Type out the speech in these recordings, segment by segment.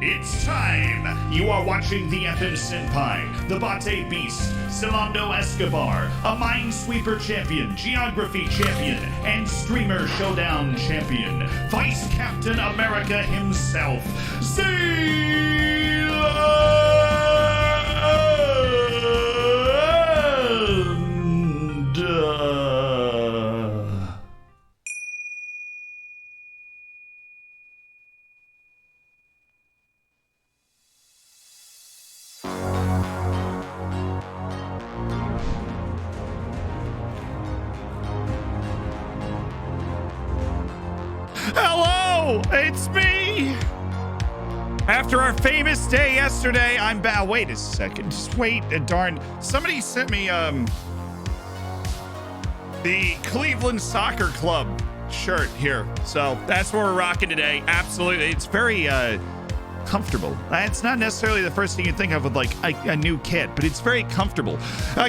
It's time! You are watching the FM Senpai, the Bate Beast, Celando Escobar, a Minesweeper champion, Geography champion, and Streamer Showdown champion, Vice Captain America himself, Hello, it's me. After our famous day yesterday, I'm back. Wait a second. Just wait. Darn. Somebody sent me the Cleveland Soccer Club shirt here. So that's what we're rocking today. Absolutely. It's very comfortable. It's not necessarily the first thing you think of with like a new kit, but it's very comfortable.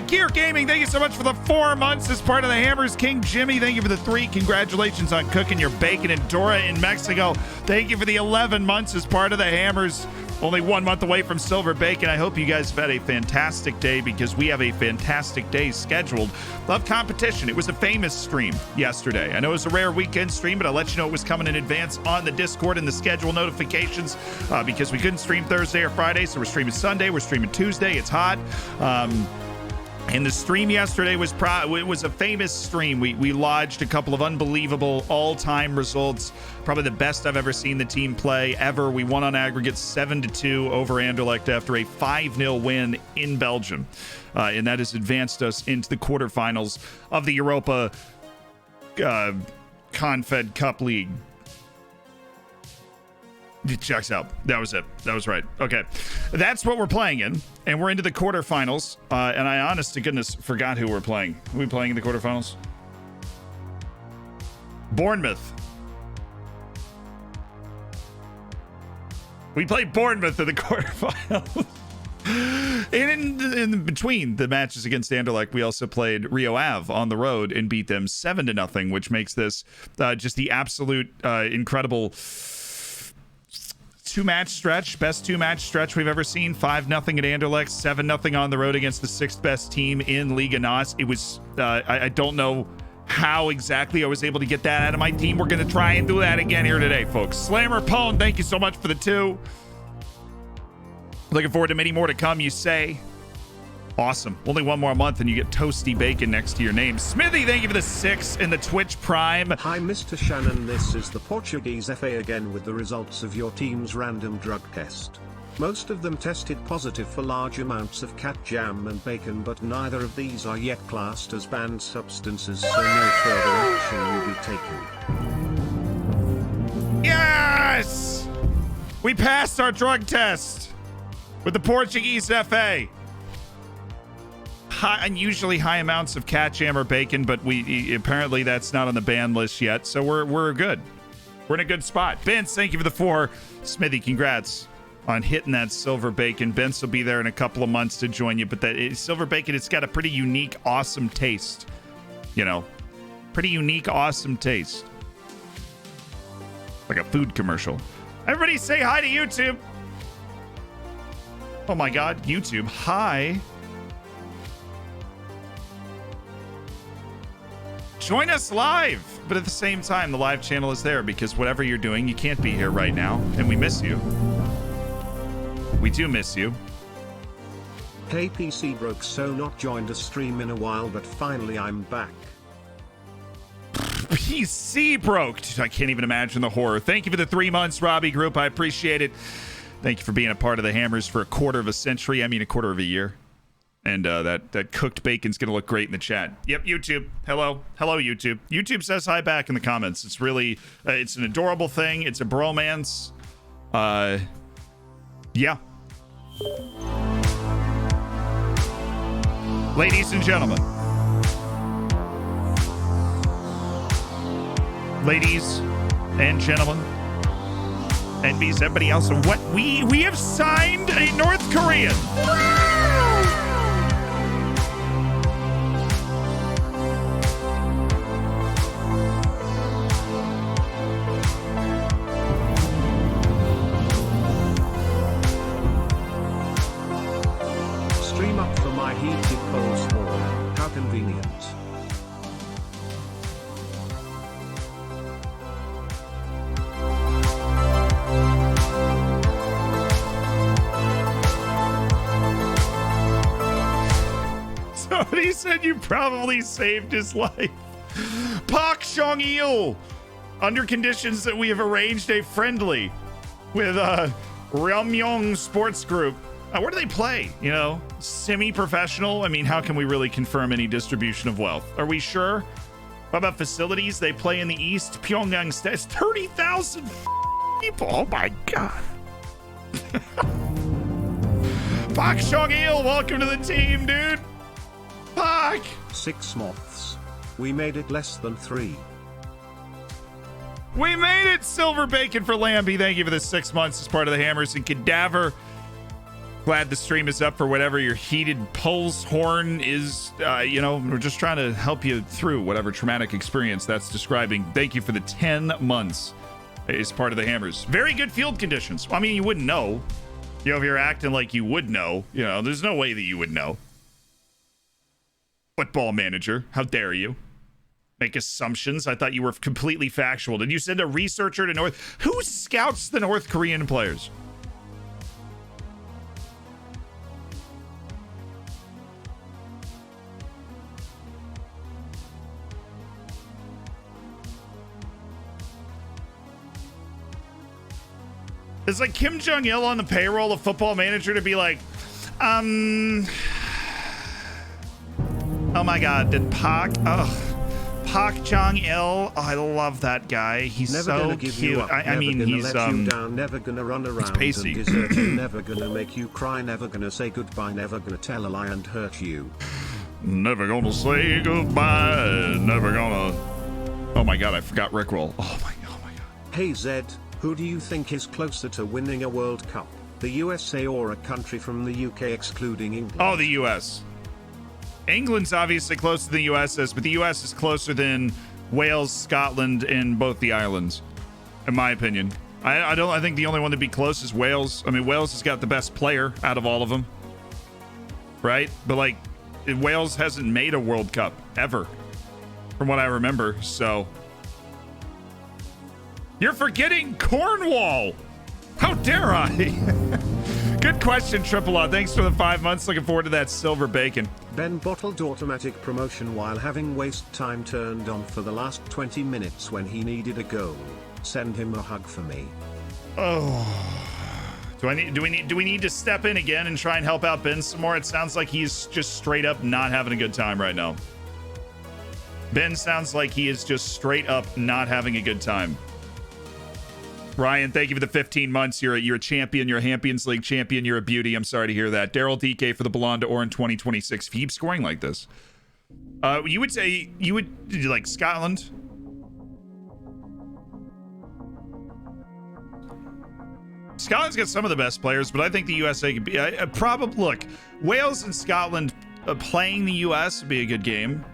Gear Gaming, thank you so much for the 4 months as part of the Hammers. King Jimmy, thank you for the 3. Congratulations on cooking your bacon. And Dora in Mexico, thank you for the 11 months as part of the Hammers. Only 1 month away from Silver Bacon. I hope you guys have had a fantastic day because we have a fantastic day scheduled of competition. It was a famous stream yesterday. I know it was a rare weekend stream, but I'll let you know it was coming in advance on the Discord and the schedule notifications because we couldn't stream Thursday or Friday, so we're streaming Sunday, we're streaming Tuesday. It's hot. And the stream yesterday was a famous stream. We lodged a couple of unbelievable all-time results. Probably the best I've ever seen the team play ever. We won on aggregate 7-2 over Anderlecht after a 5-0 win in Belgium. And that has advanced us into the quarterfinals of the Europa Confed Cup League. It checks out. That was it. That was right. Okay. That's what we're playing in. And we're into the quarterfinals. And I, honest to goodness, forgot who we're playing. Who are we playing in the quarterfinals? Bournemouth. We played Bournemouth in the quarterfinals. And in between the matches against Anderlecht, we also played Rio Ave on the road and beat them 7-0, which makes this just the absolute incredible two-match stretch, best two-match stretch we've ever seen. 5-0 at Anderlecht, 7-0 on the road against the 6th best team in Liga NOS. It was, I don't know how exactly I was able to get that out of my team. We're going to try and do that again here today, folks. Slammer Pone, thank you so much for the 2. Looking forward to many more to come, you say. Awesome. Only 1 more month and you get Toasty Bacon next to your name. Smithy, thank you for the 6 in the Twitch Prime. Hi, Mr. Shannon. This is the Portuguese FA again with the results of your team's random drug test. Most of them tested positive for large amounts of cat jam and bacon, but neither of these are yet classed as banned substances, so no further action will be taken. Yes! We passed our drug test with the Portuguese FA. Unusually high amounts of cat jam or bacon, but we apparently that's not on the ban list yet, so we're good. We're in a good spot. Vince, thank you for the 4. Smithy, congrats on hitting that Silver Bacon. Vince will be there in a couple of months to join you, but that Silver Bacon, it's got a pretty unique, awesome taste. You know, pretty unique, awesome taste. Like a food commercial. Everybody say hi to YouTube. Oh my God, YouTube, hi. Join us live, but at the same time, the live channel is there because whatever you're doing, you can't be here right now, and we miss you. We do miss you. Hey, PC broke, so not joined a stream in a while, but finally I'm back. PC broke. I can't even imagine the horror. Thank you for the 3 months, Robbie Group. I appreciate it. Thank you for being a part of the Hammers for a quarter of a century. I mean, a quarter of a year. And that cooked bacon's going to look great in the chat. Yep, YouTube. Hello. Hello, YouTube. YouTube says hi back in the comments. It's really, it's an adorable thing. It's a bromance. Yeah. Ladies and gentlemen. Ladies and gentlemen. NBs, everybody else. What we have signed a North Korean. You said you probably saved his life. Park Chong-il. Under conditions that we have arranged a friendly with Ryomyong Sports Group. Where do they play? You know, semi-professional? I mean, how can we really confirm any distribution of wealth? Are we sure? What about facilities? They play in the East. Pyongyang State. 30,000 people. Oh my God. Park Chong-il, welcome to the team, dude. Park. 6 moths. We made it less than 3. We made it, Silver Bacon for Lambie. Thank you for the 6 months as part of the Hammers and Cadaver. Glad the stream is up for whatever your heated pulse horn is. You know, we're just trying to help you through whatever traumatic experience that's describing. Thank you for the 10 months as part of the Hammers. Very good field conditions. I mean, you wouldn't know. You know, if you're acting like you would know, you know, there's no way that you would know. Football manager, how dare you? Make assumptions. I thought you were completely factual. Did you send a researcher to North? Who scouts the North Korean players? Is like Kim Jong-il on the payroll of Football Manager to be like, oh my God, did Park Jong-il, oh, I love that guy. He's never so gonna give cute. You up, I mean, he's let you down, never gonna run around pacey. and desert you, never gonna make you cry, never gonna say goodbye, never gonna tell a lie and hurt you. Never gonna say goodbye, never gonna. Oh my God, I forgot Rickroll. Oh my God. Hey Zed, who do you think is closer to winning a World Cup? The USA or a country from the UK excluding England? Oh, the US. England's obviously closer than the US is, but the US is closer than Wales, Scotland, and both the islands, in my opinion. I think the only one to be close is Wales. I mean, Wales has got the best player out of all of them, right? But like, Wales hasn't made a World Cup ever, from what I remember. So you're forgetting Cornwall. How dare I? Good question, Triple O. Thanks for the 5 months. Looking forward to that Silver Bacon. Ben bottled automatic promotion while having waste time turned on for the last 20 minutes when he needed a goal. Send him a hug for me. Oh. Do we need to step in again and try and help out Ben some more? It sounds like he's just straight up not having a good time right now. Ben sounds like he is just straight up not having a good time. Ryan, thank you for the 15 months. You're a champion. You're a Champions League champion. You're a beauty. I'm sorry to hear that. Daryl DK for the Ballon d'Or in 2026. If you keep scoring like this, you would say you would like Scotland. Scotland's got some of the best players, but I think the USA could be probably. Look, Wales and Scotland playing the US would be a good game.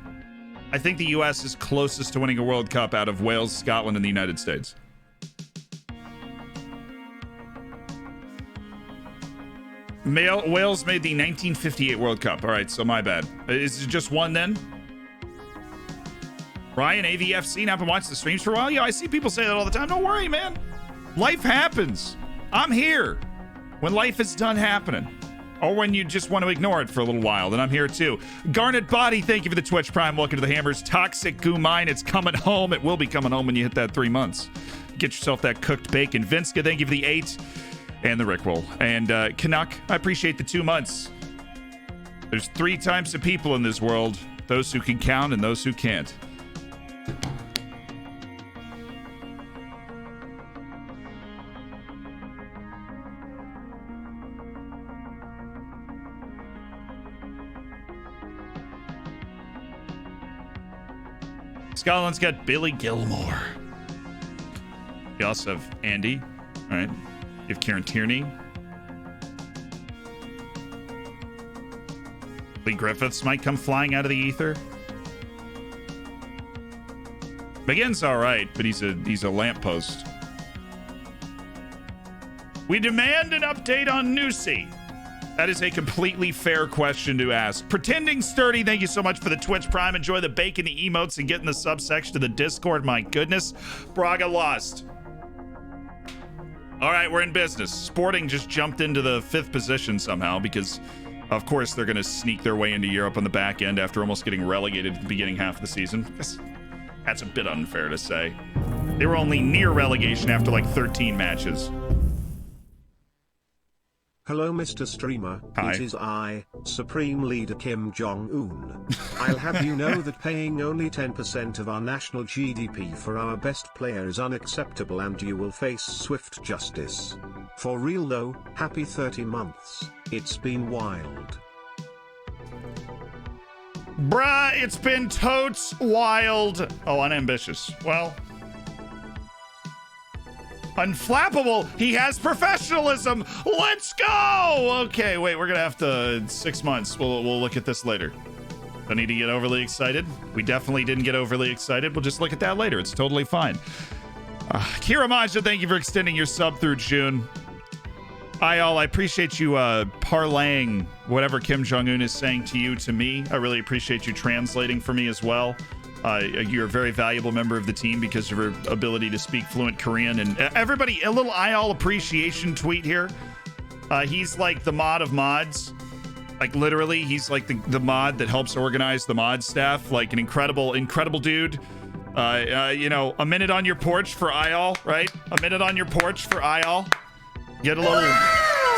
I think the US is closest to winning a World Cup out of Wales, Scotland, and the United States. Wales made the 1958 World Cup. All right, so my bad. Is it just one then? Ryan, AVFC, now been watching the streams for a while. Yeah, I see people say that all the time. Don't worry, man. Life happens. I'm here when life is done happening. Or when you just want to ignore it for a little while, then I'm here too. Garnet Body, thank you for the Twitch Prime. Welcome to the Hammers. Toxic Goo Mine, it's coming home. It will be coming home when you hit that 3 months. Get yourself that cooked bacon. Vinska, thank you for the 8. And the Rickroll. And Canuck, I appreciate the 2 months. There's 3 types of people in this world. Those who can count and those who can't. Scotland's got Billy Gilmore. You also have Andy, all right? You have Kieran Tierney. Lee Griffiths might come flying out of the ether. McGinn's all right, but he's a lamppost. We demand an update on Nusi. That is a completely fair question to ask. Pretending Sturdy, thank you so much for the Twitch Prime. Enjoy the bacon, the emotes, and getting the subsection to the Discord. My goodness. Braga lost. All right, we're in business. Sporting just jumped into the 5th position somehow because Of course, they're going to sneak their way into Europe on the back end after almost getting relegated at the beginning half of the season. That's a bit unfair to say. They were only near relegation after like 13 matches. Hello, Mr. Streamer. Hi. It is I, Supreme Leader Kim Jong-un. I'll have you know that paying only 10% of our national GDP for our best player is unacceptable and you will face swift justice. For real though, happy 30 months. It's been wild. Bruh, it's been totes wild. Oh, unambitious. Well, unflappable. He has professionalism. Let's go. Okay, wait, we're gonna have to 6 months. We'll look at this later. Don't need to get overly excited. We definitely didn't get overly excited. We'll just look at that later. It's totally fine. Kira Maja, thank you for extending your sub through June. I appreciate you parlaying whatever Kim Jong-un is saying to you to me. I really appreciate you translating for me as well. You're a very valuable member of the team because of your ability to speak fluent Korean. And everybody, a little Ayal appreciation tweet here. He's like the mod of mods. Like literally, he's like the mod that helps organize the mod staff. Like an incredible dude. You know, a minute on your porch for Ayal, right? A minute on your porch for Ayal. Get a little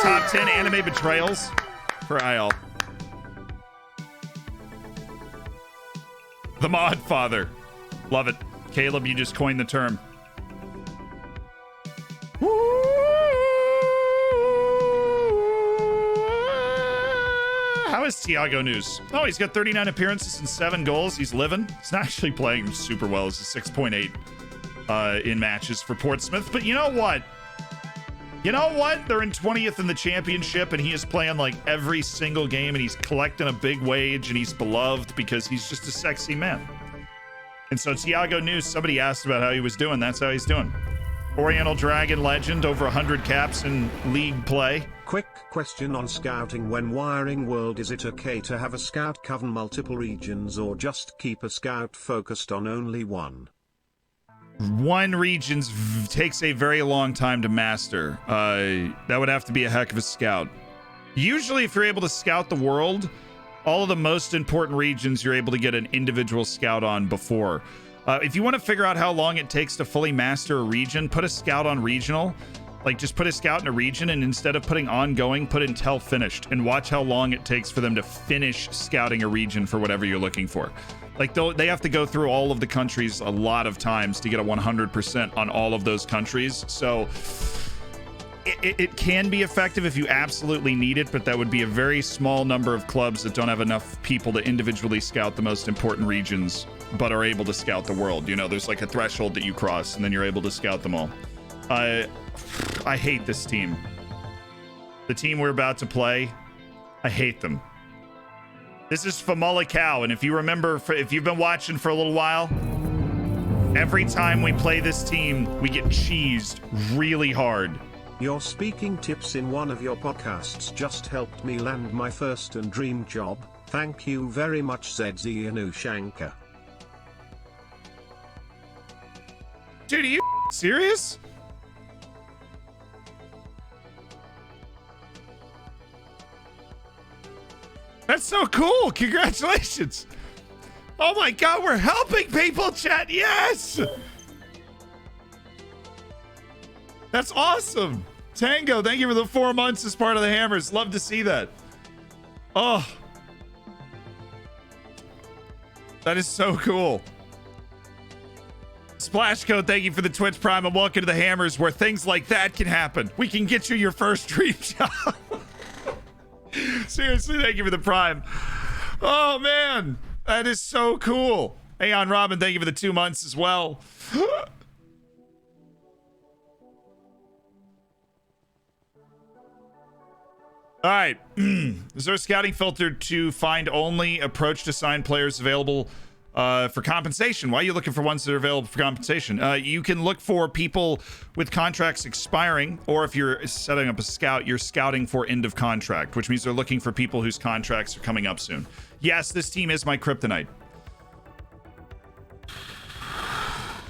top 10 anime betrayals for Ayal. The mod father. Love it. Caleb, you just coined the term. How is Thiago News? Oh, he's got 39 appearances and 7 goals. He's living. He's not actually playing super well. He's a 6.8 in matches for Portsmouth. But you know what? You know what? They're in 20th in the championship, and he is playing like every single game, and he's collecting a big wage, and he's beloved because he's just a sexy man. And so Thiago News, somebody asked about how he was doing. That's how he's doing. Oriental Dragon legend, over 100 caps in league play. Quick question on scouting: when wiring world, is it okay to have a scout cover multiple regions or just keep a scout focused on only one? One region takes a very long time to master. That would have to be a heck of a scout. Usually, if you're able to scout the world, all of the most important regions you're able to get an individual scout on before. If you want to figure out how long it takes to fully master a region, put a scout on regional. Like, just put a scout in a region, and instead of putting ongoing, put until finished, and watch how long it takes for them to finish scouting a region for whatever you're looking for. Like, they have to go through all of the countries a lot of times to get a 100% on all of those countries. So it can be effective if you absolutely need it, but that would be a very small number of clubs that don't have enough people to individually scout the most important regions, but are able to scout the world. You know, there's like a threshold that you cross, and then you're able to scout them all. I hate this team. The team we're about to play, I hate them. This is Famalicao, and if you remember, if you've been watching for a little while, every time we play this team, we get cheesed really hard. Your speaking tips in one of your podcasts just helped me land my first and dream job. Thank you very much, ZZ Anushanka. Dude, are you serious? That's so cool. Congratulations. Oh my God, we're helping people, chat. Yes. That's awesome. Tango, thank you for the 4 months as part of the Hammers. Love to see that. Oh. That is so cool. Splash Code, thank you for the Twitch Prime, and welcome to the Hammers, where things like that can happen. We can get you your first dream job. Seriously, thank you for the Prime. Oh, man. That is so cool. Aeon Robin, thank you for the 2 months as well. All right. Is there a scouting filter to find only approach to sign players available for compensation? Why are you looking for ones that are available for compensation? You can look for people with contracts expiring, or if you're setting up a scout, you're scouting for end of contract, which means they're looking for people whose contracts are coming up soon. Yes, this team is my kryptonite.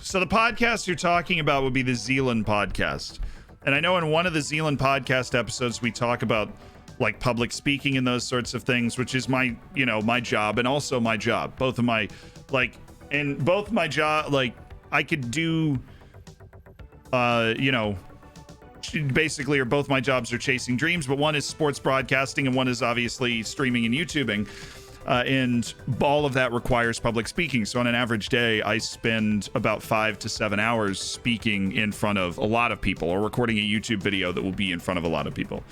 So the podcast you're talking about would be the Zealand podcast. And I know in one of the Zealand podcast episodes, we talk about like public speaking and those sorts of things, which is my, you know, my job and also my job. Both of my, like, and both my job, like, I could do, you know, basically, or both my jobs are chasing dreams, but one is sports broadcasting and one is obviously streaming and YouTubing. And all of that requires public speaking. So on an average day, I spend about 5 to 7 hours speaking in front of a lot of people or recording a YouTube video that will be in front of a lot of people.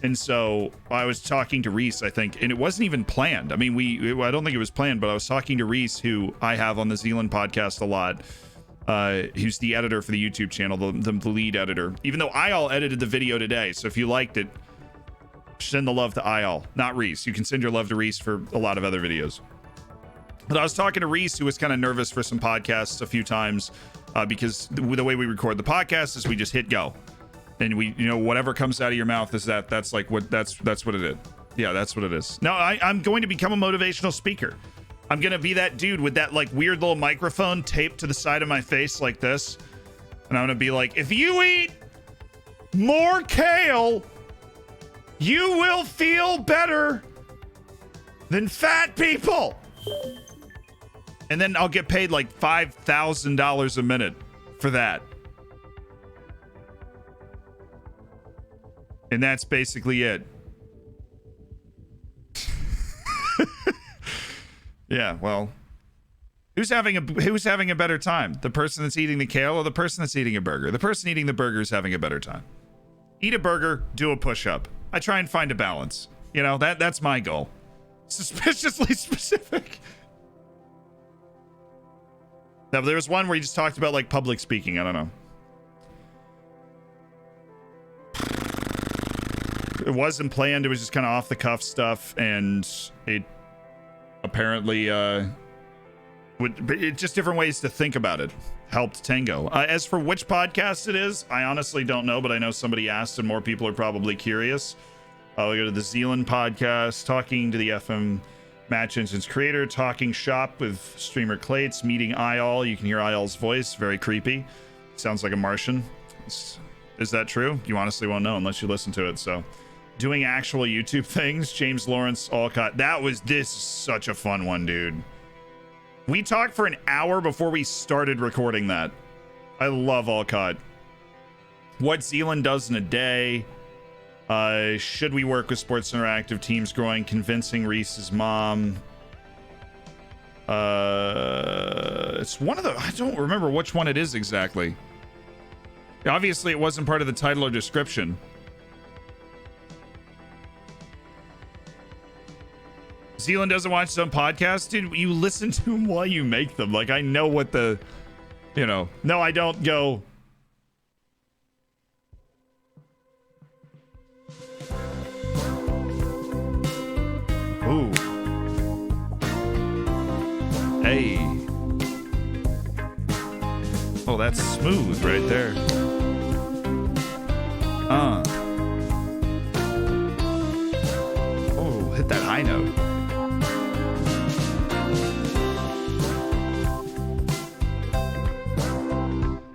And so I was talking to Reece, I think, and it wasn't even planned. I mean, I don't think it was planned, but I was talking to Reece, who I have on the Zealand podcast a lot. Who's the editor for the YouTube channel, the lead editor. Even though Ayal edited the video today, so if you liked it, send the love to Ayal, not Reece. You can send your love to Reece for a lot of other videos. But I was talking to Reece, who was kind of nervous for some podcasts a few times because the way we record the podcast is we just hit go, and we, you know, whatever comes out of your mouth is that's like what that's what it is. Yeah, that's what it is. No, I'm going to become a motivational speaker. I'm gonna be that dude with that like weird little microphone taped to the side of my face like this, and I'm gonna be like, if you eat more kale, you will feel better than fat people. And then I'll get paid like $5,000 a minute for that. And that's basically it. Yeah, well, who's having a better time? The person that's eating the kale or the person that's eating a burger? The person eating the burger is having a better time. Eat a burger, do a push-up. I try and find a balance. You know, that's my goal. Suspiciously specific. Now, there was one where you just talked about like public speaking. I don't know. It wasn't planned. It was just kind of off the cuff stuff, and it apparently just different ways to think about it helped Tango. As for which podcast it is, I honestly don't know, but I know somebody asked and more people are probably curious. I'll go to the Zealand podcast, talking to the FM Match Engines creator, talking shop with streamer Clates, meeting Ayal. You can hear Ayal's voice, very creepy. Sounds like a Martian. Is that true? You honestly won't know unless you listen to it. So doing actual YouTube things, James Lawrence Alcott. This is such a fun one, dude. We talked for an hour before we started recording that. I love Alcott. What Zealand does in a day. Should we work with Sports Interactive teams growing, convincing Reece's mom. It's one of the, I don't remember which one it is exactly. Obviously it wasn't part of the title or description. Zealand doesn't watch some podcasts? Dude, you listen to them while you make them. Like, I know what the, you know. No, I don't go. Ooh. Hey. Oh, that's smooth right there. Oh, hit that high note.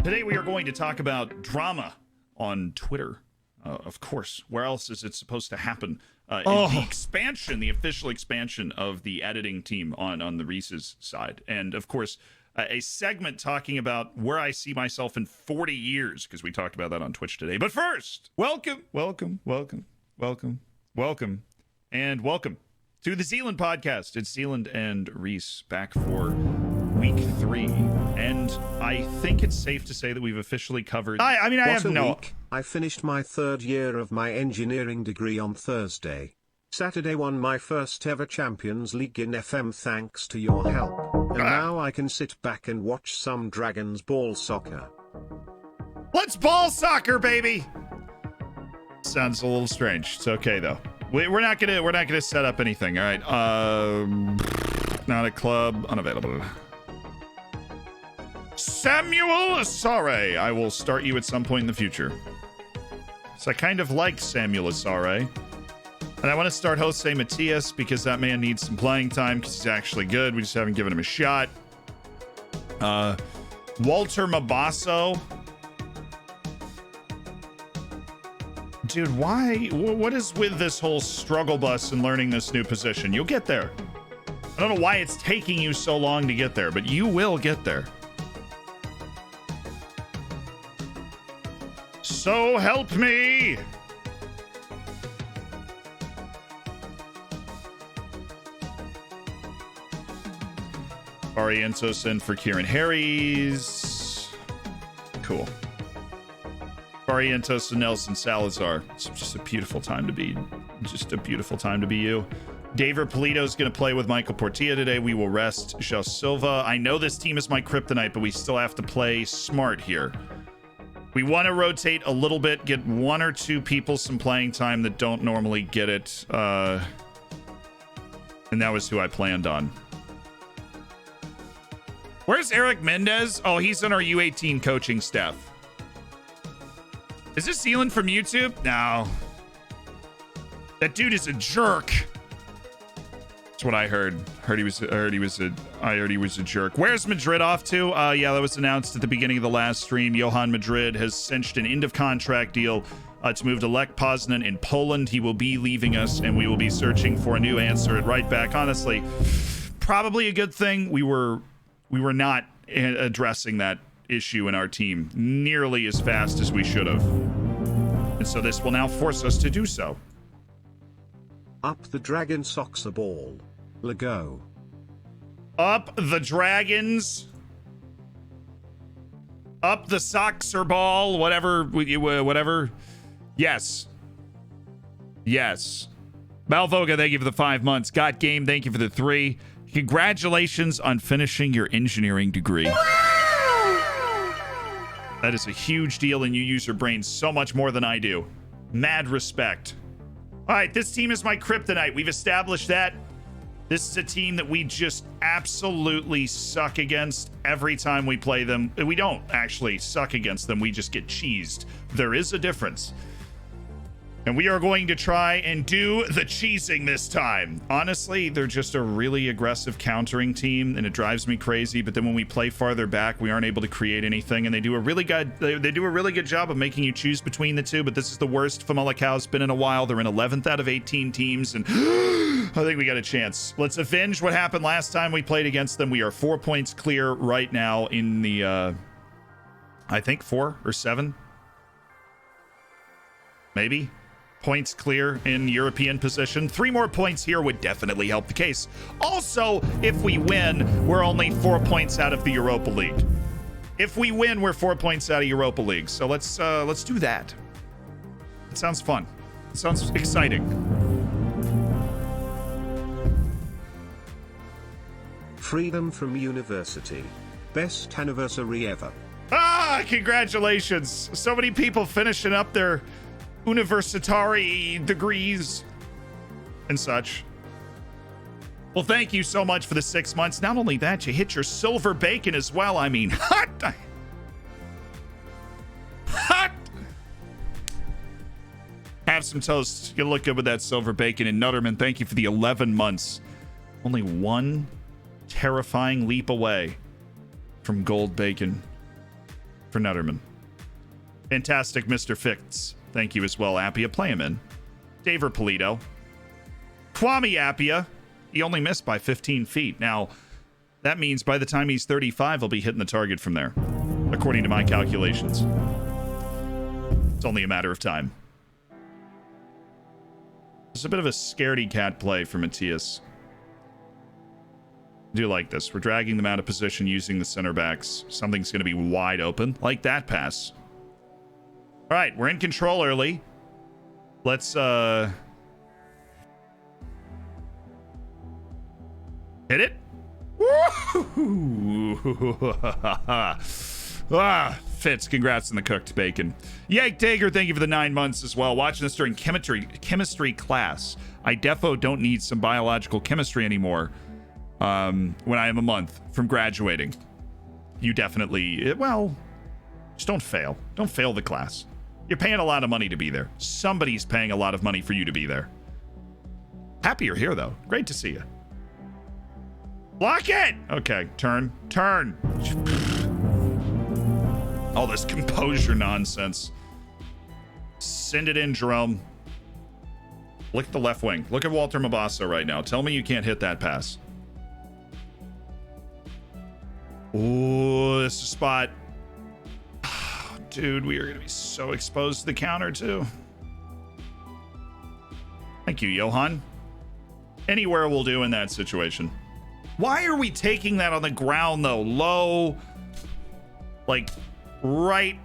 Today we are going to talk about drama on Twitter. Of course, where else is it supposed to happen? In the expansion, the official expansion of the editing team on the Reece's side. And of course, a segment talking about where I see myself in 40 years, because we talked about that on Twitch today. But first, welcome to the Zealand podcast. It's Zealand and Reece back for week 3, and I think it's safe to say that we've officially covered. I finished my 3rd year of my engineering degree on Thursday. Saturday won my first ever Champions League in FM thanks to your help, and now I can sit back and watch some Dragons ball soccer. Let's ball soccer, baby. Sounds a little strange. It's okay though. We're not gonna set up anything. All right. Not a club. Unavailable. Samuel Asare. I will start you at some point in the future. So I kind of like Samuel Asare. And I want to start Jose Matias because that man needs some playing time because he's actually good. We just haven't given him a shot. Walter Mabasso. Dude, why? What is with this whole struggle bus and learning this new position? You'll get there. I don't know why it's taking you so long to get there, but you will get there. So help me! Orientos in for Kieran Harris. Cool. Orientos and Nelson Salazar. It's just a beautiful time to be. Just a beautiful time to be you. David Polito is going to play with Michael Portilla today. We will rest João Silva. I know this team is my kryptonite, but we still have to play smart here. We want to rotate a little bit, get one or two people some playing time that don't normally get it. And that was who I planned on. Where's Eric Mendez? Oh, he's on our U18 coaching staff. Is this Zealand from YouTube? No. That dude is a jerk. That's what I heard. I heard he was a jerk. Where's Madrid off to? Yeah, that was announced at the beginning of the last stream. Johan Madrid has cinched an end of contract deal to move to Lech Poznan in Poland. He will be leaving us, and we will be searching for a new answer at right back. Honestly, probably a good thing. We were not addressing that issue in our team nearly as fast as we should have. And so this will now force us to do so. Up the dragon socks a ball. Lego. Up the dragons. Up the Soxer ball. Whatever. Yes. Yes. Malvoga, thank you for the 5 months. Got Game, thank you for the 3. Congratulations on finishing your engineering degree. That is a huge deal, and you use your brain so much more than I do. Mad respect. All right, this team is my kryptonite. We've established that. This is a team that we just absolutely suck against every time we play them. We don't actually suck against them. We just get cheesed. There is a difference. And we are going to try and do the cheesing this time. Honestly, they're just a really aggressive countering team, and it drives me crazy. But then when we play farther back, we aren't able to create anything. And they do a really good job of making you choose between the two. But this is the worst Famalicao's been in a while. They're in 11th out of 18 teams, and I think we got a chance. Let's avenge what happened last time we played against them. We are 4 points clear right now in the, I think 4 or 7, maybe. Points clear in European position. 3 more points here would definitely help the case. Also, if we win, we're only 4 points out of the Europa League. If we win, we're 4 points out of Europa League. So let's do that. It sounds fun. It sounds exciting. Freedom from university. Best anniversary ever. Ah, congratulations. So many people finishing up their universitari degrees and such. Well, thank you so much for the 6 months. Not only that, you hit your silver bacon as well. I mean, hot. Have some toast. You look good with that silver bacon. And Nutterman, thank you for the 11 months. Only one terrifying leap away from gold bacon for Nutterman. Fantastic, Mr. Fix. Thank you as well, Appia. Play him in. David Polito. Kwame Appia. He only missed by 15 feet. Now, that means by the time he's 35, he'll be hitting the target from there, according to my calculations. It's only a matter of time. It's a bit of a scaredy cat play for Matthias. I do like this. We're dragging them out of position using the center backs. Something's going to be wide open, like that pass. All right, we're in control early. Let's hit it. Fitz, congrats on the cooked bacon. Yank Tager, thank you for the 9 months as well. Watching this during chemistry class. I defo don't need some biological chemistry anymore when I am a month from graduating. You definitely, well, just don't fail. Don't fail the class. You're paying a lot of money to be there. Somebody's paying a lot of money for you to be there. Happy you're here, though. Great to see you. Block it! Okay, turn. All this composure nonsense. Send it in, Jerome. Look at the left wing. Look at Walter Mabasso right now. Tell me you can't hit that pass. Oh, this is a spot. Oh, dude, we are going to be so exposed to the counter, too. Thank you, Johan. Anywhere will do in that situation. Why are we taking that on the ground, though? Low, like right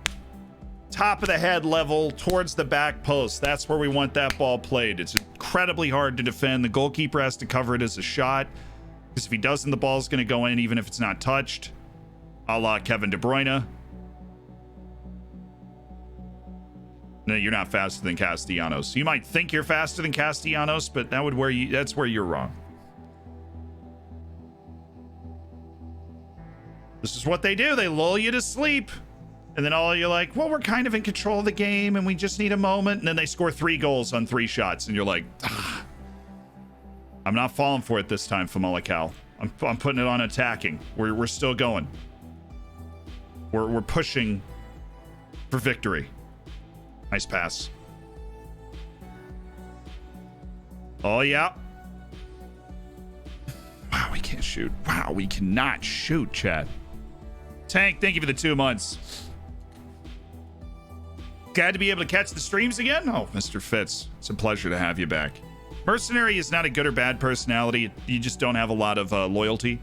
top of the head level towards the back post. That's where we want that ball played. It's incredibly hard to defend. The goalkeeper has to cover it as a shot, because if he doesn't, the ball's going to go in even if it's not touched. A la Kevin De Bruyne. No, you're not faster than Castellanos. You might think you're faster than Castellanos, but that's where you're wrong. This is what they do. They lull you to sleep. And then you're like, well, we're kind of in control of the game and we just need a moment. And then they score 3 goals on 3 shots. And you're like, ah. I'm not falling for it this time, Famalicao. I'm putting it on attacking. We're still going. We're pushing for victory. Nice pass. Oh, yeah. Wow, we can't shoot. Wow, we cannot shoot, chat. Tank, thank you for the 2 months. Glad to be able to catch the streams again. Oh, Mr. Fitz, it's a pleasure to have you back. Mercenary is not a good or bad personality. You just don't have a lot of loyalty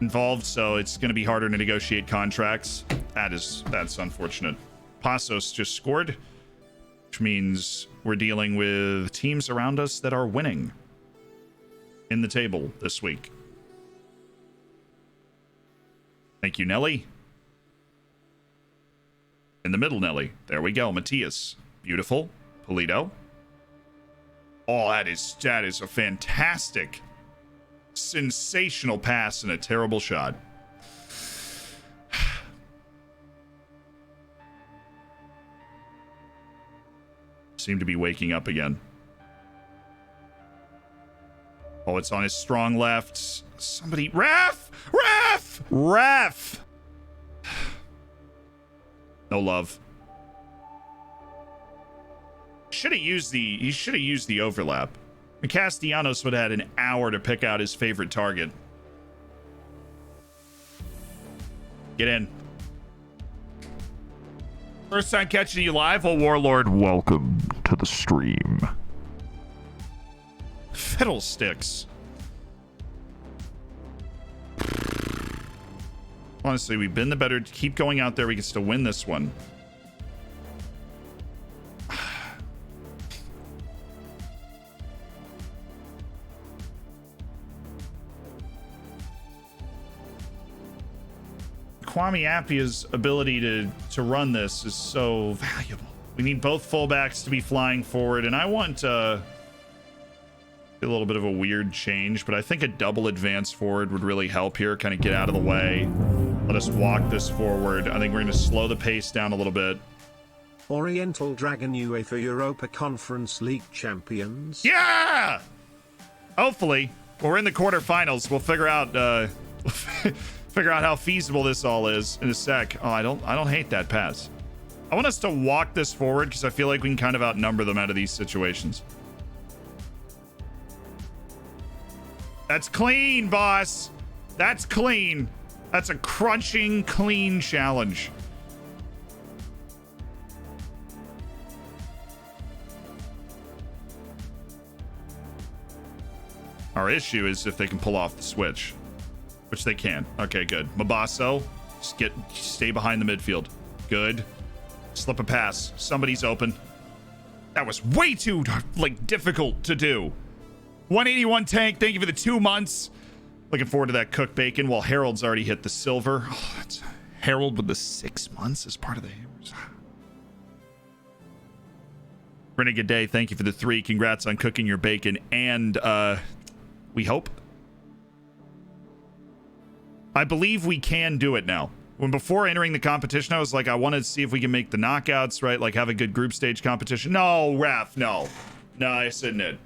involved, so it's going to be harder to negotiate contracts. That's unfortunate. Passos just scored, which means we're dealing with teams around us that are winning in the table this week. Thank you, Nelly. In the middle, Nelly. There we go. Matthias. Beautiful. Polito. Oh, that is a fantastic, sensational pass and a terrible shot. Seem to be waking up again. Oh, it's on his strong left. Somebody. Ref! Ref! Ref! No love. He should have used the overlap. Castellanos would have had an hour to pick out his favorite target. Get in. First time catching you live, oh Warlord, welcome to the stream. Fiddlesticks. Honestly, we've been the better. Keep going out there. We can still win this one. Kwame Appiah's ability to run this is so valuable. We need both fullbacks to be flying forward, and I want a little bit of a weird change, but I think a double advance forward would really help here. Kind of get out of the way. Let us walk this forward. I think we're going to slow the pace down a little bit. Oriental Dragon UEFA Europa Conference League champions. Yeah! Hopefully. We're in the quarterfinals. We'll figure out how feasible this all is in a sec. Oh, I don't hate that pass. I want us to walk this forward because I feel like we can kind of outnumber them out of these situations. That's clean, boss. That's clean. That's a crunching, clean challenge. Our issue is if they can pull off the switch, which they can. Okay, good. Mabasso, stay behind the midfield. Good. Slip a pass. Somebody's open. That was way too difficult to do. 181 Tank, thank you for the 2 months. Looking forward to that cooked bacon while Harold's already hit the silver. Oh, that's Harold with the 6 months as part of the Hammers. Renegade Day, thank you for the 3. Congrats on cooking your bacon. And we hope. I believe we can do it now. When before entering the competition, I was like, I wanted to see if we can make the knockouts, right? Like have a good group stage competition. No, ref, no. No, I said no.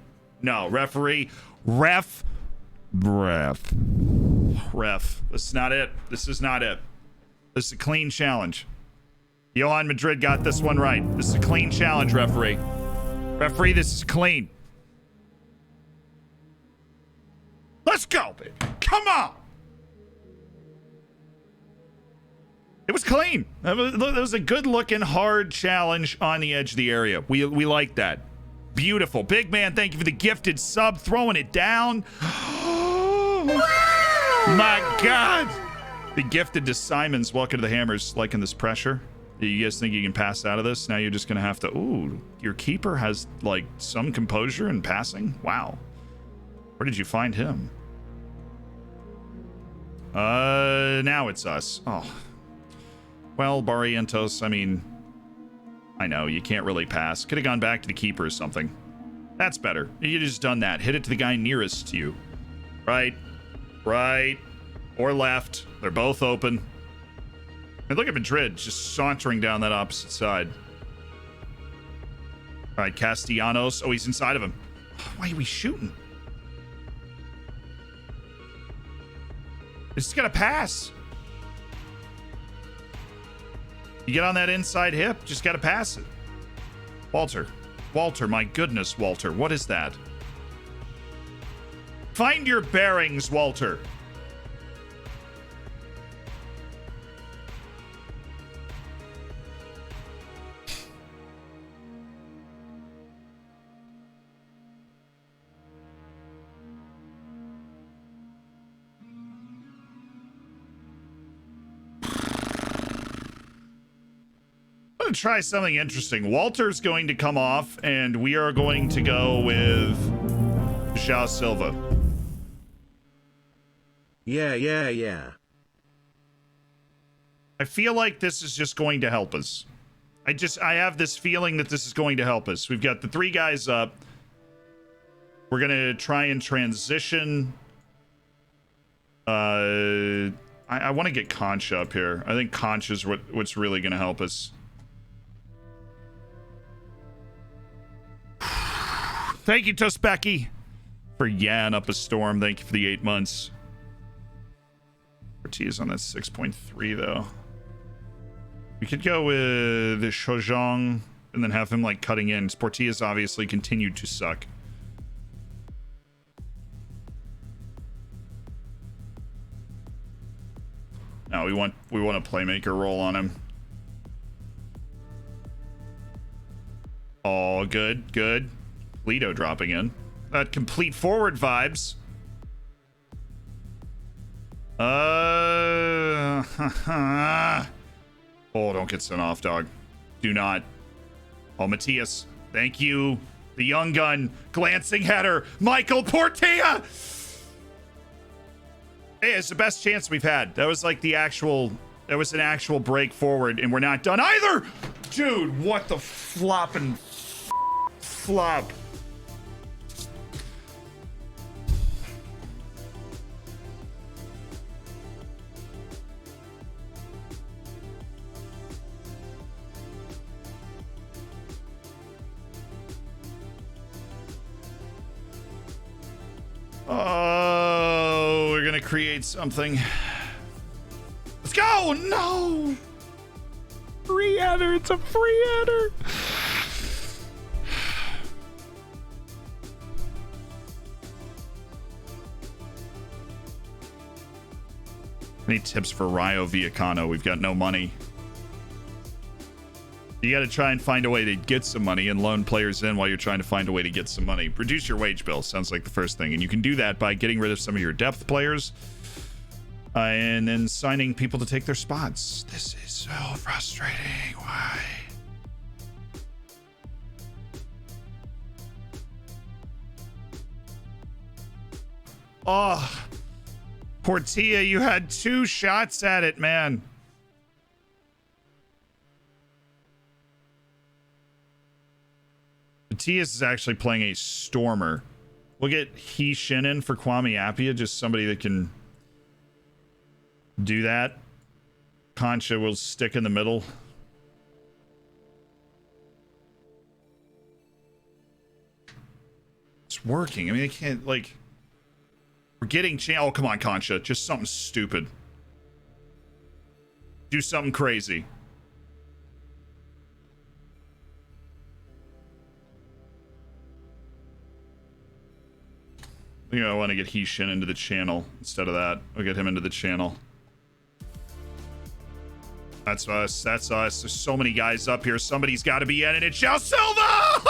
No, referee. Ref. This is not it. This is not it. This is a clean challenge. Johan Madrid got this one right. This is a clean challenge, referee. Referee, this is clean. Let's go, baby. Come on. It was clean. That was a good-looking, hard challenge on the edge of the area. We like that. Beautiful. Big man, thank you for the gifted sub. Throwing it down. My God. The gifted to Simons. Welcome to the Hammers. Liking this pressure. You guys think you can pass out of this? Now you're just going to have to... Ooh, your keeper has, like, some composure in passing? Wow. Where did you find him? Now it's us. Oh. Well, Barrientos, I mean... I know, you can't really pass. Could have gone back to the keeper or something. That's better. You could have just done that. Hit it to the guy nearest to you. Right. Right. Or left. They're both open. And look at Madrid just sauntering down that opposite side. All right, Castellanos. Oh, he's inside of him. Why are we shooting? It's just got to pass. You get on that inside hip, just got to pass it. Walter. Walter, my goodness, Walter. What is that? Find your bearings, Walter. Try something interesting. Walter's going to come off, and we are going to go with João Silva. Yeah. I feel like this is just going to help us. I have this feeling that this is going to help us. We've got the three guys up. We're going to try and transition. I want to get Concha up here. I think Concha's what's really going to help us. Thank you, Tosbecki, for Yan up a storm. Thank you for the 8 months. Ortiz on that 6.3, though. We could go with Shojong and then have him, like, cutting in. Sportilla's obviously continued to suck. No, we want a playmaker role on him. Oh, good. Lido dropping in. Complete forward vibes. Oh, don't get sent off, dog. Do not. Oh, Matthias. Thank you. The young gun. Glancing header. Michael Portilla. Hey, it's the best chance we've had. That was like that was an actual break forward, and we're not done either. Dude, what the flopping flop. Oh, we're gonna create something. Let's go! No! Free header, it's a free header! Any tips for Rayo Vallecano? We've got no money. You got to try and find a way to get some money and loan players in while you're trying to find a way to get some money. Reduce your wage bill sounds like the first thing. And you can do that by getting rid of some of your depth players and then signing people to take their spots. This is so frustrating. Why? Oh, Portilla, you had 2 shots at it, man. Matias is actually playing a stormer. We'll get He Shin in for Kwame Appiah, just somebody that can do that. Concha will stick in the middle. It's working. I mean, they can't, like... We're getting... Oh, come on, Concha. Just something stupid. Do something crazy. think I want to get Heeshin into the channel instead of that. We'll get him into the channel. That's us. That's us. There's so many guys up here. Somebody's got to be in it. It's João Silva!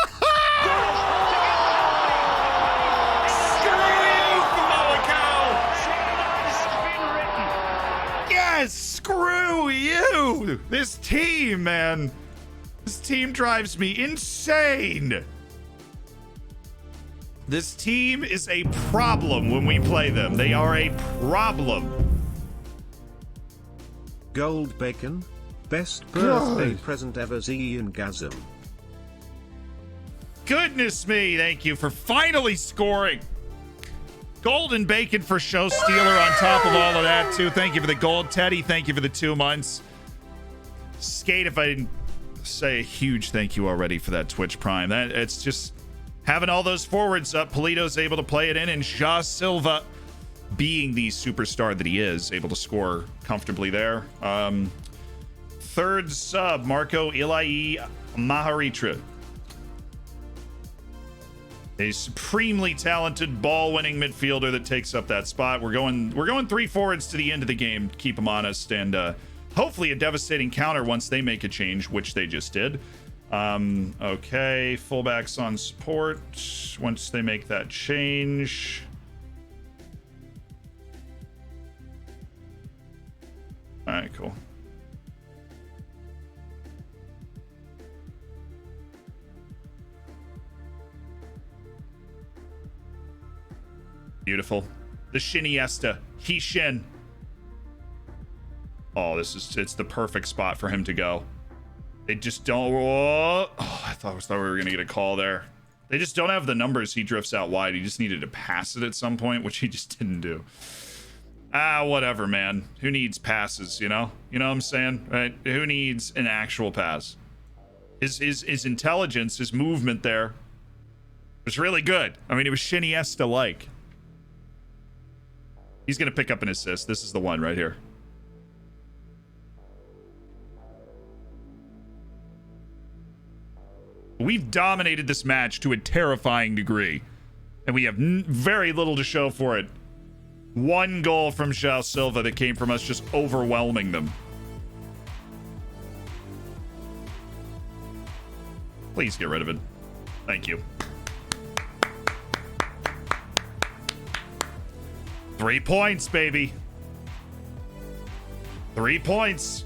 Yes, screw you! This team, man. This team drives me insane. This team is a problem when we play them. They are a problem. Gold Bacon. Best birthday present ever, Zian-gasm. Goodness me, thank you for finally scoring. Golden Bacon for Show Stealer on top of all of that, too. Thank you for the gold, Teddy. Thank you for the 2 months. Skate, if I didn't say a huge thank you already for that Twitch Prime. It's just having all those forwards up. Polito's able to play it in, and João Silva, being the superstar that he is, able to score comfortably there. Third sub, Marco Ilai Maharitra. A supremely talented ball-winning midfielder that takes up that spot. We're going 3 forwards to the end of the game to keep them honest, and hopefully a devastating counter once they make a change, which they just did. Okay, fullbacks on support once they make that change. All right, cool. Beautiful. The Shiniesta. Heeshin. Oh, it's the perfect spot for him to go. They just don't. Oh, I thought we were going to get a call there. They just don't have the numbers. He drifts out wide. He just needed to pass it at some point, which he just didn't do. Whatever, man. Who needs passes, you know? You know what I'm saying? Right? Who needs an actual pass? His intelligence, his movement there was really good. I mean, it was Shiniesta-like. He's going to pick up an assist. This is the one right here. We've dominated this match to a terrifying degree, and we have very little to show for it. 1 goal from João Silva that came from us just overwhelming them. Please get rid of it. Thank you. 3 points, baby. 3 points.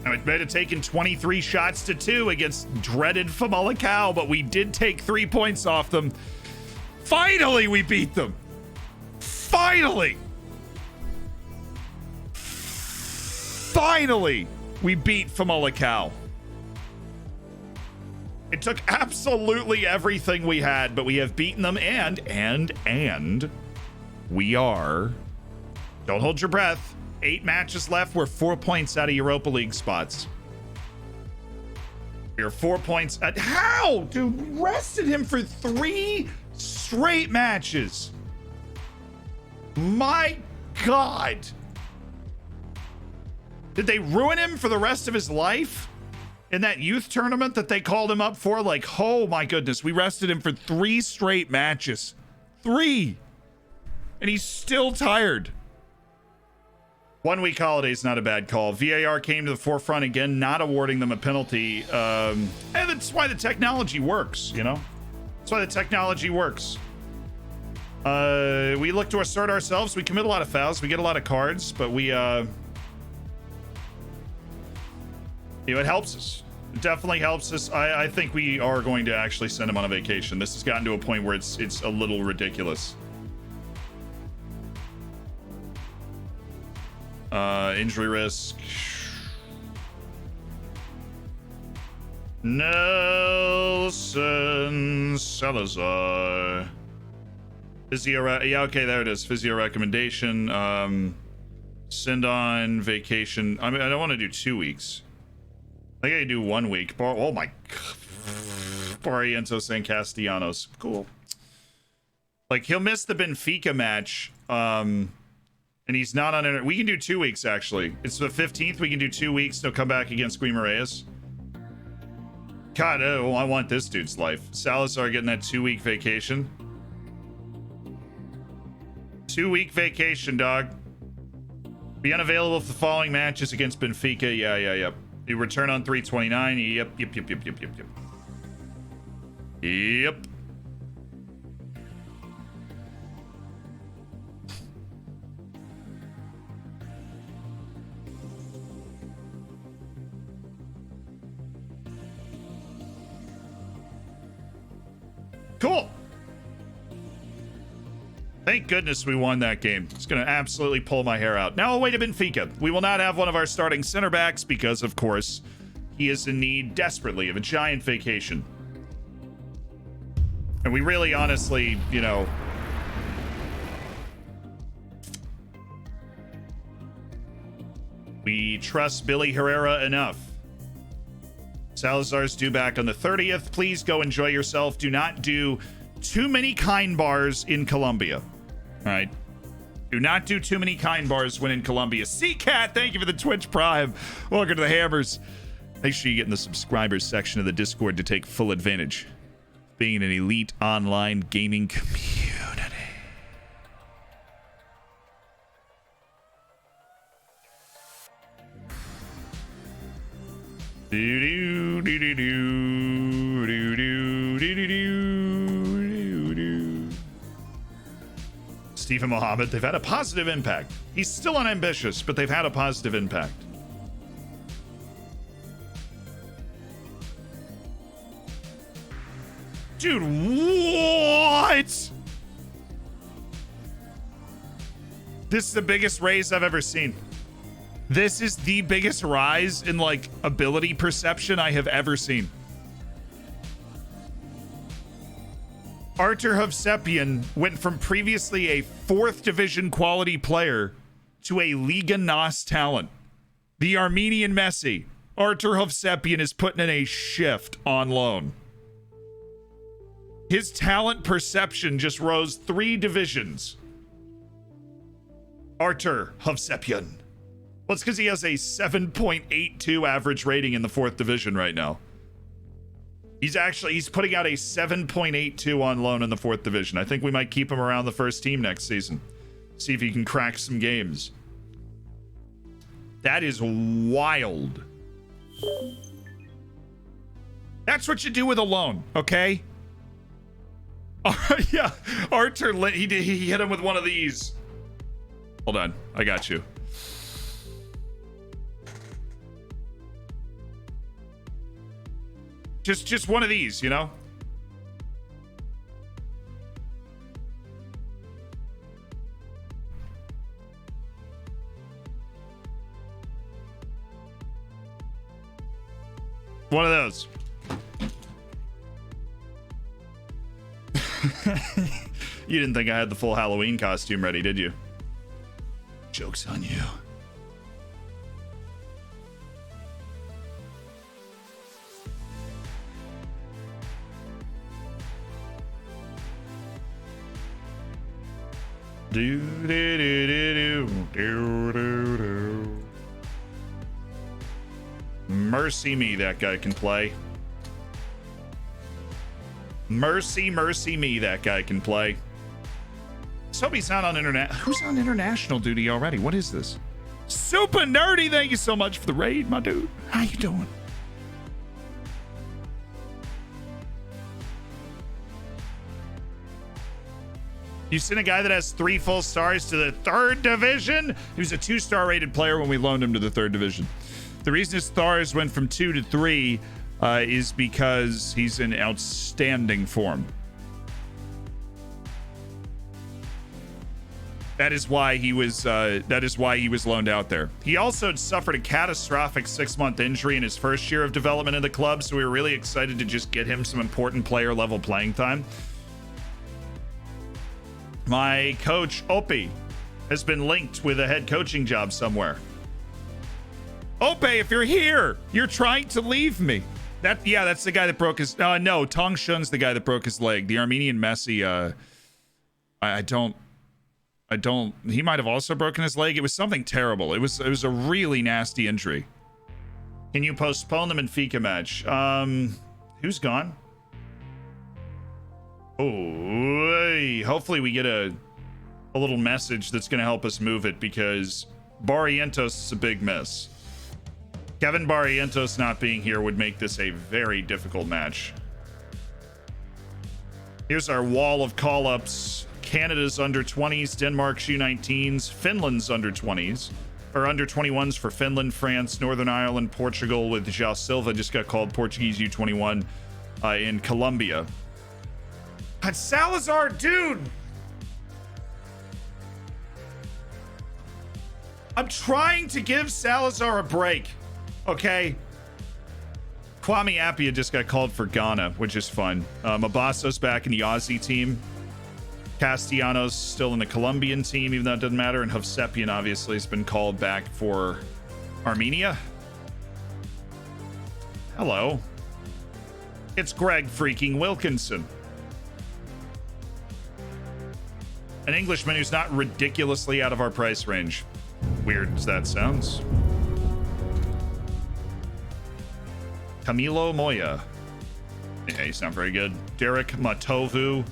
And it might have taken 23 shots to 2 against dreaded Famalicao, but we did take 3 points off them. Finally, we beat them. Finally. Finally, we beat Famalicao. It took absolutely everything we had, but we have beaten them, and we are, don't hold your breath, 8 matches left. We're 4 points out of Europa League spots. We're 4 points at, how? Dude, we rested him for 3 straight matches. My God. Did they ruin him for the rest of his life? In that youth tournament that they called him up for? Like, oh my goodness, we rested him for 3 straight matches. 3. And he's still tired. 1 week holiday is not a bad call. VAR came to the forefront again, not awarding them a penalty. And that's why the technology works, you know? That's why the technology works. We look to assert ourselves. We commit a lot of fouls. We get a lot of cards, but we, you know, it helps us. It definitely helps us. I think we are going to actually send him on a vacation. This has gotten to a point where it's a little ridiculous. Injury risk. Nelson Salazar. Physio, yeah, okay, there it is. Physio recommendation. Send on vacation. I mean, I don't want to do 2 weeks. I think I do 1 week. Oh my God. Barrientos and Castellanos. Cool. Like, he'll miss the Benfica match. And he's not on it. We can do 2 weeks, actually. It's the 15th. We can do 2 weeks. He'll come back against Guimarães. God, oh, I want this dude's life. Salazar getting that 2 week vacation. 2-week vacation, dog. Be unavailable for the following matches against Benfica. Yeah. You return on 3/29. Yep. Yep. Cool. Thank goodness we won that game. It's going to absolutely pull my hair out. Now away to Benfica. We will not have one of our starting center backs because, of course, he is in need desperately of a giant vacation. And we really honestly, you know, we trust Billy Herrera enough. Salazar's due back on the 30th. Please go enjoy yourself. Do not do too many kind bars in Colombia. All right. Do not do too many kind bars when in Colombia. C-Cat, thank you for the Twitch Prime. Welcome to the Hammers. Make sure you get in the subscribers section of the Discord to take full advantage of being an elite online gaming community. Stephen Mohammed, they've had a positive impact. He's still unambitious, but they've had a positive impact. Dude, what? This is the biggest raise I've ever seen. This is the biggest rise in, like, ability perception I have ever seen. Artur Hovsepian went from previously a 4th division quality player to a Liga NOS talent. The Armenian Messi, Artur Hovsepian, is putting in a shift on loan. His talent perception just rose 3 divisions. Artur Hovsepian. Well, it's because he has a 7.82 average rating in the 4th division right now. He's putting out a 7.82 on loan in the 4th division. I think we might keep him around the first team next season. See if he can crack some games. That is wild. That's what you do with a loan, okay? Yeah, Artur, he hit him with one of these. Hold on, I got you. Just one of these, you know? One of those. You didn't think I had the full Halloween costume ready, did you? Joke's on you. Mercy me, that guy can play. Mercy me, that guy can play. Let's hope he's not on internet. Who's on international duty already? What is this? Super Nerdy, thank you so much for the raid, my dude. How you doing? You sent a guy that has 3 full stars to the 3rd division? He was a 2-star rated player when we loaned him to the 3rd division. The reason his stars went from 2 to 3 is because he's in outstanding form. That is why he was loaned out there. He also suffered a catastrophic 6-month injury in his first year of development in the club, so we were really excited to just get him some important player level playing time. My coach, Opie, has been linked with a head coaching job somewhere. Opie, if you're here, you're trying to leave me. That's the guy that broke his... no, Tong Shun's the guy that broke his leg. The Armenian Messi, I don't... He might have also broken his leg. It was something terrible. It was a really nasty injury. Can you postpone the Benfica match? Who's gone? Oh, hopefully we get a a little message that's going to help us move it, because Barrientos is a big miss. Kevin Barrientos not being here would make this a very difficult match. Here's our wall of call-ups. Canada's under 20s, Denmark's U19s, Finland's under 20s, or under 21s for Finland, France, Northern Ireland, Portugal with João Silva just got called Portuguese U21 in Colombia. God, Salazar, dude! I'm trying to give Salazar a break, okay? Kwame Appiah just got called for Ghana, which is fun. Mabaso's back in the Aussie team. Castellanos still in the Colombian team, even though it doesn't matter. And Hovsepian obviously has been called back for Armenia. Hello. It's Greg freaking Wilkinson. An Englishman who's not ridiculously out of our price range. Weird as that sounds. Camilo Moya. Yeah, he's not very good. Derek Matovu.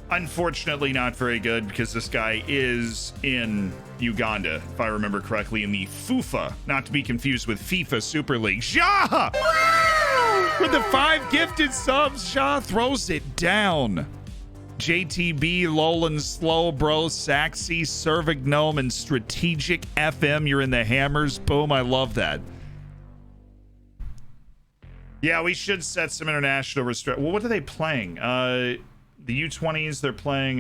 Unfortunately, not very good, because this guy is in Uganda, if I remember correctly, in the FUFA, not to be confused with FIFA Super League. Shah! With the 5 gifted subs, Shah throws it down. JTB, Lolan, Slow Bro, Saxy, Servignome, and Strategic FM. You're in the hammers. Boom, I love that. Yeah, we should set some international restrict. Well, what are they playing? The U20s, they're playing,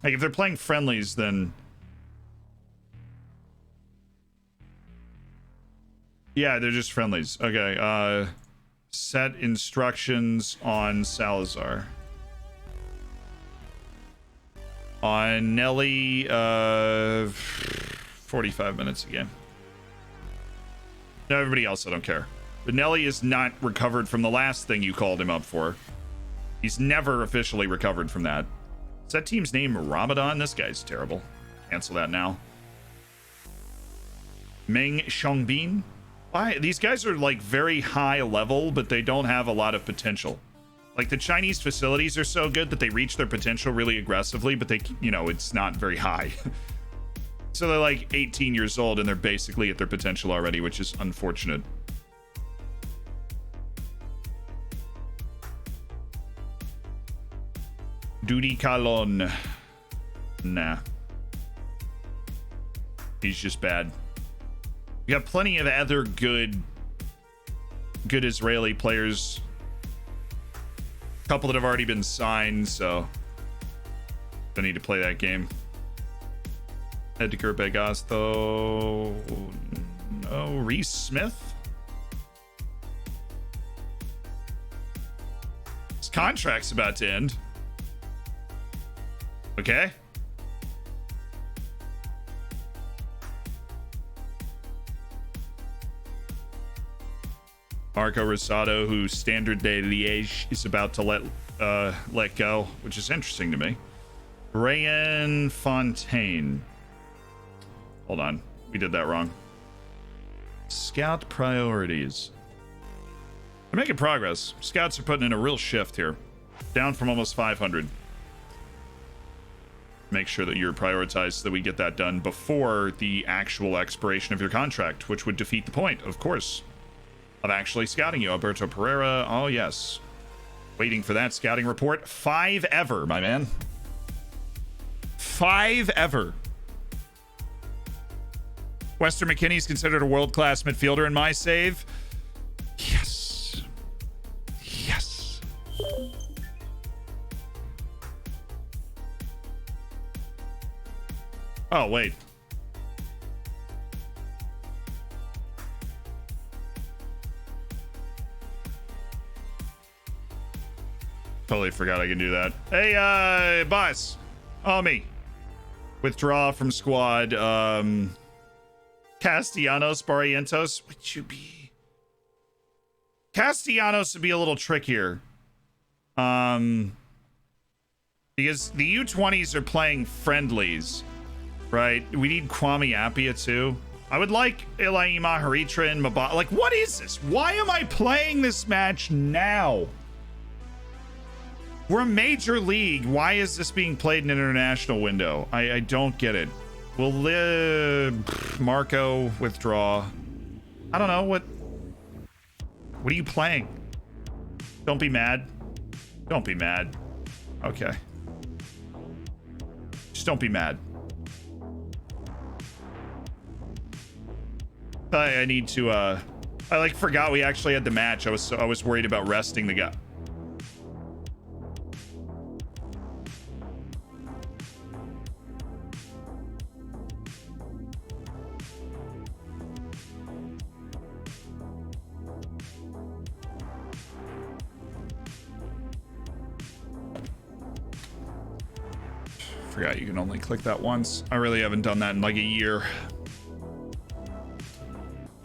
like, if they're playing friendlies, then... Yeah, they're just friendlies. Okay, set instructions on Salazar. On Nelly, 45 minutes a game. No, everybody else, I don't care. But Nelly is not recovered from the last thing you called him up for. He's never officially recovered from that. Is that team's name Ramadan? This guy's terrible. Cancel that now. Meng Xiangbin. Why? These guys are like very high level, but they don't have a lot of potential. Like, the Chinese facilities are so good that they reach their potential really aggressively, but they, you know, it's not very high. So they're like 18 years old and they're basically at their potential already, which is unfortunate. Duty Kalon. Nah. He's just bad. We got plenty of other good Israeli players. A couple that have already been signed, so don't need to play that game. Edgar Begasto. No, Reece Smith. His contract's about to end. Okay. Marco Rosado, who Standard de Liège is about to let go, which is interesting to me. Rayan Fontaine. Hold on, we did that wrong. Scout priorities. They're making progress. Scouts are putting in a real shift here. Down from almost 500. Make sure that you're prioritized so that we get that done before the actual expiration of your contract, which would defeat the point, of course, of actually scouting you. Alberto Pereira, oh yes. Waiting for that scouting report. 5 ever, my man. 5 ever. Weston McKennie's considered a world-class midfielder in my save. Yes. Yes. Oh, wait. Totally forgot I can do that. Hey, boss. Oh, me. Withdraw from squad. Castellanos, Barrientos. Would you be... Castellanos would be a little trickier. Because the U20s are playing friendlies, right? We need Kwame Appiah too. I would like Ilaima Haritra and Mabah. Like, what is this? Why am I playing this match now? We're a major league. Why is this being played in an international window? I don't get it. We'll live. Marco, withdraw. I don't know. What are you playing? Don't be mad. Don't be mad. Okay. Just don't be mad. I need to, I like forgot we actually had the match. I was worried about resting the guy. Forgot you can only click that once. I really haven't done that in like a year.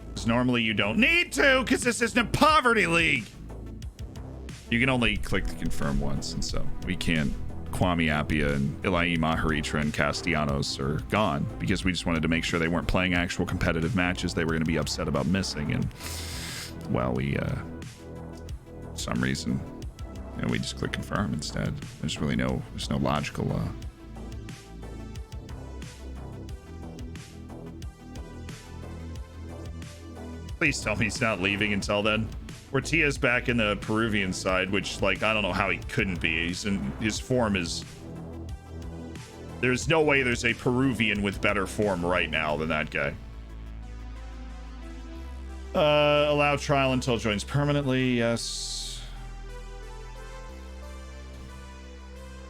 Because normally you don't need to, because this isn't a poverty league. You can only click to confirm once, and so we can't. Kwame Appiah and Ilayi Maharitra and Castellanos are gone because we just wanted to make sure they weren't playing actual competitive matches they were going to be upset about missing. And well, we for some reason, you know, we just click confirm instead. There's no logical Please tell me he's not leaving until then. Ortia's back in the Peruvian side, which, like, I don't know how he couldn't be. His form is... There's no way there's a Peruvian with better form right now than that guy. Allow trial until joins permanently. Yes.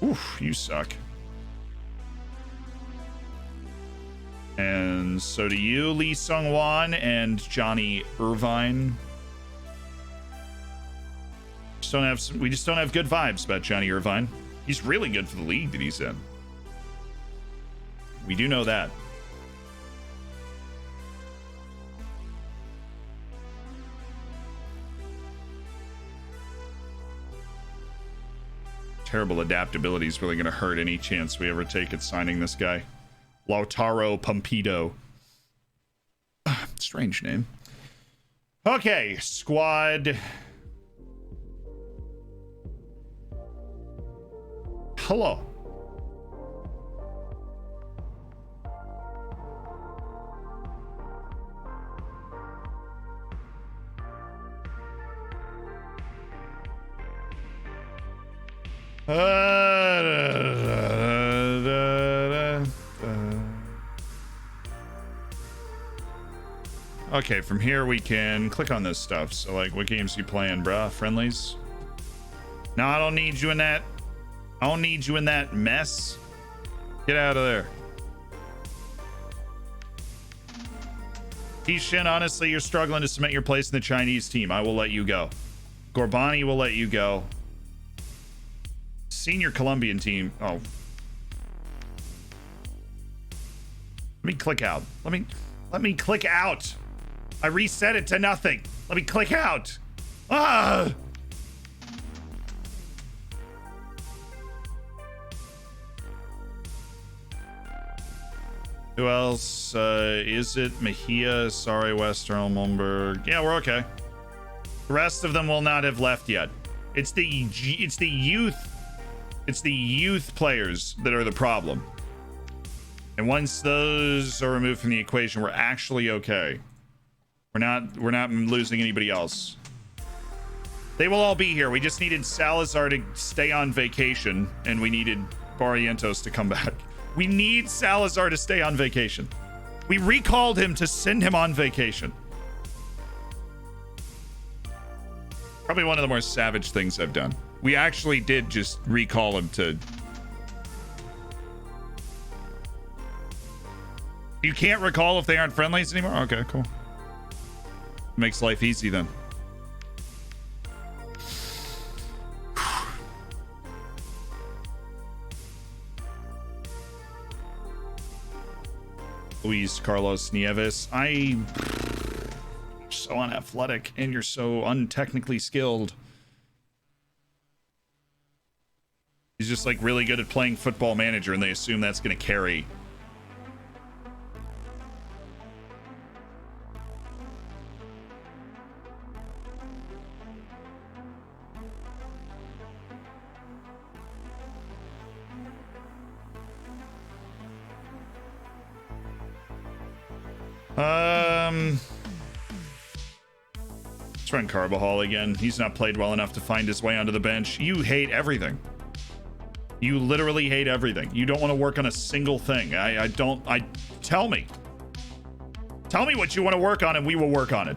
Oof, you suck. And so do you, Lee Sung-wan and Johnny Irvine. We just don't have good vibes about Johnny Irvine. He's really good for the league that he's in. We do know that. Terrible adaptability is really going to hurt any chance we ever take at signing this guy. Lautaro Pumpido. Strange name. Okay, squad. Hello. Okay, from here we can click on this stuff. So, like, what games you playing, bruh? Friendlies? No, I don't need you in that. I don't need you in that mess. Get out of there. Kishin, honestly, you're struggling to cement your place in the Chinese team. I will let you go. Gorbani will let you go. Senior Colombian team. Oh. Let me click out. Let me click out. I reset it to nothing. Let me click out. Ah! Who else? Is it Mejia? Sorry, West Elmberg. Yeah, we're okay. The rest of them will not have left yet. It's the youth players that are the problem. And once those are removed from the equation, we're actually okay. We're not losing anybody else. They will all be here. We just needed Salazar to stay on vacation, and we needed Barrientos to come back. We need Salazar to stay on vacation. We recalled him to send him on vacation. Probably one of the more savage things I've done. We actually did just recall him to... You can't recall if they aren't friendlies anymore? Okay, cool. Makes life easy then. Luis Carlos Nieves. You're so unathletic and you're so untechnically skilled. He's just like really good at playing Football Manager and they assume that's going to carry. Let's run Carbajal again. He's not played well enough to find his way onto the bench. You hate everything. You literally hate everything. You don't want to work on a single thing. Tell me. Tell me what you want to work on and we will work on it.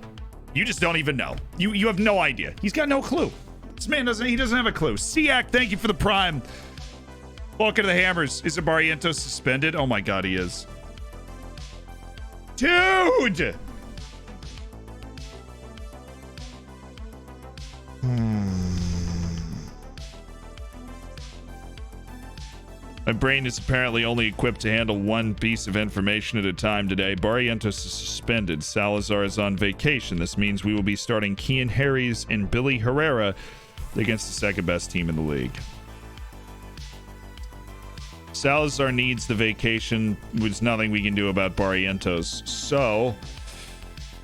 You just don't even know. You have no idea. He's got no clue. This man doesn't have a clue. Siak, thank you for the prime. Welcome to the Hammers. Is Barrientos suspended? Oh my god, he is. Dude! My brain is apparently only equipped to handle one piece of information at a time today. Barrientos is suspended. Salazar is on vacation. This means we will be starting Kian Harries and Billy Herrera against the second best team in the league. Salazar needs the vacation. There's nothing we can do about Barrientos. So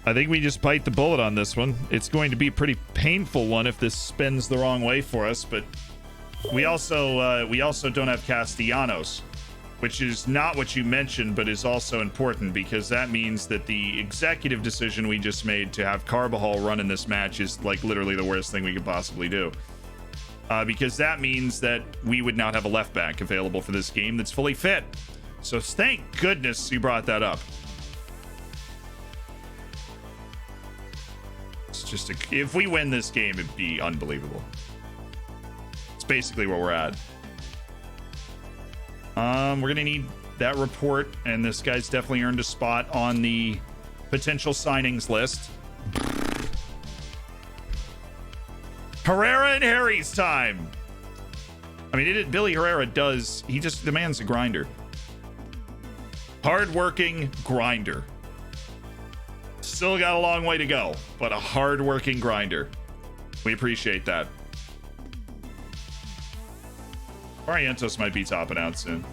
I think we just bite the bullet on this one. It's going to be a pretty painful one if this spins the wrong way for us, but we also don't have Castellanos, which is not what you mentioned, but is also important because that means that the executive decision we just made to have Carbajal run in this match is like literally the worst thing we could possibly do. Because that means that we would not have a left back available for this game that's fully fit. So thank goodness you brought that up. It's just if we win this game, it'd be unbelievable. Basically where we're at. We're gonna need that report, and this guy's definitely earned a spot on the potential signings list. Herrera and Harry's time. I mean, Billy Herrera does. The man's a grinder. Hard-working grinder. Still got a long way to go, but a hard-working grinder. We appreciate that. Barrientos might be topping out soon.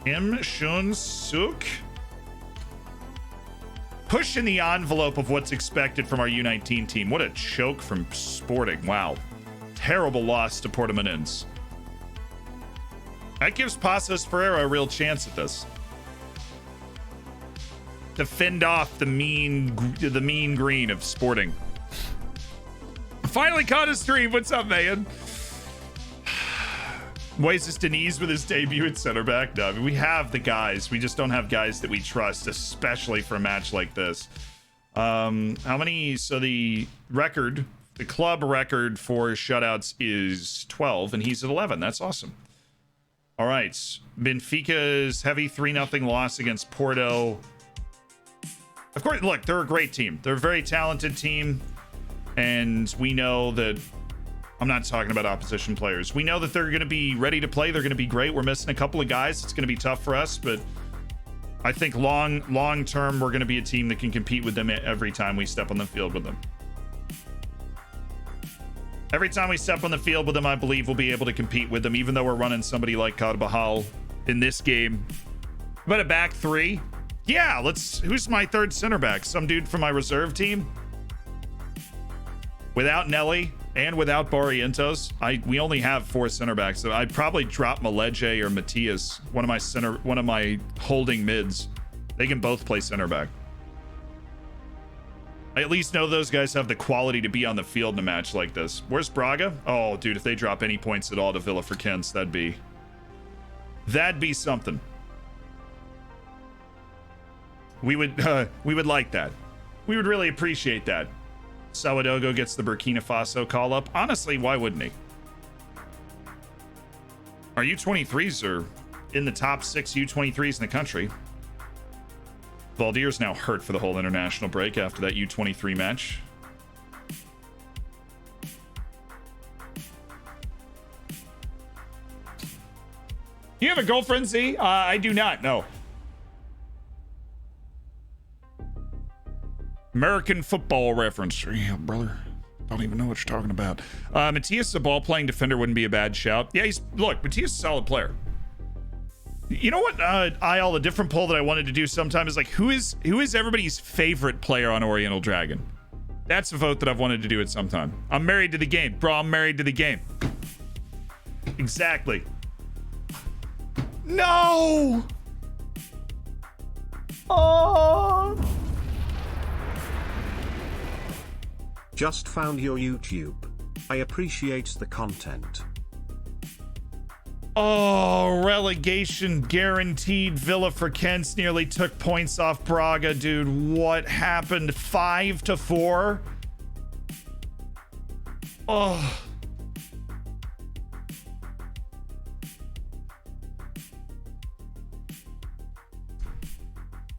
Kim Shun Suk. Pushing the envelope of what's expected from our U19 team. What a choke from Sporting. Wow. Terrible loss to Portimonense. That gives Pasos Ferreira a real chance at this. To fend off the mean green of Sporting. Finally caught a stream. What's up, man? Moises Deniz with his debut at center back. No, I mean, we have the guys. We just don't have guys that we trust, especially for a match like this. How many? So the club record for shutouts is 12, and he's at 11. That's awesome. All right. Benfica's heavy 3-0 loss against Porto. Of course, look, they're a great team. They're a very talented team, and we know that. I'm not talking about opposition players. We know that they're going to be ready to play. They're going to be great. We're missing a couple of guys. It's going to be tough for us, but I think long term, we're going to be a team that can compete with them every time we step on the field with them. Every time we step on the field with them, I believe we'll be able to compete with them, even though we're running somebody like Carbajal in this game. But a back three? Yeah, who's my third center back? Some dude from my reserve team? Without Nelly and without Barrientos, we only have 4 center backs, so I'd probably drop Maleje or Matias, one of my holding mids. They can both play center back. I at least know those guys have the quality to be on the field in a match like this. Where's Braga? Oh, dude, if they drop any points at all to Villa for Kents, that'd be something. We would like that. We would really appreciate that. Sawadogo gets the Burkina Faso call up. Honestly, why wouldn't he? Our U23s are in the top 6 U23s in the country. Valdir's now hurt for the whole international break after that U23 match. You have a girlfriend, Z? I do not, no. American football reference. Yeah, brother. Don't even know what you're talking about. Matias, a ball-playing defender, wouldn't be a bad shout. Yeah, Matias is a solid player. You know what? A different poll that I wanted to do sometime is like, who is everybody's favorite player on Oriental Dragon? That's a vote that I've wanted to do at some time. I'm married to the game. Bro, I'm married to the game. Exactly. No! Oh. Just found your YouTube. I appreciate the content. Oh, relegation guaranteed. Villa for Kents nearly took points off Braga, dude. What happened? 5-4? Oh.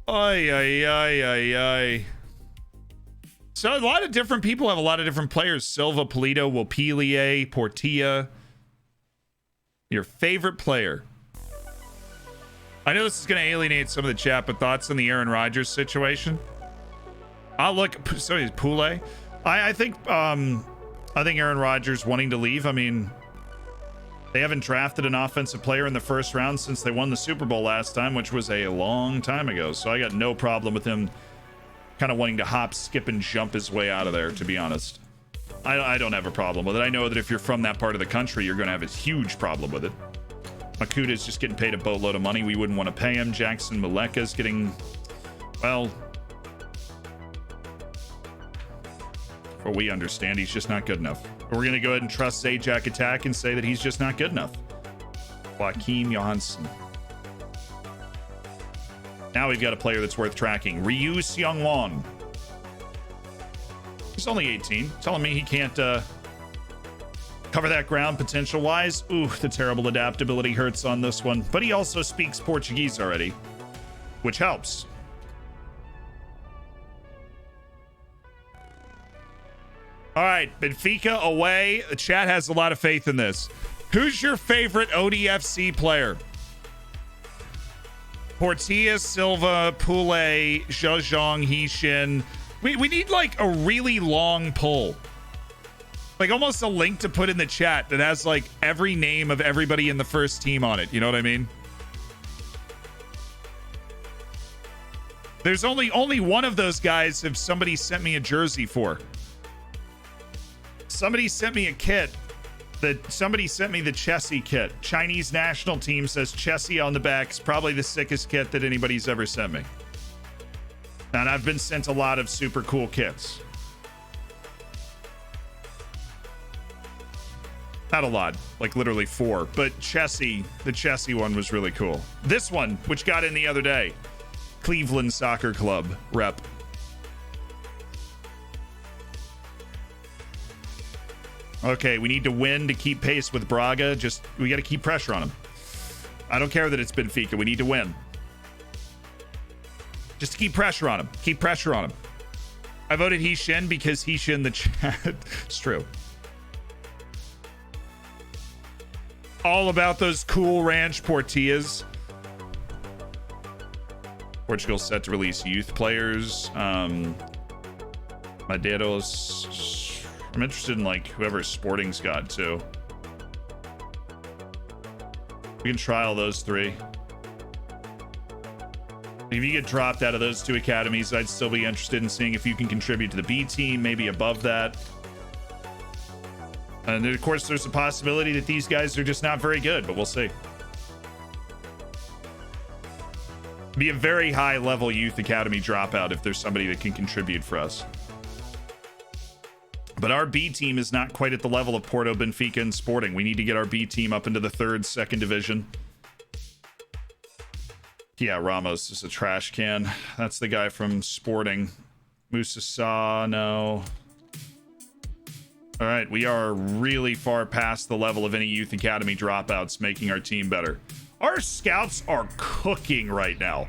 Ay, ay, ay, ay, ay. So a lot of different people have a lot of different players. Silva, Polito, Wopilie, Portilla. Your favorite player. I know this is going to alienate some of the chat, but thoughts on the Aaron Rodgers situation? I'll look. Sorry, Poulet. I think Aaron Rodgers wanting to leave. I mean, they haven't drafted an offensive player in the first round since they won the Super Bowl last time, which was a long time ago. So I got no problem with him kind of wanting to hop, skip, and jump his way out of there, to be honest. I don't have a problem with it. I know that if you're from that part of the country, you're going to have a huge problem with it. Makuta's just getting paid a boatload of money. We wouldn't want to pay him. Jackson Muleka's getting, well, what we understand, he's just not good enough. We're going to go ahead and trust Zajac Attack and say that he's just not good enough. Joachim Johansson. Now we've got a player that's worth tracking. Ryu Seongwon. He's only 18. Telling me he can't cover that ground potential-wise. Ooh, the terrible adaptability hurts on this one. But he also speaks Portuguese already, which helps. All right, Benfica away. The chat has a lot of faith in this. Who's your favorite ODFC player? Portilla, Silva, Poulet, Zhejiang, Heishin. We need like a really long poll. Like almost a link to put in the chat that has like every name of everybody in the first team on it. You know what I mean? There's only one of those guys if somebody sent me a jersey for. Somebody sent me a kit. Somebody sent me the Chessie kit. Chinese national team says Chessie on the back. It's probably the sickest kit that anybody's ever sent me. And I've been sent a lot of super cool kits. Not a lot, like literally 4. But Chessie, the Chessie one was really cool. This one, which got in the other day, Cleveland Soccer Club rep. Okay, we need to win to keep pace with Braga. We got to keep pressure on them. I don't care that it's Benfica. We need to win. Just to keep pressure on him. Keep pressure on him. I voted Heishin because Heishin the chat. It's true. All about those cool ranch Portillas. Portugal set to release youth players. Madeiros. I'm interested in like whoever Sporting's got too. We can trial those 3. If you get dropped out of those 2 academies, I'd still be interested in seeing if you can contribute to the B team, maybe above that. And of course, there's a possibility that these guys are just not very good, but we'll see. Be a very high level youth academy dropout if there's somebody that can contribute for us. But our B team is not quite at the level of Porto, Benfica, and Sporting. We need to get our B team up into the 3rd, 2nd division. Yeah, Ramos is a trash can. That's the guy from Sporting. Moussa Sa, no. All right, we are really far past the level of any youth academy dropouts, making our team better. Our scouts are cooking right now.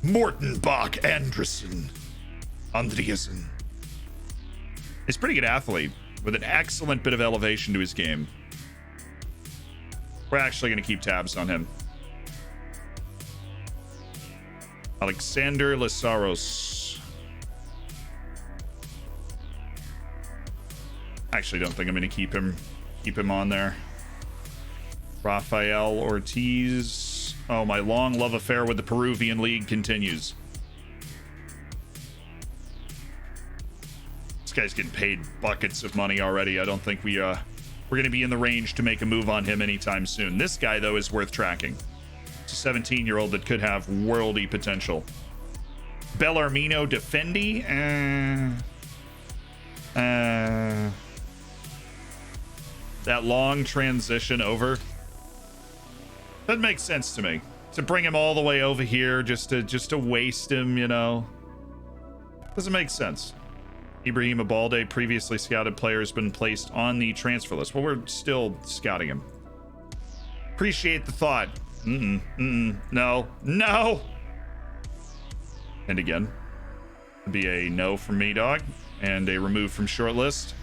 Mortenbach Anderson. Andreasen. He's a pretty good athlete with an excellent bit of elevation to his game. We're actually going to keep tabs on him. Alexander Lazaros. Actually don't think I'm going to keep him on there. Rafael Ortiz. Oh, my long love affair with the Peruvian league continues. This guy's getting paid buckets of money already. I don't think we're going to be in the range to make a move on him anytime soon. This guy, though, is worth tracking. It's a 17-year-old that could have worldy potential. Bellarmino Defendi? That long transition over. That makes sense to me. To bring him all the way over here just to waste him, you know. Doesn't make sense. Ibrahim Abalde, previously scouted player, has been placed on the transfer list. Well, we're still scouting him. Appreciate the thought. No. And again. It'd be a no from me, dog. And a remove from shortlist.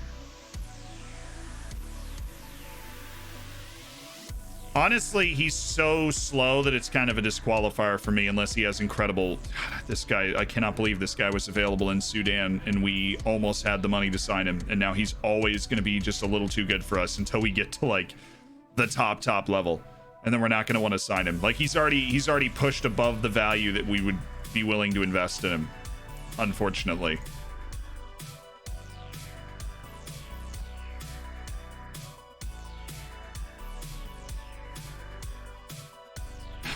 Honestly, he's so slow that it's kind of a disqualifier for me unless he has incredible... This guy, I cannot believe this guy was available in Sudan and we almost had the money to sign him. And now he's always going to be just a little too good for us until we get to like the top level. And then we're not going to want to sign him. Like he's already pushed above the value that we would be willing to invest in him, unfortunately.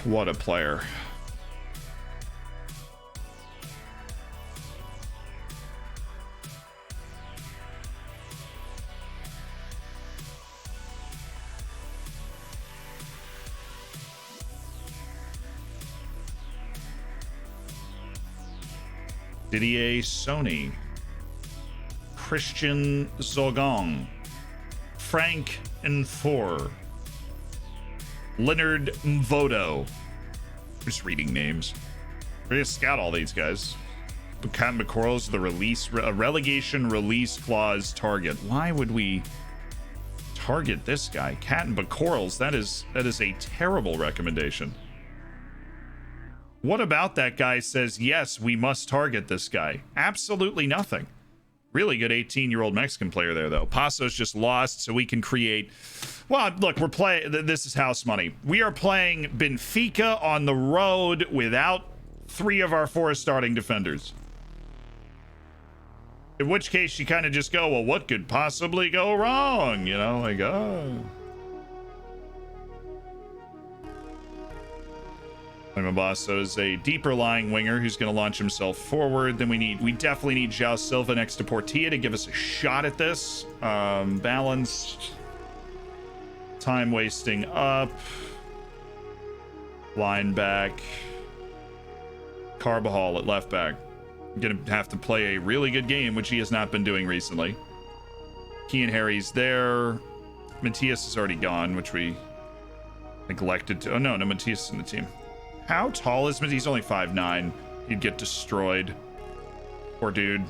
What a player. Didier Sony, Christian Zogong, Frank Nfor, Leonard Mvodo. Just reading names. We're gonna scout all these guys. Cat McCorl's the relegation release clause target. Why would we target this guy? Cat and McCorl's, that is a terrible recommendation. What about that guy says, yes, we must target this guy? Absolutely nothing. Really good 18-year-old Mexican player there, though. Paso's just lost, so we can create... Well, look, we're playing... This is house money. We are playing Benfica on the road without 3 of our 4 starting defenders. In which case, you kind of just go, well, what could possibly go wrong? You know, like, oh... Mabasso is a deeper lying winger who's going to launch himself forward. Then we definitely need João Silva next to Portilla to give us a shot at this. Balanced. Time wasting up. Line back. Carbajal at left back. Going to have to play a really good game, which he has not been doing recently. Kean Harry's there. Matias is already gone, which we neglected to. Oh, no, Matias is in the team. How tall is Matias? He's only 5'9". He'd get destroyed. Poor dude.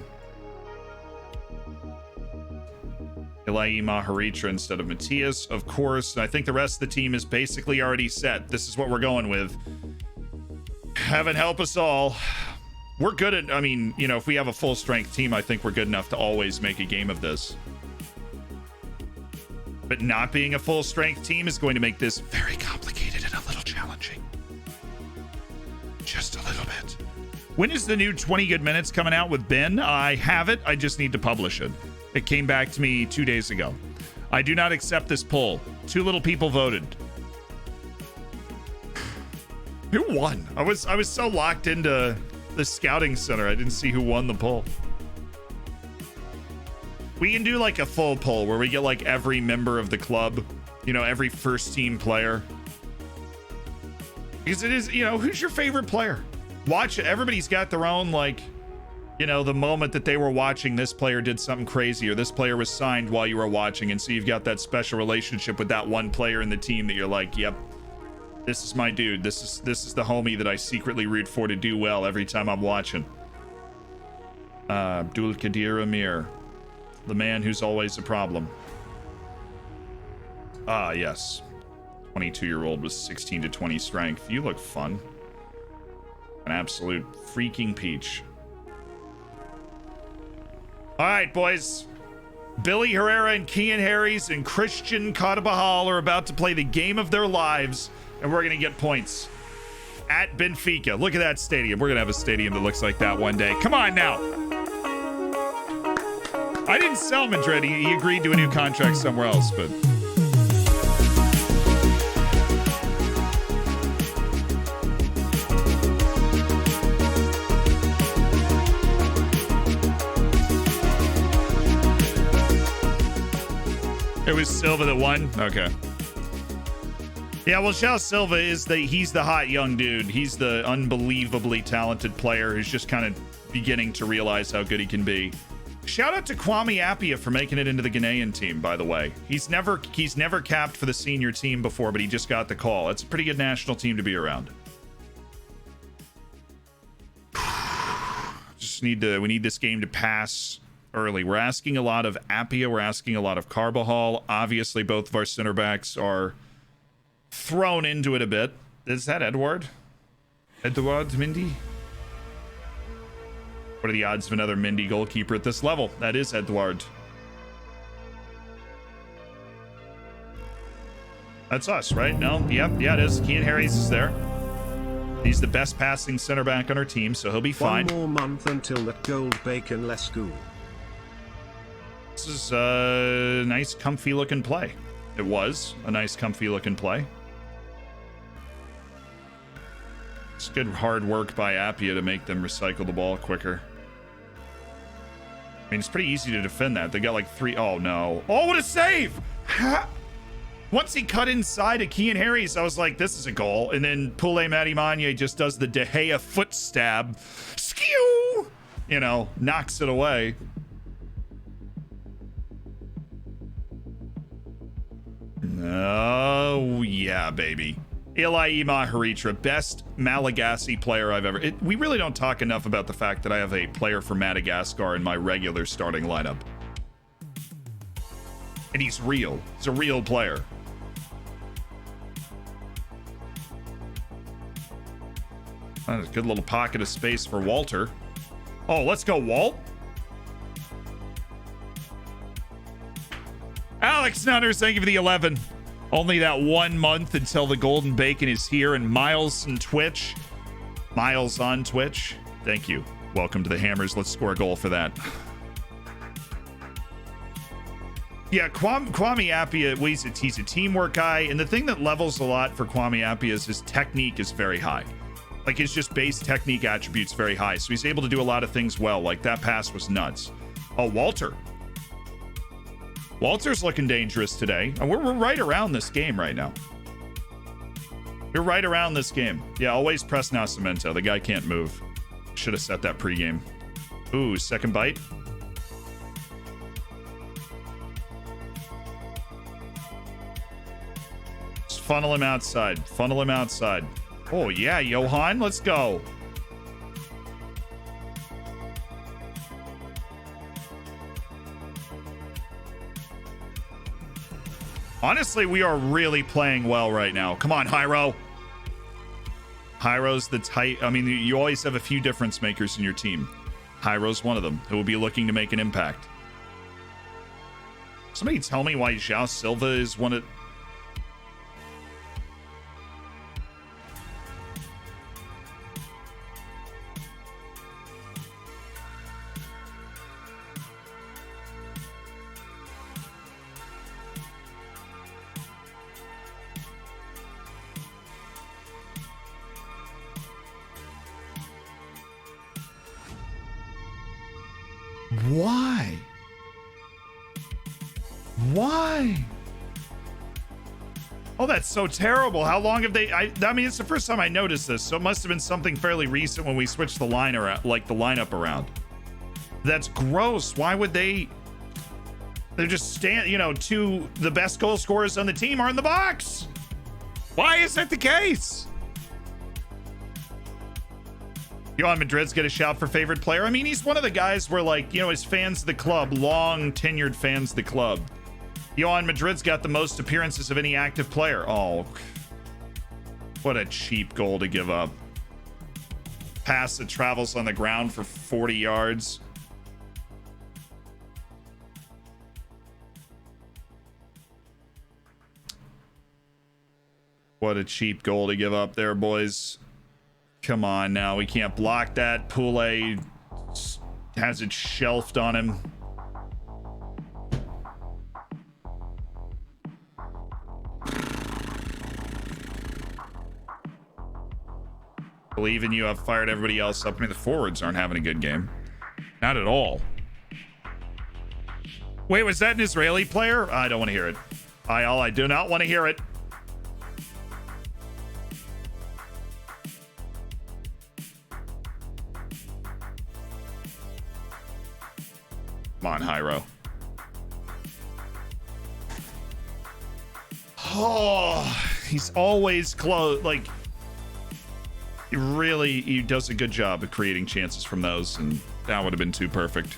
Ilayi Maharitra instead of Matias, of course. I think the rest of the team is basically already set. This is what we're going with. Heaven help us all. We're good at, I mean, you know, if we have a full strength team, I think we're good enough to always make a game of this. But not being a full strength team is going to make this very complicated and a little challenging. Just a little bit. When is the new 20 good minutes coming out with Ben? I have it. I just need to publish it. It came back to me 2 days ago. I do not accept this poll. 2 little people voted. Who won? I was so locked into the scouting center. I didn't see who won the poll. We can do like a full poll where we get like every member of the club, you know, every first team player. Because it is, you know, who's your favorite player? Watch it. Everybody's got their own, like, you know, the moment that they were watching this player did something crazy or this player was signed while you were watching. And so you've got that special relationship with that one player in the team that you're like, yep, this is my dude. This is the homie that I secretly root for to do well every time I'm watching. Abdul Kadir Amir, the man who's always a problem. Ah, yes. 22-year-old with 16 to 20 strength. You look fun. An absolute freaking peach. All right, boys. Billy Herrera and Kean Harries and Christian Carvajal are about to play the game of their lives, and we're going to get points at Benfica. Look at that stadium. We're going to have a stadium that looks like that one day. Come on now. I didn't sell Madrid. He agreed to a new contract somewhere else, but... It was Silva that won? Okay. Yeah, well, João Silva he's the hot young dude. He's the unbelievably talented player who's just kind of beginning to realize how good he can be. Shout out to Kwame Appiah for making it into the Ghanaian team, by the way. He's never capped for the senior team before, but he just got the call. It's a pretty good national team to be around. We need this game to pass early. We're asking a lot of Appiah. We're asking a lot of Carbajal. Obviously, both of our center backs are thrown into it a bit. Is that Edward? Edward Mendy? What are the odds of another Mendy goalkeeper at this level? That is Edward. That's us, right? No? Yep. Yeah, it is. Kean Harries is there. He's the best passing center back on our team, so he'll be fine. One more month until that gold bacon less school. This is a nice, comfy looking play. It was a nice, comfy looking play. It's good hard work by Appiah to make them recycle the ball quicker. I mean, it's pretty easy to defend that. They got like three. Oh, no. Oh, what a save! Once he cut inside of Kean Harries, I was like, this is a goal. And then Poulé Matimanye just does the De Gea foot stab. Skew! You know, knocks it away. Oh, yeah, baby. Ilaima Haritra, best Malagasy player I've ever... we really don't talk enough about the fact that I have a player from Madagascar in my regular starting lineup. And he's real. He's a real player. That's a good little pocket of space for Walter. Oh, let's go, Walt. Alex Nutters, thank you for the 11. Only that 1 month until the golden bacon is here. And Miles on Twitch. Miles on Twitch. Thank you. Welcome to the Hammers. Let's score a goal for that. Yeah, Kwame Appiah, he's a teamwork guy. And the thing that levels a lot for Kwame Appiah is his technique is very high. Like, his just base technique attributes very high. So he's able to do a lot of things well. Like, that pass was nuts. Oh, Walter. Walter's looking dangerous today. And we're right around this game right now. We're right around this game. Yeah, always press Nascimento. The guy can't move. Should have set that pregame. Ooh, second bite. Just funnel him outside. Funnel him outside. Oh, yeah, Johan. Let's go. Honestly, we are really playing well right now. Come on, Hyro. Hyro's the tight... I mean, you always have a few difference makers in your team. Hyro's one of them who will be looking to make an impact. Somebody tell me why João Silva is one of... Why? Why? Oh, that's so terrible. How long have they... I mean, it's the first time I noticed this, so it must have been something fairly recent when we switched the line around, like the lineup around. That's gross. Why would they... They're just the best goal scorers on the team are in the box. Why is that the case? Johan Madrid's get a shout for favorite player. I mean, he's one of the guys where, like, his fans of the club, long tenured fans of the club. Johan Madrid's got the most appearances of any active player. Oh, what a cheap goal to give up. Pass that travels on the ground for 40 yards. What a cheap goal to give up there, boys. Come on now, we can't block that. Poulé has it shelved on him. Believe in you, I've fired everybody else up. I mean, the forwards aren't having a good game. Not at all. Wait, was that an Israeli player? I don't want to hear it. I do not want to hear it. Come on, Hyro. Oh, he's always close. Like, he does a good job of creating chances from those, and that would have been too perfect.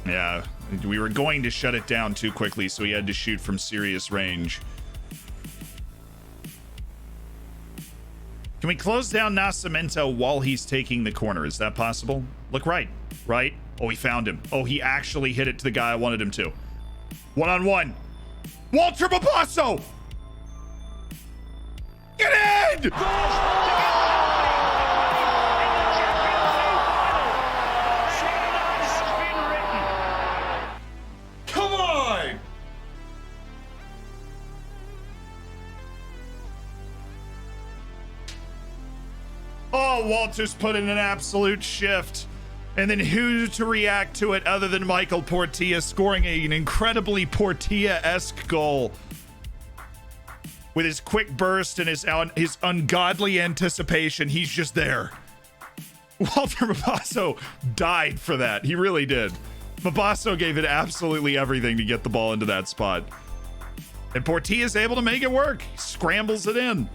Yeah, we were going to shut it down too quickly, so he had to shoot from serious range. Can we close down Nascimento while he's taking the corner? Is that possible? Look right. Right? Oh, he found him. Oh, he actually hit it to the guy I wanted him to. One-on-one. Walter Babasso! Get in! Come on! Oh, Walter's put in an absolute shift. And then who to react to it other than Michael Portilla scoring an incredibly Portilla-esque goal. With his quick burst and his ungodly anticipation, he's just there. Walter Babasso died for that. He really did. Babasso gave it absolutely everything to get the ball into that spot. And Portilla's able to make it work. He scrambles it in.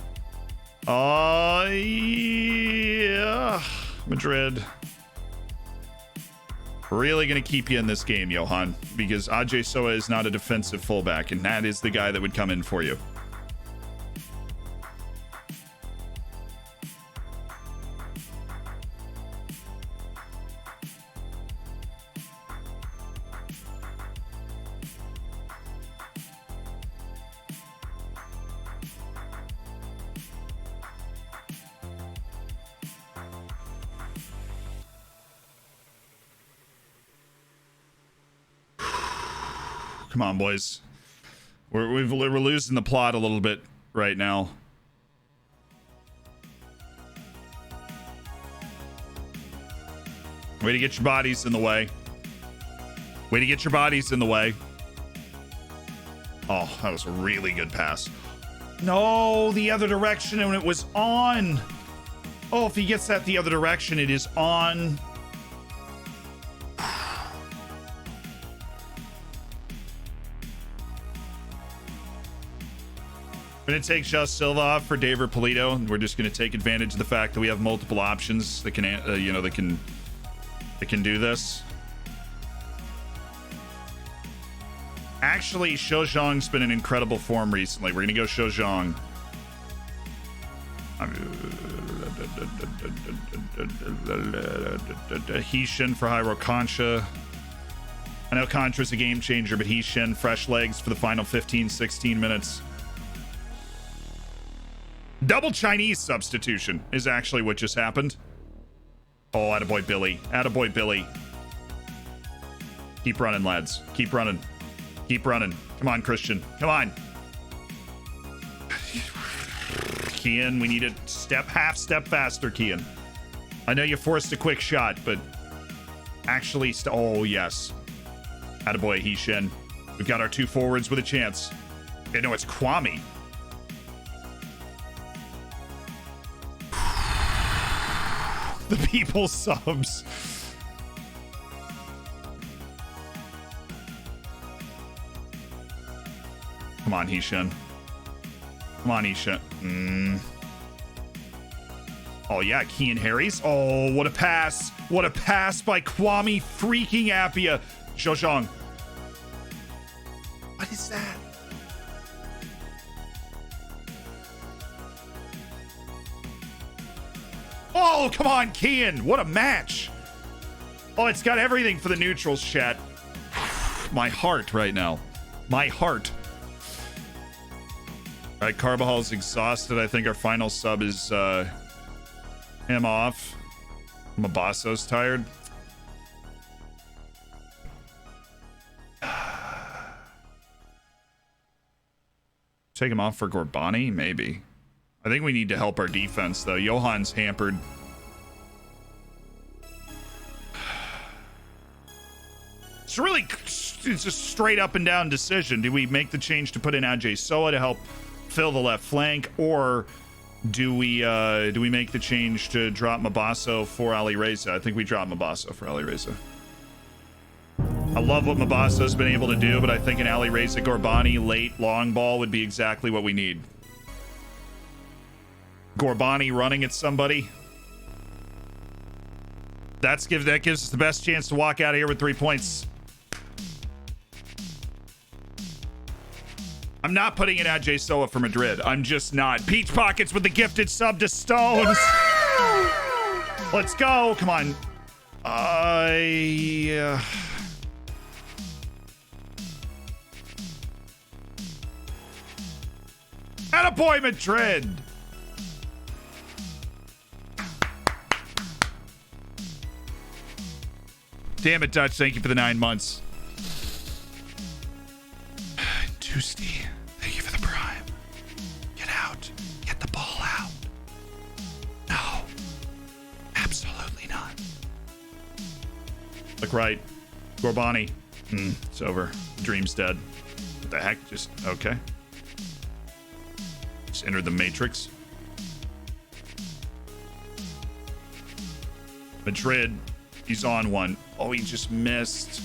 Yeah. Madrid. Really going to keep you in this game, Johan, because Ajay Soa is not a defensive fullback, and that is the guy that would come in for you. Come on, boys. We're losing the plot a little bit right now. Way to get your bodies in the way. Way to get your bodies in the way. Oh, that was a really good pass. No, the other direction, and it was on. Oh, if he gets that the other direction, it is on. We're going to take Just Silva off for David Polito, and we're just going to take advantage of the fact that we have multiple options that can, that can do this. Actually, Shojong's been in incredible form recently. We're going to go Shojong. Heeshin for Hyro Concha. I know Concha's a game changer, but Heeshin, fresh legs for the final 15-16 minutes. Double Chinese substitution is actually what just happened. Oh, attaboy Billy. Attaboy Billy. Keep running, lads. Keep running. Keep running. Come on, Christian. Come on. Kian, we need a half step faster, Kian. I know you forced a quick shot, but actually, oh, yes. Attaboy, Heeshin. We've got our two forwards with a chance. Okay, no, it's Kwame. The people subs. Come on, Heeshin. Come on, Heeshin. Oh, yeah, Kean Harris. Oh, what a pass. What a pass by Kwame freaking Appiah. Shojong. What is that? Oh, come on, Kian. What a match. Oh, it's got everything for the neutrals, chat. My heart right now. My heart. All right, Carvajal's exhausted. I think our final sub is him off. Mabasso's tired. Take him off for Gorbani? Maybe. I think we need to help our defense, though. Johan's hampered. It's a straight up and down decision. Do we make the change to put in Ajay Soa to help fill the left flank, or do we make the change to drop Mabasso for Ali Reza? I think we drop Mabasso for Ali Reza. I love what Mabasso's been able to do, but I think an Ali Reza Gorbani late long ball would be exactly what we need. Gorbani running at somebody. That gives us the best chance to walk out of here with 3 points. I'm not putting in Ajay Soa for Madrid. I'm just not. Peach Pockets with the gifted sub to Stones. Let's go. Come on. Attaboy Madrid. Damn it, Dutch. Thank you for the 9 months. Tuesday. Thank you for the prime. Get out. Get the ball out. No. Absolutely not. Look right. Gorbani. It's over. Dream's dead. What the heck? Just, okay. Just entered the Matrix. Madrid. He's on one. Oh, he just missed.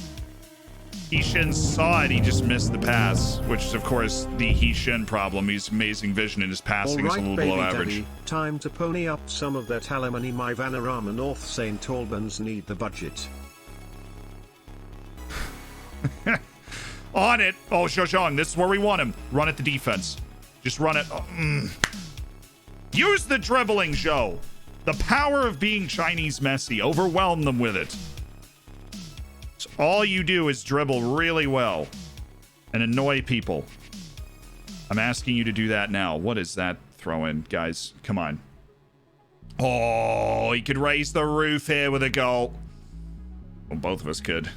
Heeshin saw it. He just missed the pass, which is, of course, the Heeshin problem. He's amazing vision, and his passing is a little below average. Daddy, time to pony up some of that alimony. My Vanarama North St. Albans need the budget. On it. Oh, Shoshan, this is where we want him. Run at the defense. Just run it. Use the dribbling, Joe. The power of being Chinese Messi. Overwhelm them with it. So all you do is dribble really well and annoy people. I'm asking you to do that now. What is that throw in, guys? Come on. Oh, he could raise the roof here with a goal. Well, both of us could.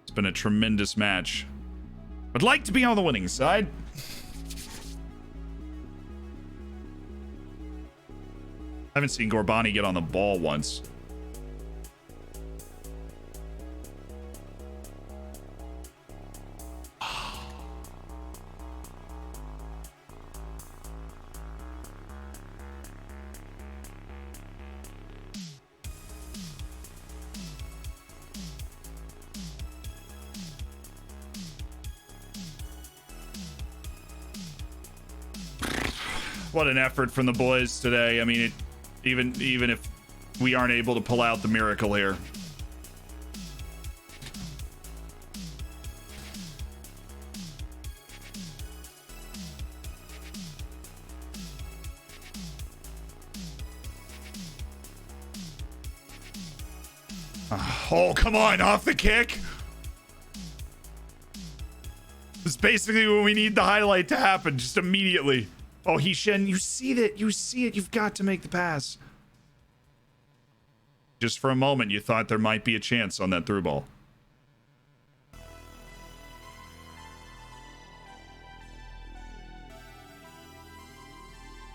It's been a tremendous match. I'd like to be on the winning side. I haven't seen Gorbani get on the ball once. What an effort from the boys today. I mean, even if we aren't able to pull out the miracle here. Oh, come on, off the kick. It's basically when we need the highlight to happen, just immediately. Oh, Heeshin, you see that. You see it. You've got to make the pass. Just for a moment, you thought there might be a chance on that through ball.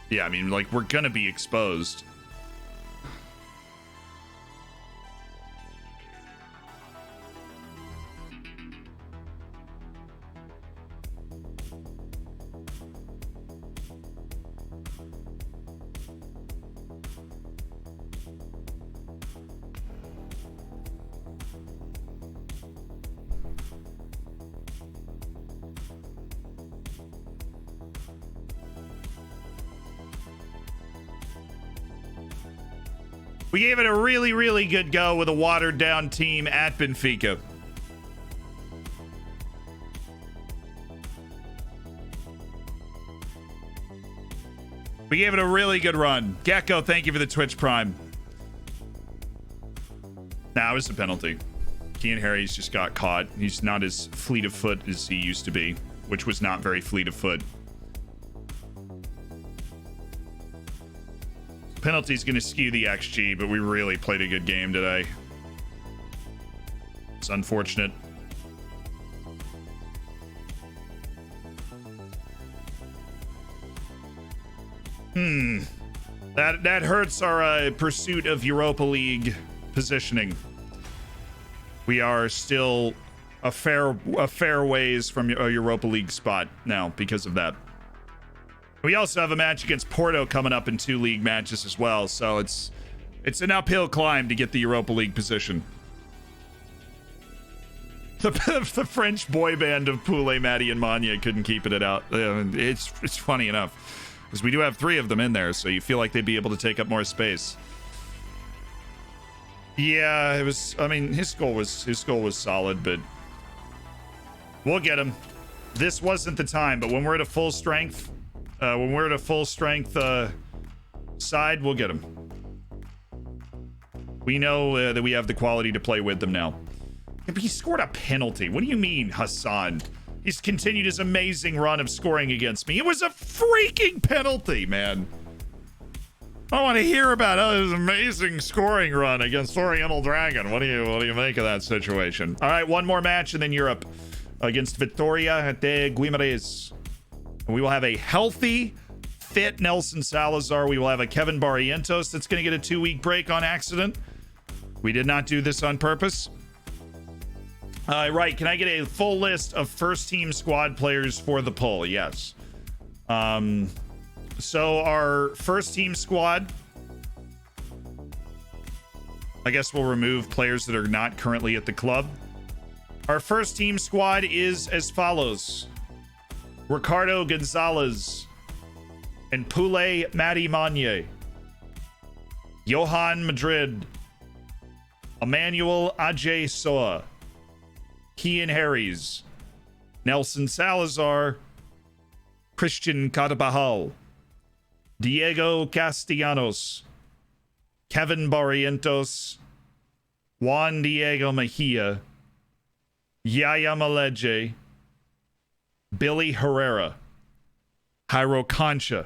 Yeah, I mean, like, we're going to be exposed. We gave it a really, really good go with a watered-down team at Benfica. We gave it a really good run. Gecko, thank you for the Twitch Prime. Nah, it was a penalty. Kean Harry's just got caught. He's not as fleet of foot as he used to be, which was not very fleet of foot. Penalty's going to skew the XG, but we really played a good game today. It's unfortunate. That hurts our pursuit of Europa League positioning. We are still a fair ways from a Europa League spot now because of that. We also have a match against Porto coming up in 2 league matches as well, so it's an uphill climb to get the Europa League position. The French boy band of Poulet, Matty, and Manya couldn't keep it out. It's funny enough because we do have 3 of them in there, so you feel like they'd be able to take up more space. Yeah, it was. I mean, his goal was solid, but we'll get him. This wasn't the time, but when we're at a full strength, side, we'll get him. We know that we have the quality to play with them now. Yeah, but he scored a penalty. What do you mean, Hassan? He's continued his amazing run of scoring against me. It was a freaking penalty, man. I want to hear about his amazing scoring run against Oriental Dragon. What do you make of that situation? All right, one more match and then Europe against Vitória de Guimarães. We will have a healthy, fit Nelson Salazar. We will have a Kevin Barrientos that's going to get a 2-week break on accident. We did not do this on purpose. Right, can I get a full list of first team squad players for the poll? Yes. So our first team squad, I guess we'll remove players that are not currently at the club. Our first team squad is as follows: Ricardo Gonzalez and Poulet Matty Manye, Johan Madrid, Emmanuel Ajay Soa, Kian Harries, Nelson Salazar, Christian Carvajal, Diego Castellanos, Kevin Barrientos, Juan Diego Mejia, Yaya Maleje, Billy Herrera, Jairo Concha,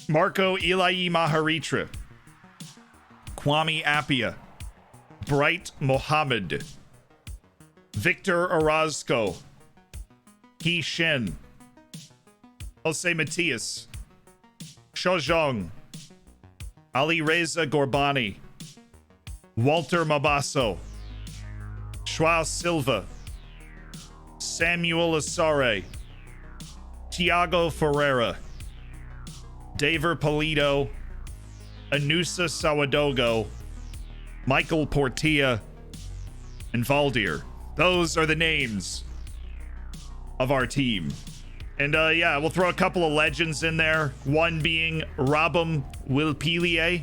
Marco Ilayi Maharitra, Kwame Appiah, Bright Mohammed, Victor Orozco, He Shin, Jose Matias, Shojong, Ali Reza Gorbani, Walter Mabasso, Joao Silva, Samuel Asare, Thiago Ferreira, Daver Polito, Anusa Sawadogo, Michael Portilla, and Valdir. Those are the names of our team. And yeah, we'll throw a couple of legends in there. One being Rabam Wilpilie,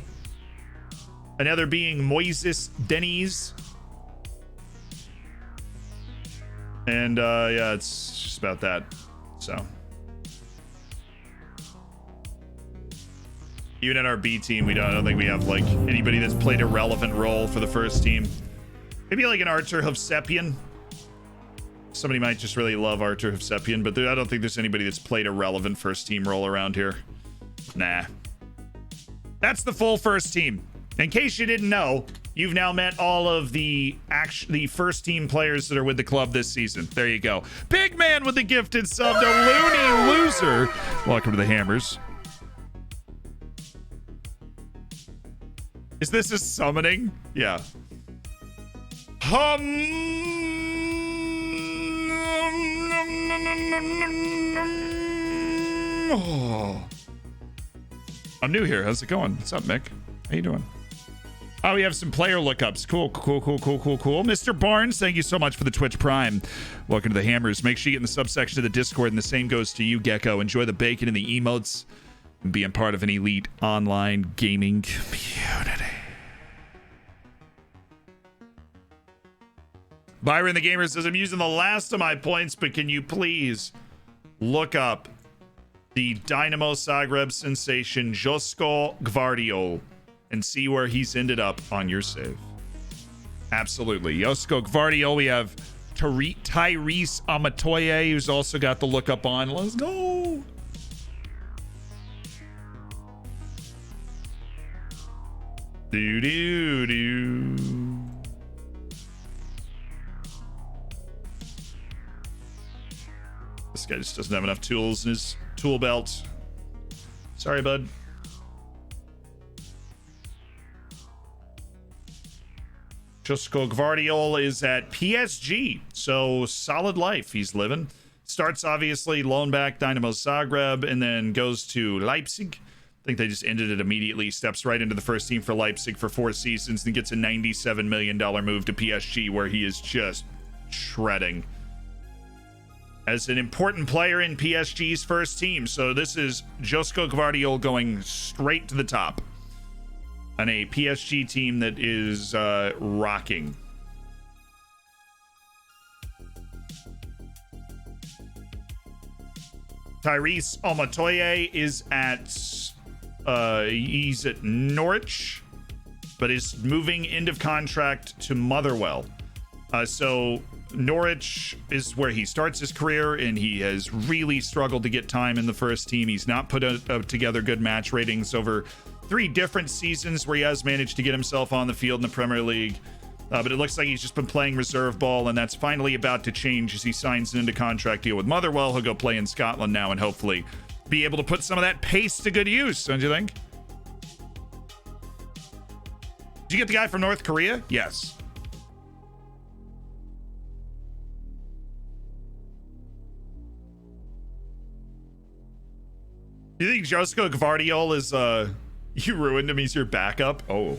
another being Moises Deniz. And yeah, it's just about that. So even in our B team, I don't think we have like anybody that's played a relevant role for the first team. Maybe like an Artur Hovsepian. Somebody might just really love Artur Hovsepian, but I don't think there's anybody that's played a relevant first team role around here. Nah. That's the full first team. In case you didn't know, you've now met all of the first team players that are with the club this season. There you go. Big man with the gifted sub to Looney Loser. Welcome to the Hammers. Is this a summoning? Yeah. Oh. I'm new here. How's it going? What's up, Mick? How you doing? Oh, we have some player lookups. Cool. Mr. Barnes, thank you so much for the Twitch Prime. Welcome to the Hammers. Make sure you get in the subsection of the Discord, and the same goes to you, Gecko. Enjoy the bacon and the emotes and being part of an elite online gaming community. Byron the Gamer says, I'm using the last of my points, but can you please look up the Dynamo Zagreb sensation Josko Gvardiol and see where he's ended up on your save? Absolutely. Josko Gvardiol. We have Tyrese Amatoye, who's also got the lookup on. Let's go. Do. This guy just doesn't have enough tools in his tool belt. Sorry, bud. Josko Gvardiol is at PSG, so solid life he's living. Starts obviously loan back Dynamo Zagreb and then goes to Leipzig. I think they just ended it immediately. Steps right into the first team for Leipzig for 4 seasons and gets a $97 million move to PSG where he is just shredding as an important player in PSG's first team. So this is Josko Gvardiol going straight to the top on a PSG team that is rocking. Tyrese Omotoye is he's at Norwich, but is moving end of contract to Motherwell. So Norwich is where he starts his career, and he has really struggled to get time in the first team. He's not put together good match ratings over 3 different seasons where he has managed to get himself on the field in the Premier League. But it looks like he's just been playing reserve ball, and that's finally about to change as he signs an into contract deal with Motherwell. He'll go play in Scotland now and hopefully be able to put some of that pace to good use, don't you think? Did you get the guy from North Korea? Yes. You think Josko Gvardiol is you ruined him, he's your backup? Oh.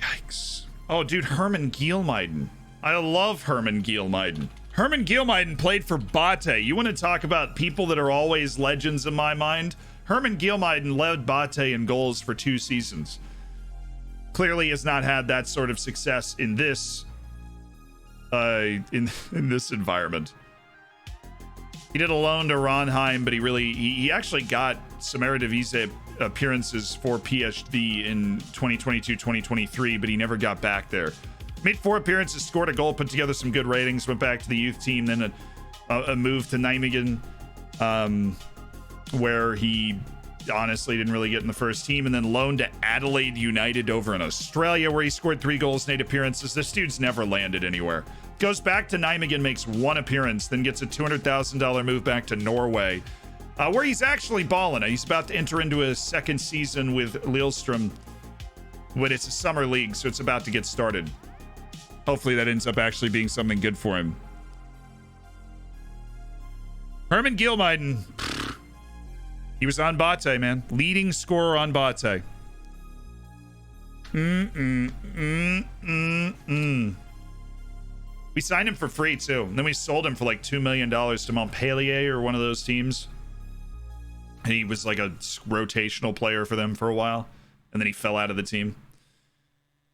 Yikes. Oh, dude, Herman Gielmeiden. I love Herman Gielmeiden. Herman Gielmeiden played for Bate. You want to talk about people that are always legends in my mind? Herman Gielmeiden led Bate in goals for 2 seasons. Clearly has not had that sort of success in this in this environment. He did a loan to Ronheim, but he actually got some Eredivisie appearances for PSV in 2022-2023, but he never got back there. Made 4 appearances, scored a goal, put together some good ratings, went back to the youth team, then a move to Nijmegen, where he honestly didn't really get in the first team, and then loaned to Adelaide United over in Australia, where he scored 3 goals in 8 appearances. This dude's never landed anywhere. Goes back to Nijmegen, makes 1 appearance, then gets a $200,000 move back to Norway, where he's actually balling. He's about to enter into a 2nd season with Lillestrøm, but it's a summer league, so it's about to get started. Hopefully that ends up actually being something good for him. Herman Gielmeiden, he was on Bate, man. Leading scorer on Bate. We signed him for free too, and then we sold him for like $2 million to Montpellier or one of those teams. And he was like a rotational player for them for a while, and then he fell out of the team.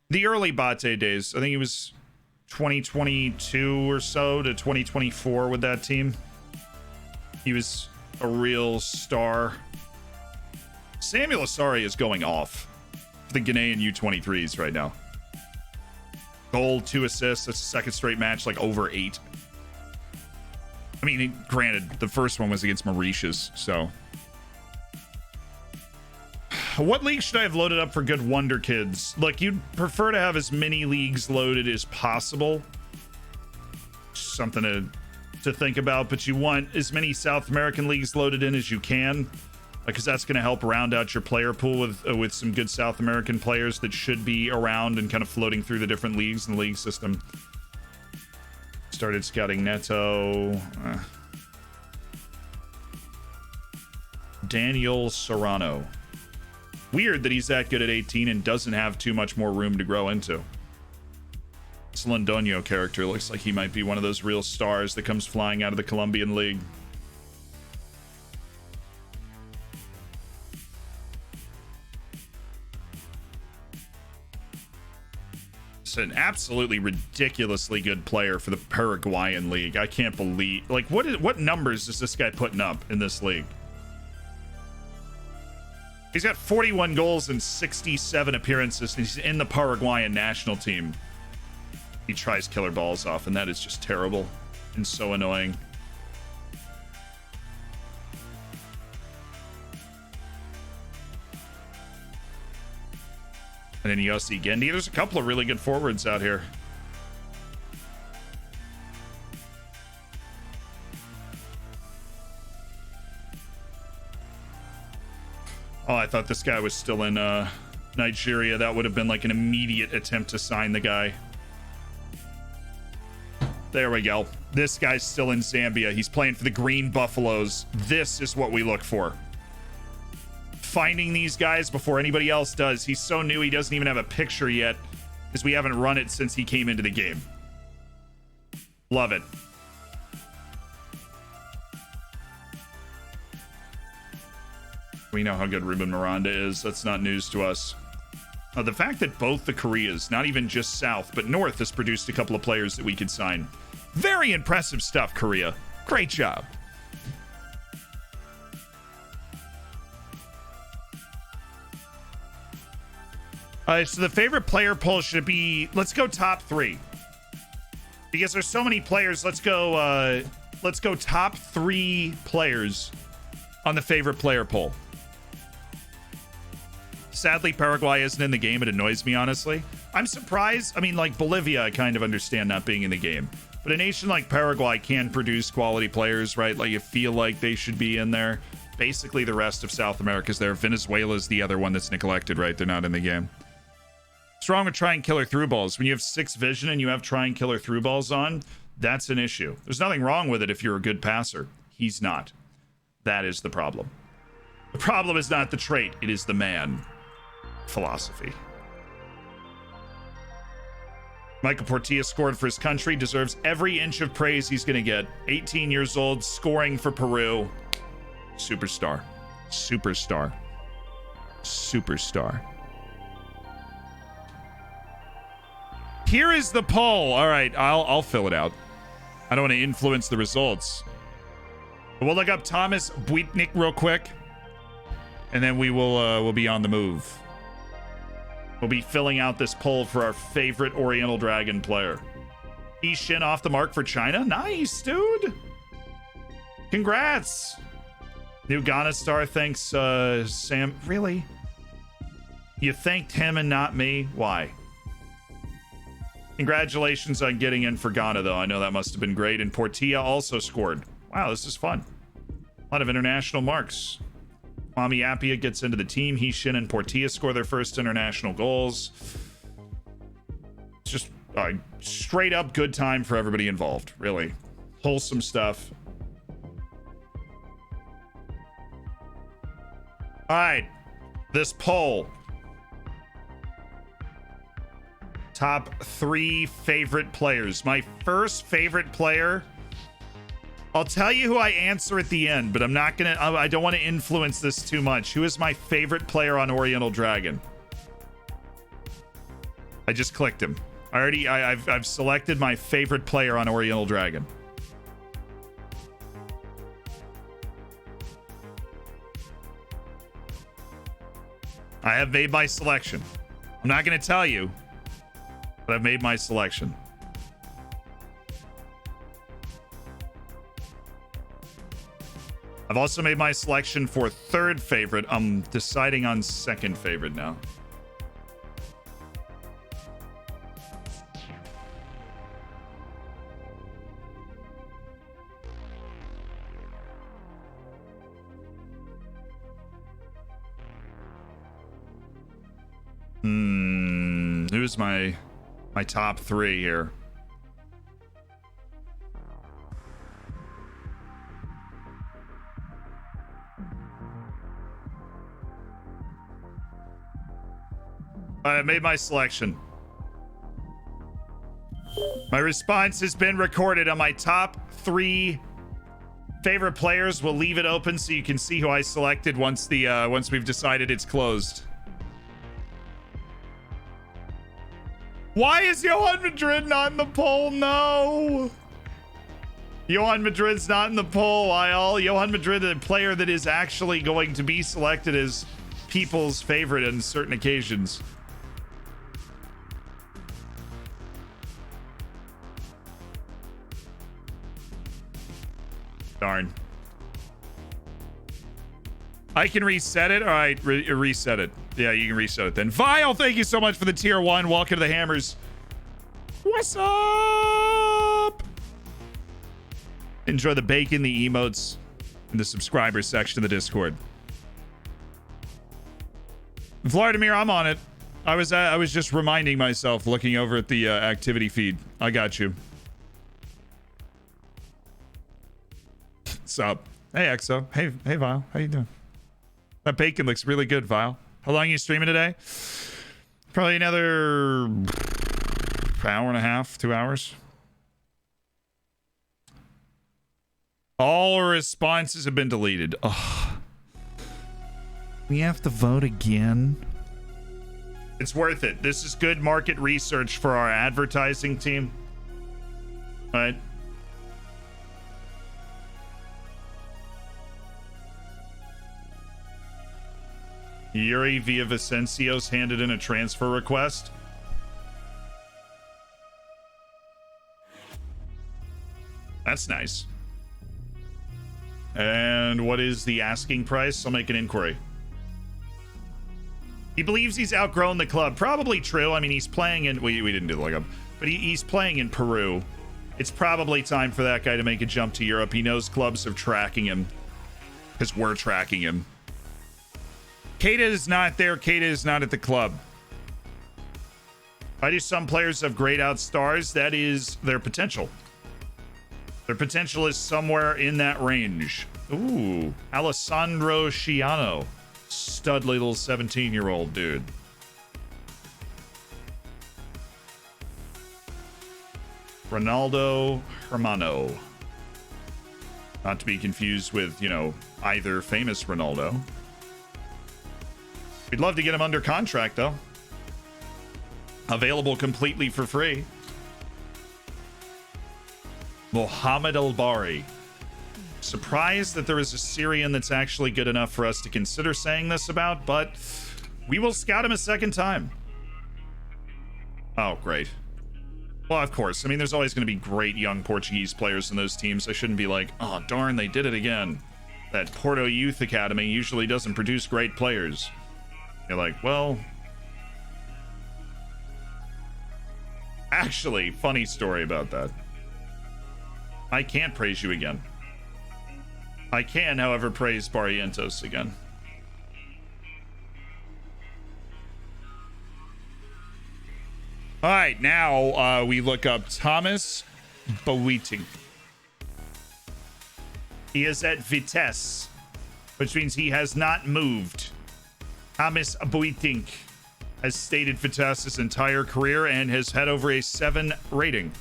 The early Bate days, I think he was 2022 or so to 2024 with that team. He was a real star. Samuel Asari is going off for the Ghanaian U23s right now. Goal, 2 assists. That's a 2nd straight match, like over 8. I mean, granted, the first one was against Mauritius, so. What league should I have loaded up for good Wonder Kids? Look, you'd prefer to have as many leagues loaded as possible. Something to think about, but you want as many South American leagues loaded in as you can, because that's going to help round out your player pool with some good South American players that should be around and kind of floating through the different leagues in the league system. Started scouting Neto. Daniel Serrano. Weird that he's that good at 18 and doesn't have too much more room to grow into. This Londoño character looks like he might be one of those real stars that comes flying out of the Colombian league. It's an absolutely ridiculously good player for the Paraguayan league. I can't believe, like, what numbers is this guy putting up in this league? He's got 41 goals and 67 appearances, and he's in the Paraguayan national team. He tries killer balls off, and that is just terrible and so annoying. And then Yossi Gendy. There's a couple of really good forwards out here. thought this guy was still in Nigeria. That would have been like an immediate attempt to sign the guy. There we go. This guy's still in Zambia. He's playing for the Green Buffaloes. This is what we look for. Finding these guys before anybody else does. He's so new, he doesn't even have a picture yet because we haven't run it since he came into the game. Love it. We know how good Ruben Miranda is. That's not news to us. The fact that both the Koreas, not even just South, but North, has produced a couple of players that we could sign. Very impressive stuff, Korea. Great job. So the favorite player poll should be, let's go top 3. Because there's so many players, let's go top 3 players on the favorite player poll. Sadly, Paraguay isn't in the game. It annoys me, honestly. I'm surprised. I mean, like Bolivia, I kind of understand not being in the game. But a nation like Paraguay can produce quality players, right? Like, you feel like they should be in there. Basically, the rest of South America's there. Venezuela's the other one that's neglected, right? They're not in the game. What's wrong with trying killer through balls? When you have 6 vision and you have trying killer through balls on, that's an issue. There's nothing wrong with it if you're a good passer. He's not. That is the problem. The problem is not the trait. It is the man. Philosophy. Michael Portilla scored for his country, deserves every inch of praise he's going to get. 18 years old, scoring for Peru. Superstar. Superstar. Superstar. Here is the poll. All right, I'll fill it out. I don't want to influence the results. But we'll look up Thomas Buitnik real quick, and then we'll be on the move. We'll be filling out this poll for our favorite Oriental Dragon player. Shin off the mark for China. Nice, dude. Congrats. New Ghana star thanks Sam. Really? You thanked him and not me? Why? Congratulations on getting in for Ghana, though. I know that must have been great. And Portilla also scored. Wow, this is fun. A lot of international marks. Kwame Appiah gets into the team. Shin and Portilla score their first international goals. It's just a straight up good time for everybody involved. Really. Wholesome stuff. All right. This poll. Top 3 favorite players. My first favorite player. I'll tell you who I answer at the end, but I'm not gonna. I don't want to influence this too much. Who is my favorite player on Oriental Dragon? I just clicked him. I've selected my favorite player on Oriental Dragon. I have made my selection. I'm not gonna tell you, but I've made my selection. I've also made my selection for 3rd favorite. I'm deciding on 2nd favorite now. Who's my top 3 here? I made my selection. My response has been recorded on my top 3 favorite players. We'll leave it open so you can see who I selected once we've decided it's closed. Why is Johan Madrid not in the poll? No. Johan Madrid's not in the poll. Johan Madrid, a player that is actually going to be selected as people's favorite on certain occasions. Darn. I can reset it. All right, reset it. Yeah, you can reset it then. Vile, thank you so much for the tier 1. Welcome to the Hammers. What's up? Enjoy the bacon, the emotes, and the subscriber section of the Discord. Vladimir, I'm on it. I was just reminding myself, looking over at the activity feed. I got you. What's up? Hey, Exo. Hey, Vile. How you doing? That bacon looks really good, Vile. How long are you streaming today? Probably another hour and a half, 2 hours. All responses have been deleted. Oh. We have to vote again. It's worth it. This is good market research for our advertising team. All right. Yuri via Vicencio's handed in a transfer request. That's nice. And what is the asking price? I'll make an inquiry. He believes he's outgrown the club. Probably true. I mean, he's playing in... We didn't do the lookup. But he's playing in Peru. It's probably time for that guy to make a jump to Europe. He knows clubs are tracking him. Because we're tracking him. Keita is not there. Keita is not at the club. Why do some players have grayed out stars? That is their potential. Their potential is somewhere in that range. Ooh. Alessandro Sciano. Studly little 17-year-old dude. Ronaldo Hermano. Not to be confused with, you know, either famous Ronaldo. We'd love to get him under contract, though. Available completely for free. Mohamed El Bari. Surprised that there is a Syrian that's actually good enough for us to consider saying this about, but we will scout him a second time. Oh, great. Well, of course. I mean, there's always going to be great young Portuguese players in those teams. I shouldn't be like, oh, darn, they did it again. That Porto Youth Academy usually doesn't produce great players. You're like, well... Actually, funny story about that. I can't praise you again. I can, however, praise Barrientos again. All right, now we look up Thomas Boateng. He is at Vitesse, which means he has not moved. Thomas Boateng has stayed at Vitesse his entire career and has had over a 7 rating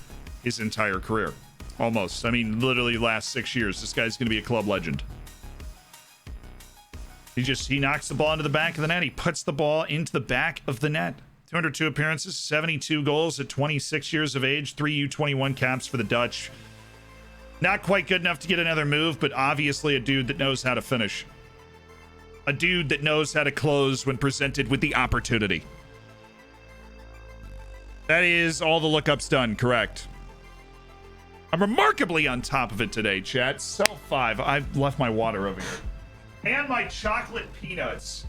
his entire career. Almost. I mean, literally last 6 years. This guy's going to be a club legend. He knocks the ball into the back of the net. He puts the ball into the back of the net. 202 appearances, 72 goals at 26 years of age, 3 U21 caps for the Dutch. Not quite good enough to get another move, but obviously a dude that knows how to finish. A dude that knows how to close when presented with the opportunity. That is all the lookups done, correct. I'm remarkably on top of it today, chat. Cell 5. I've left my water over here. And my chocolate peanuts.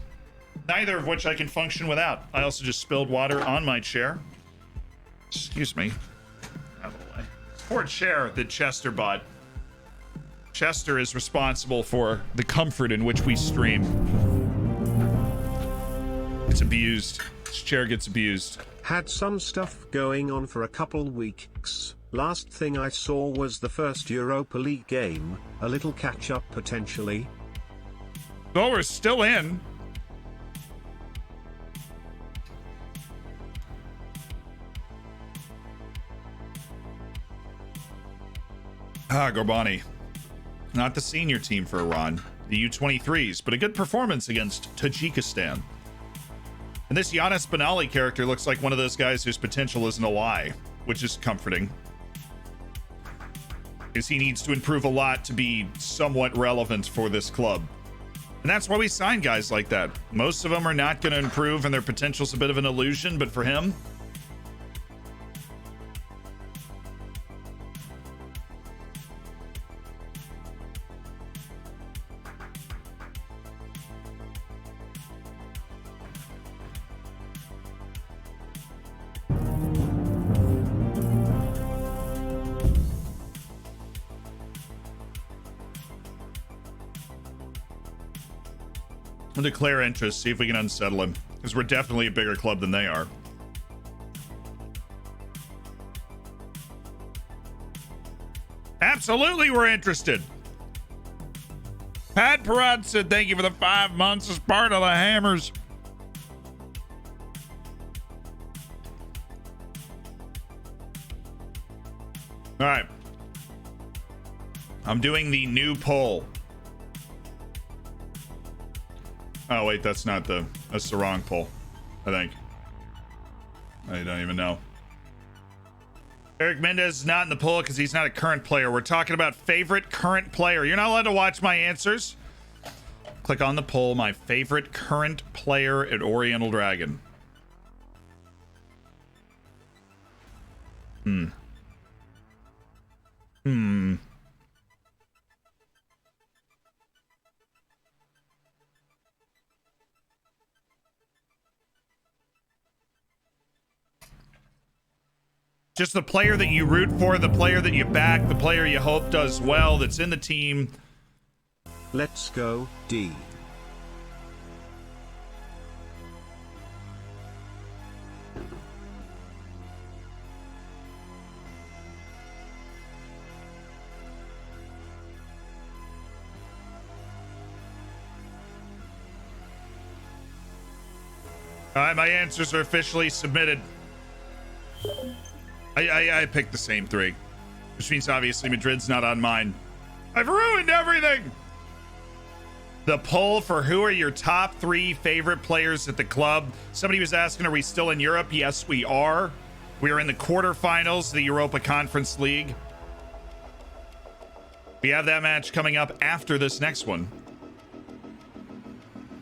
Neither of which I can function without. I also just spilled water on my chair. Excuse me. Out of the way. Poor chair that Chester bought. Chester is responsible for the comfort in which we stream. It's abused. This chair gets abused. Had some stuff going on for a couple weeks. Last thing I saw was the first Europa League game. A little catch-up potentially. Oh, we're still in. Gorbani. Not the senior team for Iran. The U23s, but a good performance against Tajikistan. And this Giannis Benali character looks like one of those guys whose potential isn't a lie, which is comforting. Because he needs to improve a lot to be somewhat relevant for this club. And that's why we sign guys like that. Most of them are not going to improve and their potential's a bit of an illusion, but for him... We'll declare interest, see if we can unsettle him. because we're definitely a bigger club than they are. Absolutely, we're interested. Pat Perot said, thank you for the 5 months as part of the Hammers. All right. I'm doing the new poll. Oh, wait, that's the wrong poll, I think. I don't even know. Eric Mendez is not in the poll because he's not a current player. We're talking about favorite current player. You're not allowed to watch my answers. Click on the poll, my favorite current player at Oriental Dragon. Just the player that you root for, the player that you back, the player you hope does well, that's in the team. Let's go, D. All right, my answers are officially submitted. I picked the same three, which means obviously Madrid's not on mine. I've ruined everything. The poll for who are your top 3 favorite players at the club. Somebody was asking, are we still in Europe? Yes, we are. We are in the quarterfinals of the Europa Conference League. We have that match coming up after this next one.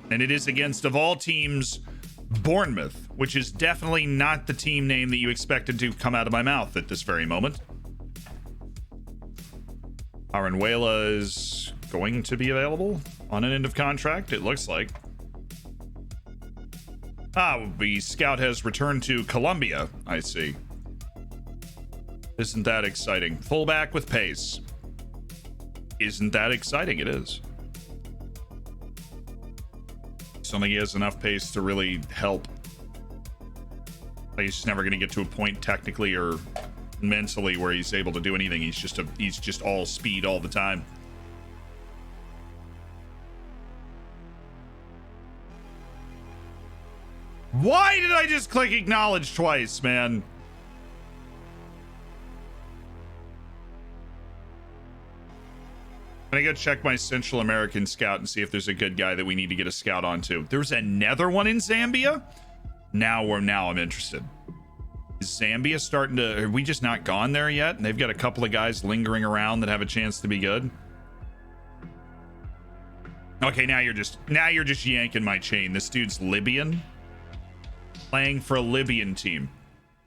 And it is against, of all teams, Bournemouth, which is definitely not the team name that you expected to come out of my mouth at this very moment. Aranjuela is going to be available on an end of contract, it looks like. The scout has returned to Colombia, I see. Isn't that exciting? Fullback with pace. Isn't that exciting? It is. I don't think he has enough pace to really help. Like, he's just never going to get to a point technically or mentally where he's able to do anything. He's just all speed all the time. Why did I just click acknowledge twice, man? I'm gonna go check my Central American scout and see if there's a good guy that we need to get a scout onto. There's another one in Zambia? Now I'm interested. Is Zambia starting to... Are we just not gone there yet? And they've got a couple of guys lingering around that have a chance to be good? Okay, now you're just yanking my chain. This dude's Libyan. Playing for a Libyan team.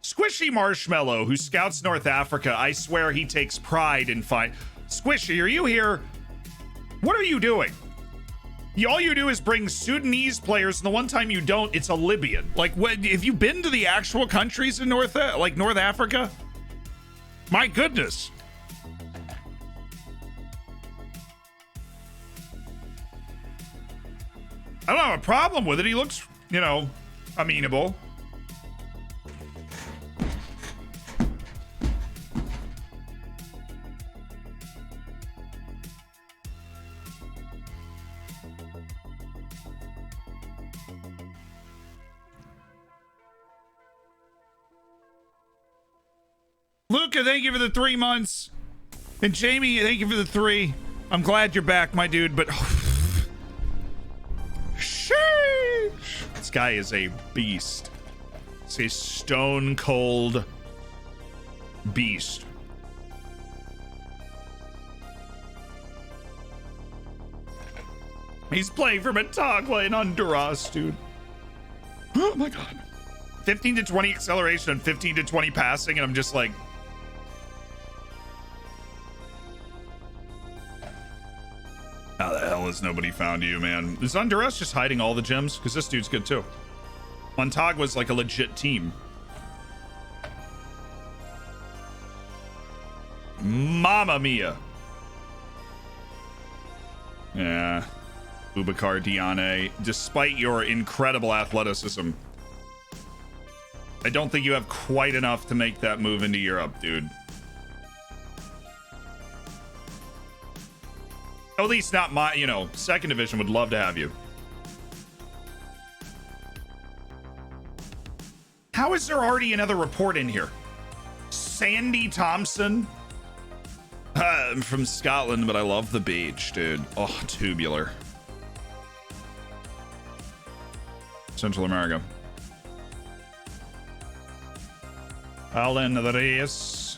Squishy Marshmallow, who scouts North Africa. I swear he takes pride in fight. Squishy, are you here? What are you doing? All you do is bring Sudanese players, and the one time you don't, it's a Libyan. Like, what? Have you been to the actual countries in North Africa? My goodness. I don't have a problem with it. He looks, amenable. Luca, thank you for the 3 months. And Jamie, thank you for the 3. I'm glad you're back, my dude, but... Sheesh! This guy is a beast. It's a stone cold beast. He's playing for Matagua in Honduras, dude. Oh my god. 15 to 20 acceleration and 15 to 20 passing, and I'm just like... How the hell has nobody found you, man? Is Honduras just hiding all the gems? Because this dude's good too. Montagua like a legit team. Mamma mia. Yeah. Boubacar Diane, despite your incredible athleticism, I don't think you have quite enough to make that move into Europe, dude. At least not my, you know, second division would love to have you. How is there already another report in here? Sandy Thompson? I'm from Scotland, but I love the beach, dude. Oh, tubular. Central America. Alan Reece.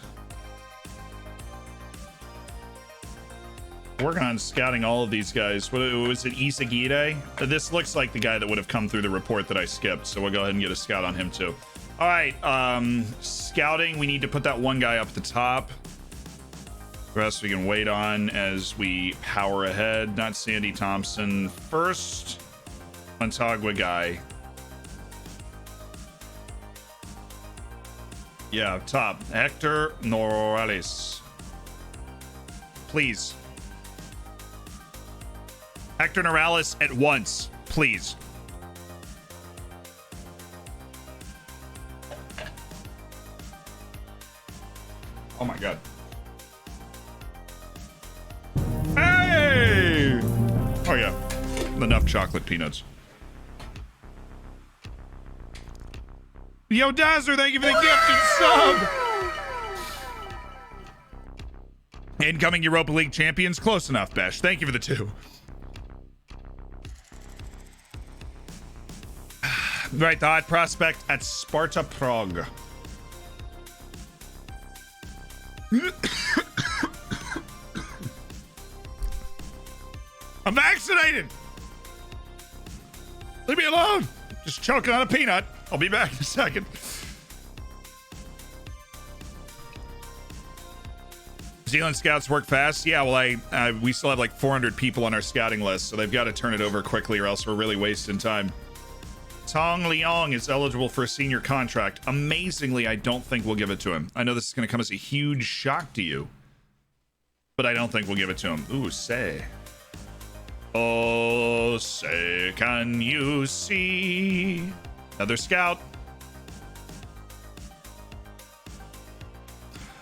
Working on scouting all of these guys. What was it, Isagire? This looks like the guy that would have come through the report that I skipped, so we'll go ahead and get a scout on him too. All right, scouting, we need to put that one guy up at the top. The rest we can wait on as we power ahead. Not Sandy Thompson. First, Montagua guy. Yeah, top. Hector Norales. Please. Hector Norales at once, please. Oh my God. Hey! Oh yeah, enough chocolate peanuts. Yo, Dazzler, thank you for the gifted sub. Incoming Europa League champions, close enough, Besh. Thank you for the 2. Right, the hot prospect at Sparta Prague. I'm vaccinated. Leave me alone. Just choking on a peanut. I'll be back in a second. Zealand scouts work fast. Yeah, well, we still have like 400 people on our scouting list, so they've got to turn it over quickly or else we're really wasting time. Tong Liang is eligible for a senior contract. Amazingly, I don't think we'll give it to him. I know this is going to come as a huge shock to you, but I don't think we'll give it to him. Ooh, say. Oh, say, can you see? Another scout.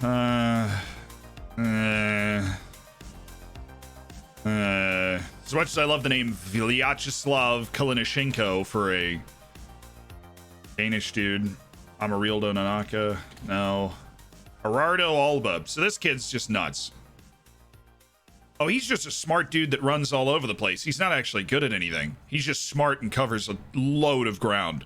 As much as I love the name Vyacheslav Kalinishenko for a Danish dude, Amarildo Nanaka, no. Gerardo Alba. So this kid's just nuts. Oh, he's just a smart dude that runs all over the place. He's not actually good at anything. He's just smart and covers a load of ground.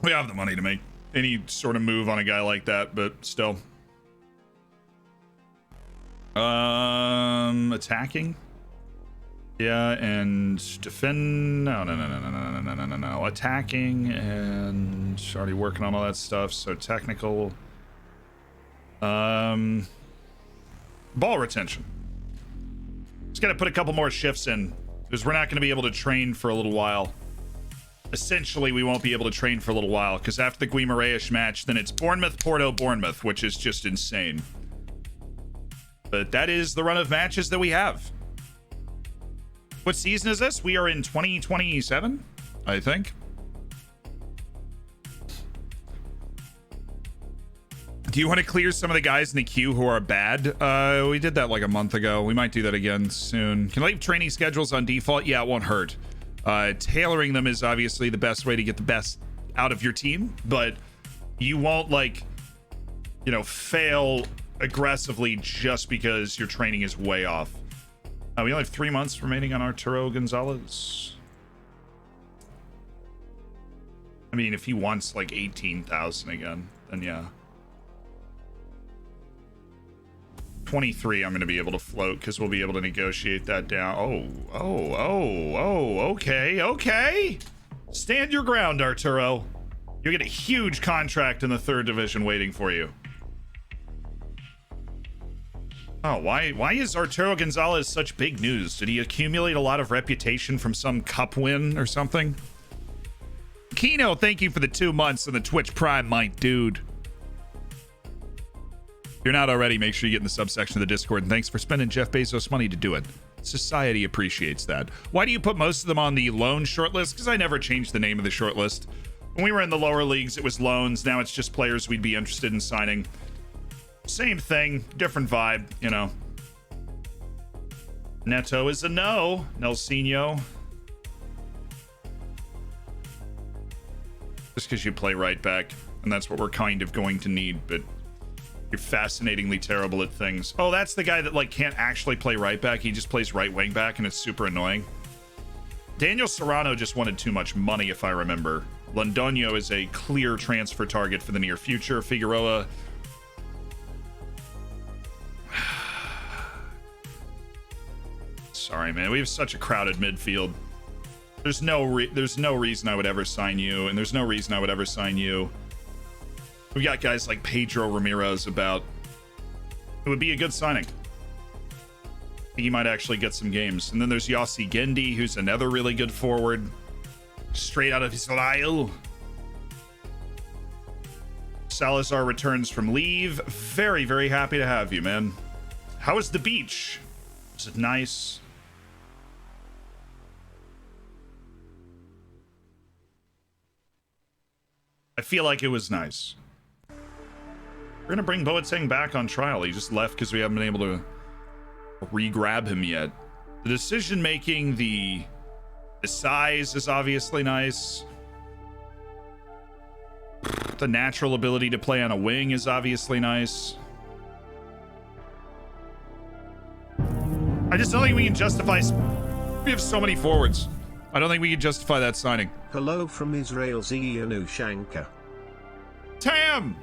We have the money to make any sort of move on a guy like that, but still. Attacking? Yeah, and defend. No. Attacking and already working on all that stuff. So technical. Ball retention. Just got to put a couple more shifts in because we're not going to be able to train for a little while. Essentially, we won't be able to train for a little while because after the Guimarães match, then it's Bournemouth, Porto, Bournemouth, which is just insane. But that is the run of matches that we have. What season is this? We are in 2027, I think. Do you want to clear some of the guys in the queue who are bad? We did that like a month ago. We might do that again soon. Can I leave training schedules on default? Yeah, it won't hurt. Tailoring them is obviously the best way to get the best out of your team, but you won't fail aggressively just because your training is way off. We only have 3 months remaining on Arturo Gonzalez. I mean, if he wants like 18,000 again, then yeah. 23 I'm going to be able to float because we'll be able to negotiate that down. Okay. Stand your ground, Arturo. You'll get a huge contract in the 3rd division waiting for you. Oh, why is Arturo Gonzalez such big news? Did he accumulate a lot of reputation from some cup win or something? Kino, thank you for the 2 months on the Twitch Prime, my dude. If you're not already, make sure you get in the subsection of the Discord, and thanks for spending Jeff Bezos money to do it. Society appreciates that. Why do you put most of them on the loan shortlist? Because I never changed the name of the shortlist. When we were in the lower leagues, it was loans. Now it's just players we'd be interested in signing. Same thing, different vibe, you know. Neto is a no. Nelsinho. Just because you play right back, and that's what we're kind of going to need, but you're fascinatingly terrible at things. Oh, that's the guy that like can't actually play right back. He just plays right wing back, and it's super annoying. Daniel Serrano just wanted too much money, if I remember. Londoño is a clear transfer target for the near future. Figueroa. Sorry, man. We have such a crowded midfield. There's no reason I would ever sign you, and there's no reason I would ever sign you. We got guys like Pedro Ramirez about. It would be a good signing. I think he might actually get some games. And then there's Yossi Gendi, who's another really good forward. Straight out of Israel. Salazar returns from leave. Very, very happy to have you, man. How was the beach? Was it nice? I feel like it was nice. We're gonna bring Boateng back on trial. He just left because we haven't been able to re-grab him yet. The decision making, the size is obviously nice. The natural ability to play on a wing is obviously nice. I just don't think we can justify. We have so many forwards. I don't think we can justify that signing. Hello from Israel's Ianushanka. Tam!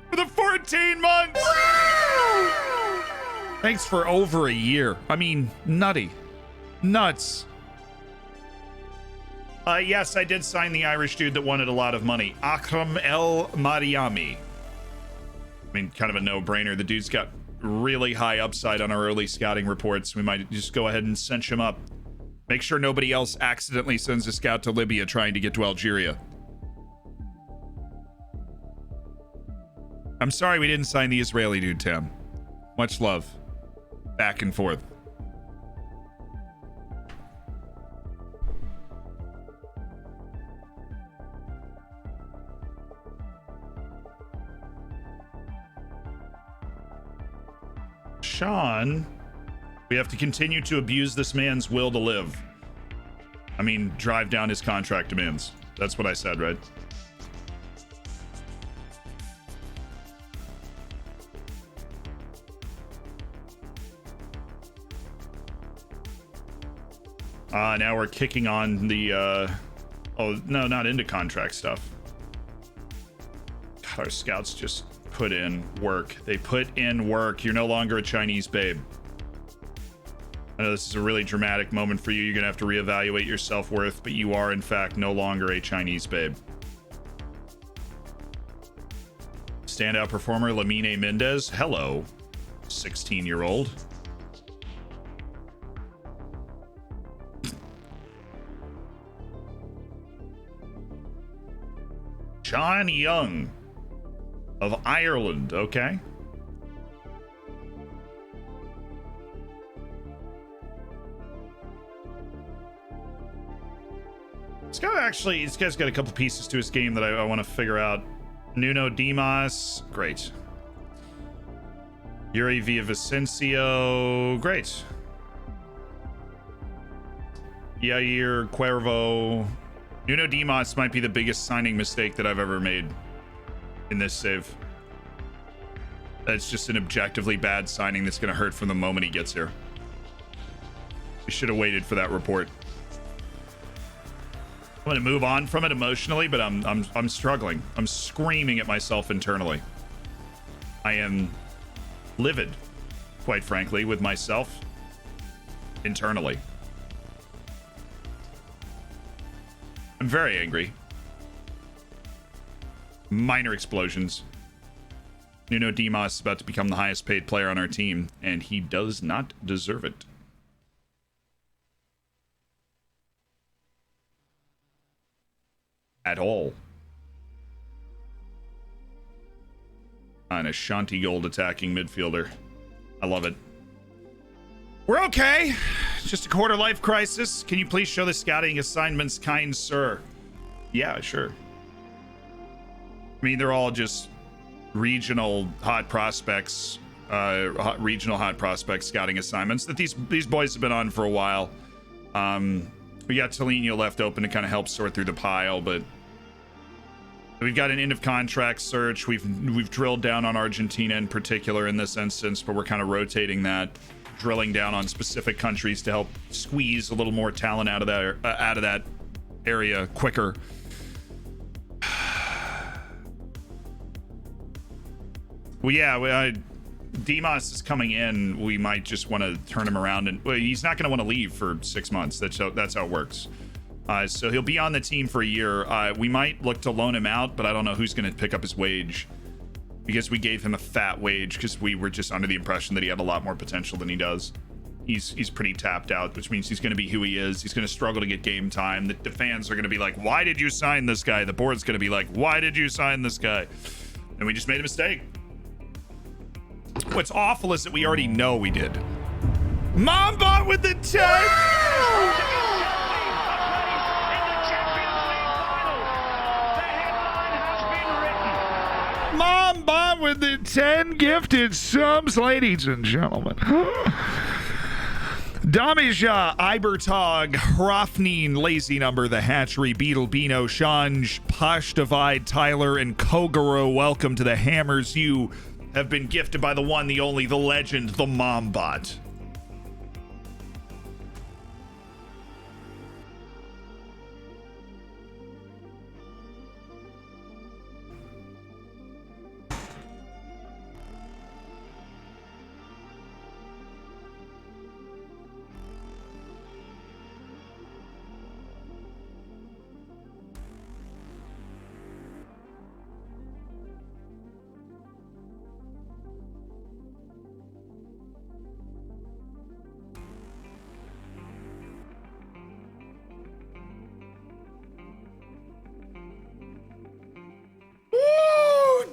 For the 14 months! Thanks for over a year. I mean, nutty. Nuts. Yes, I did sign the Irish dude that wanted a lot of money. Akram El Mariami. I mean, kind of a no-brainer. The dude's got really high upside on our early scouting reports. We might just go ahead and cinch him up. Make sure nobody else accidentally sends a scout to Libya trying to get to Algeria. I'm sorry we didn't sign the Israeli dude, Tim. Much love. Back and forth. Sean, we have to continue to abuse this man's will to live. I mean, drive down his contract demands. That's what I said, right? Now we're kicking on the, oh, no, not into contract stuff. God, our scouts just put in work. They put in work. You're no longer a Chinese babe. I know this is a really dramatic moment for you. You're going to have to reevaluate your self-worth, but you are, in fact, no longer a Chinese babe. Standout performer, Lamine Mendez. Hello, 16-year-old. John Young of Ireland. Okay. This guy's got a couple pieces to his game that I want to figure out. Nuno Dimas, great. Yuri Villavicencio, great. Yair Cuervo. Nuno Dimas might be the biggest signing mistake that I've ever made in this save. That's just an objectively bad signing that's going to hurt from the moment he gets here. We should have waited for that report. I'm going to move on from it emotionally, but I'm struggling. I'm screaming at myself internally. I am livid, quite frankly, with myself internally. I'm very angry. Minor explosions. Nuno Dimas is about to become the highest paid player on our team, and he does not deserve it. At all. An Ashanti gold attacking midfielder. I love it. We're okay. Just a quarter life crisis. Can you please show the scouting assignments, kind sir? Yeah, sure. I mean, they're all just regional hot prospects, regional hot prospect scouting assignments that these boys have been on for a while. We got Tolinho left open to kind of help sort through the pile, but we've got an end of contract search. We've drilled down on Argentina in particular in this instance, but we're kind of rotating that, drilling down on specific countries to help squeeze a little more talent out of that area quicker. Well, yeah, Dimas is coming in. We might just want to turn him around, and well, he's not going to want to leave for 6 months. That's how it works. So he'll be on the team for a year. We might look to loan him out, but I don't know who's going to pick up his wage, because we gave him a fat wage because we were just under the impression that he had a lot more potential than he does. He's pretty tapped out, which means he's going to be who he is. He's going to struggle to get game time. The fans are going to be like, why did you sign this guy? The board's going to be like, why did you sign this guy? And we just made a mistake. What's awful is that we already know we did. Mamba with the 10! Mamba with the 10 gifted subs, ladies and gentlemen. Damija, Ibertog, Hrafnine, Lazy Number, The Hatchery, Beetle, Bino, Shanj, Posh Divide, Tyler, and Kogoro, welcome to the Hammers. You have been gifted by the one, the only, the legend, the Mombot.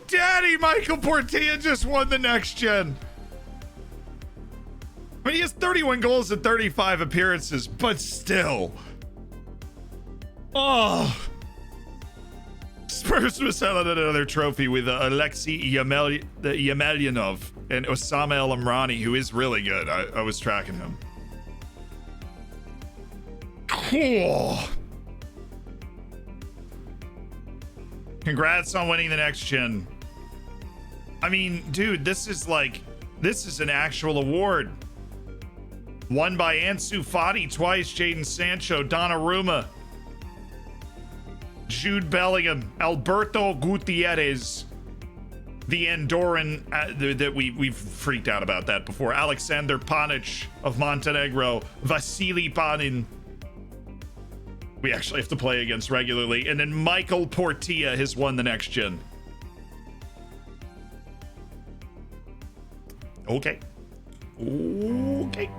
Daddy, Michael Portilla just won the next gen. I mean, he has 31 goals and 35 appearances, but still. Oh. Spurs was out on another trophy with Alexei Yemelyanov and Osama El Amrani, who is really good. I was tracking him. Cool. Congrats on winning the next gen. I mean, dude, this is an actual award. Won by Ansu Fati twice, Jadon Sancho, Donnarumma, Jude Bellingham, Alberto Gutierrez, the Andorran, that we've freaked out about that before, Alexander Panic of Montenegro, Vasily Panin. We actually have to play against regularly. And then Michael Portilla has won the next gen. Okay. Okay.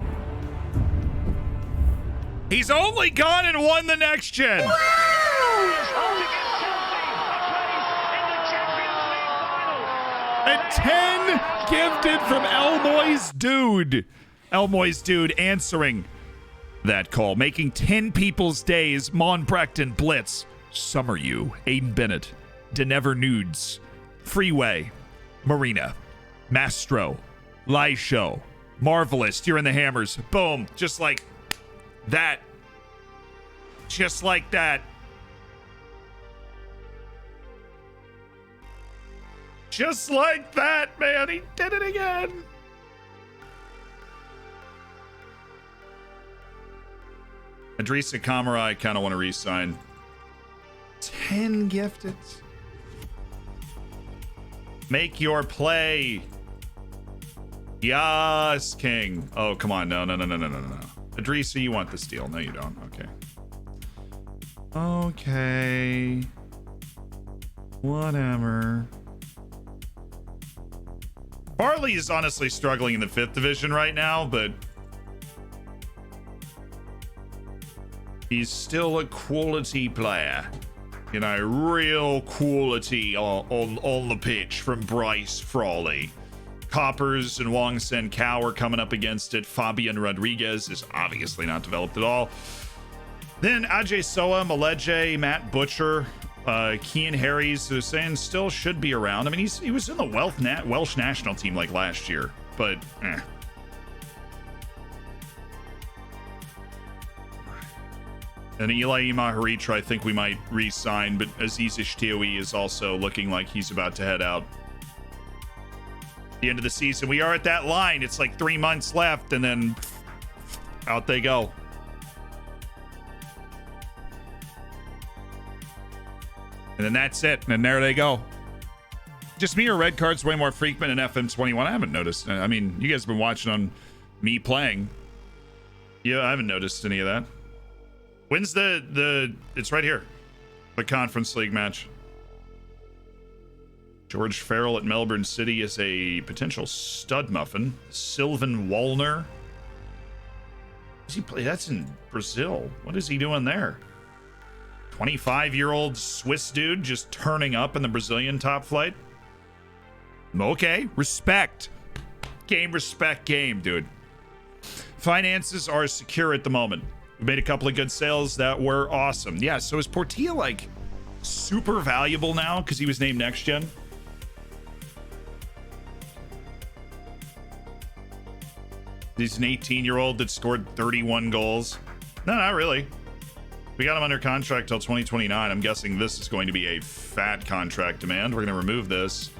He's only gone and won the next gen. A 10 gifted from Elmoy's Dude. Elmoy's Dude answering that call, making 10 people's days. Mon Brecton, Blitz, Summer You, Aiden Bennett, Denever Nudes, Freeway, Marina, Mastro, Lisho, Marvelous, you're in the Hammers. Boom, just like that. Just like that. Just like that, man. He did it again. Adrisa Kamara, I kind of want to re-sign. 10 gifted. Make your play. Yes, King. Oh, come on. No. Adrisa, you want this deal. No, you don't. Okay. Whatever. Farley is honestly struggling in the 5th division right now, but he's still a quality player. You know, real quality on the pitch from Bryce Frawley. Coppers and Wong Sen Kao are coming up against it. Fabian Rodriguez is obviously not developed at all. Then Ajay Soa, Maleje, Matt Butcher, Kean Harries, who's saying still should be around. I mean, he was in the Welsh national team like last year, but And Eli Maharitra, I think we might re-sign, but Aziz Ishtioui is also looking like he's about to head out. The end of the season, we are at that line. It's like 3 months left, and then out they go. And then that's it. And there they go. Just me or red cards way more frequent in FM21? I haven't noticed. I mean, you guys have been watching on me playing. Yeah, I haven't noticed any of that. When's it's right here. The Conference League match. George Farrell at Melbourne City is a potential stud muffin. Sylvan Wallner. Does he play? That's in Brazil. What is he doing there? 25-year-old Swiss dude just turning up in the Brazilian top flight. Okay, respect. Respect game, dude. Finances are secure at the moment. We made a couple of good sales that were awesome. Yeah, so is Portilla like super valuable now because he was named next gen? He's an 18-year-old that scored 31 goals. No, not really. We got him under contract till 2029. I'm guessing this is going to be a fat contract demand. We're going to remove this.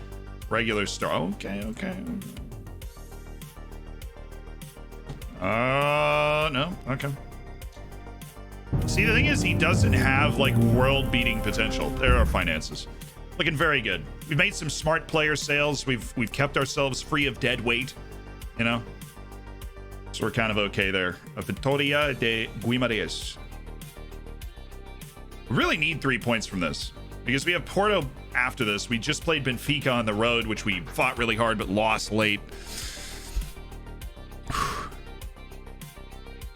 Regular star. Okay. No. Okay. See, the thing is, he doesn't have like world-beating potential. There are finances. Looking very good. We've made some smart player sales. We've kept ourselves free of dead weight, you know? So we're kind of okay there. Vitória de Guimarães. We really need 3 points from this because we have Porto after this. We just played Benfica on the road, which we fought really hard but lost late.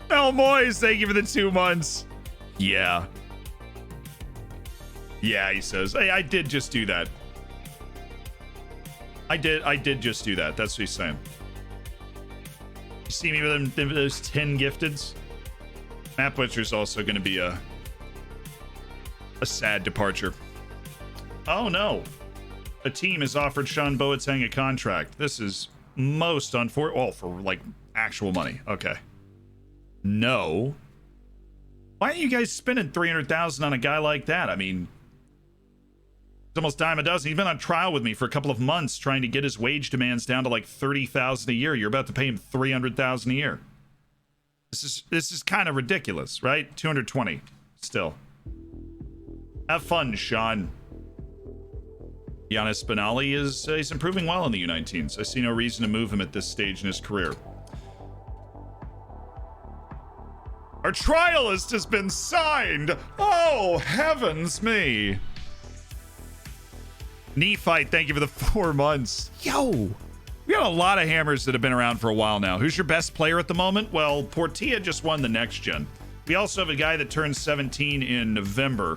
El Moyes, thank you for the 2 months. Yeah, he says. Hey, I did just do that. I did just do that. That's what he's saying. You see me with those 10 gifteds? Matt Butcher's also going to be a sad departure. Oh no. A team has offered Sean Boateng a contract. This is most unfortunate. Oh, for like actual money. Okay. No. Why are you guys spending $300,000 on a guy like that? I mean, it's almost dime a dozen. He's been on trial with me for a couple of months trying to get his wage demands down to like $30,000 a year. You're about to pay him $300,000 a year. This is kind of ridiculous, right? 220 still. Have fun, Sean. Giannis Benali he's improving well in the U19s. I see no reason to move him at this stage in his career. Our trial list has been signed. Oh, heavens me. Neophyte, thank you for the 4 months. Yo, we got a lot of hammers that have been around for a while now. Who's your best player at the moment? Well, Portilla just won the next gen. We also have a guy that turns 17 in November.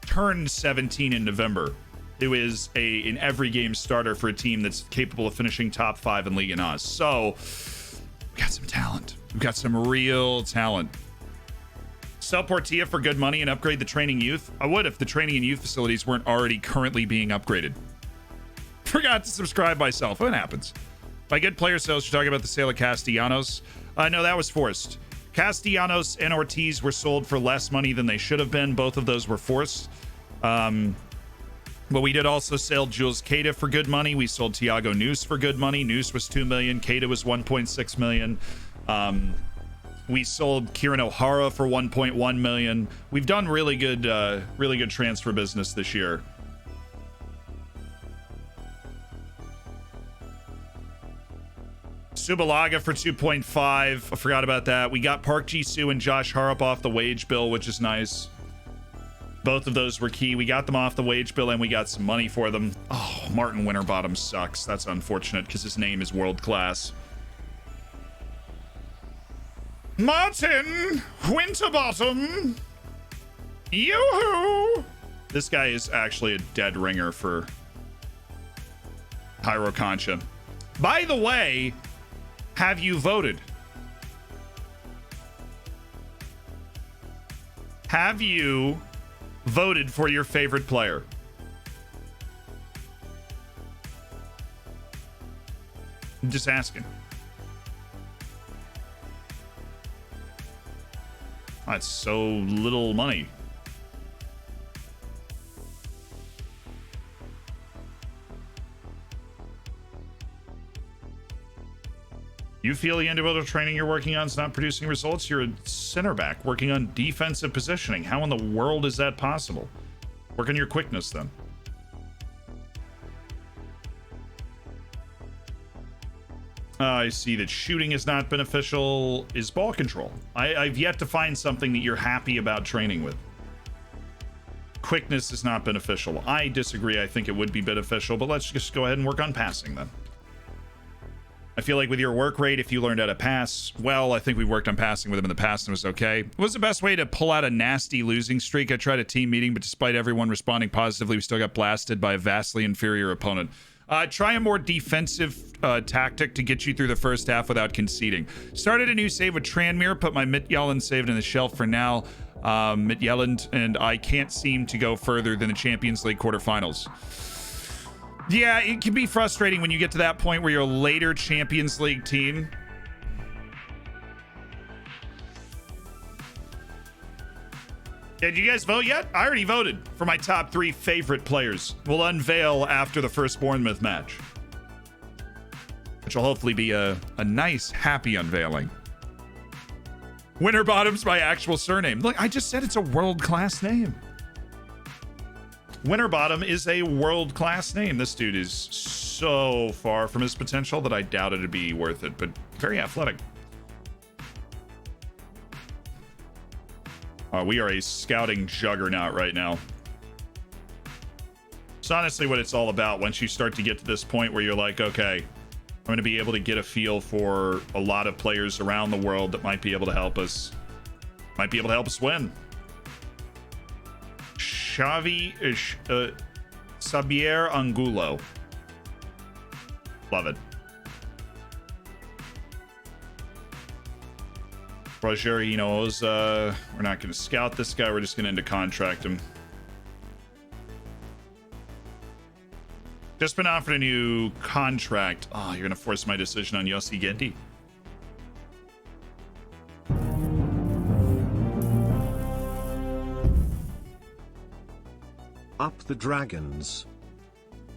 Turned 17 in November. Who is an every game starter for a team that's capable of finishing top 5 in Ligue 1. So we got some talent. We've got some real talent. Sell Portilla for good money and upgrade the training youth. I would if the training and youth facilities weren't already currently being upgraded. Forgot to subscribe myself. What happens? By good player sales, you're talking about the sale of Castellanos. No, that was forced. Castellanos and Ortiz were sold for less money than they should have been. Both of those were forced. But we did also sell Jules Keita for good money. We sold Thiago Nunes for good money. Nunes was $2 million. Keita was $1.6 million. We sold Kieran O'Hara for $1.1 million. We've done really good transfer business this year. Subalaga for 2.5. I forgot about that. We got Park Ji-soo and Josh Harrop off the wage bill, which is nice. Both of those were key. We got them off the wage bill and we got some money for them. Oh, Martin Winterbottom sucks. That's unfortunate because his name is world class. Martin Winterbottom. Yoo-hoo. This guy is actually a dead ringer for Pyro Concha. By the way, have you voted? Have you voted for your favorite player? I'm just asking. That's so little money. You feel the individual training you're working on is not producing results? You're a center back working on defensive positioning. How in the world is that possible? Work on your quickness then. I see that shooting is not beneficial. Is ball control. I've yet to find something that you're happy about training with. Quickness is not beneficial. I disagree. I think it would be beneficial, but let's just go ahead and work on passing then. I feel like with your work rate, if you learned how to pass, well, I think we worked on passing with him in the past and it was okay. What was the best way to pull out a nasty losing streak? I tried a team meeting, but despite everyone responding positively, we still got blasted by a vastly inferior opponent. Try a more defensive tactic to get you through the first half without conceding. Started a new save with Tranmere, put my Midtjylland saved in the shelf for now. Midtjylland, and I can't seem to go further than the Champions League quarterfinals. Yeah, it can be frustrating when you get to that point where you're a later Champions League team. Did you guys vote yet? I already voted for my top 3 favorite players. We'll unveil after the first Bournemouth match, which will hopefully be a nice, happy unveiling. Winterbottom's my actual surname. Look, I just said it's a world-class name. Winterbottom is a world-class name. This dude is so far from his potential that I doubt it'd be worth it, but very athletic. We are a scouting juggernaut right now. It's honestly what it's all about once you start to get to this point where you're like, okay, I'm going to be able to get a feel for a lot of players around the world that might be able to help us. Might be able to help us win. Xavier Angulo. Love it. Roger, you know, we're not going to scout this guy. We're just going to end to contract him. Just been offered a new contract. Oh, you're going to force my decision on Yossi Gendy. Up the Dragons.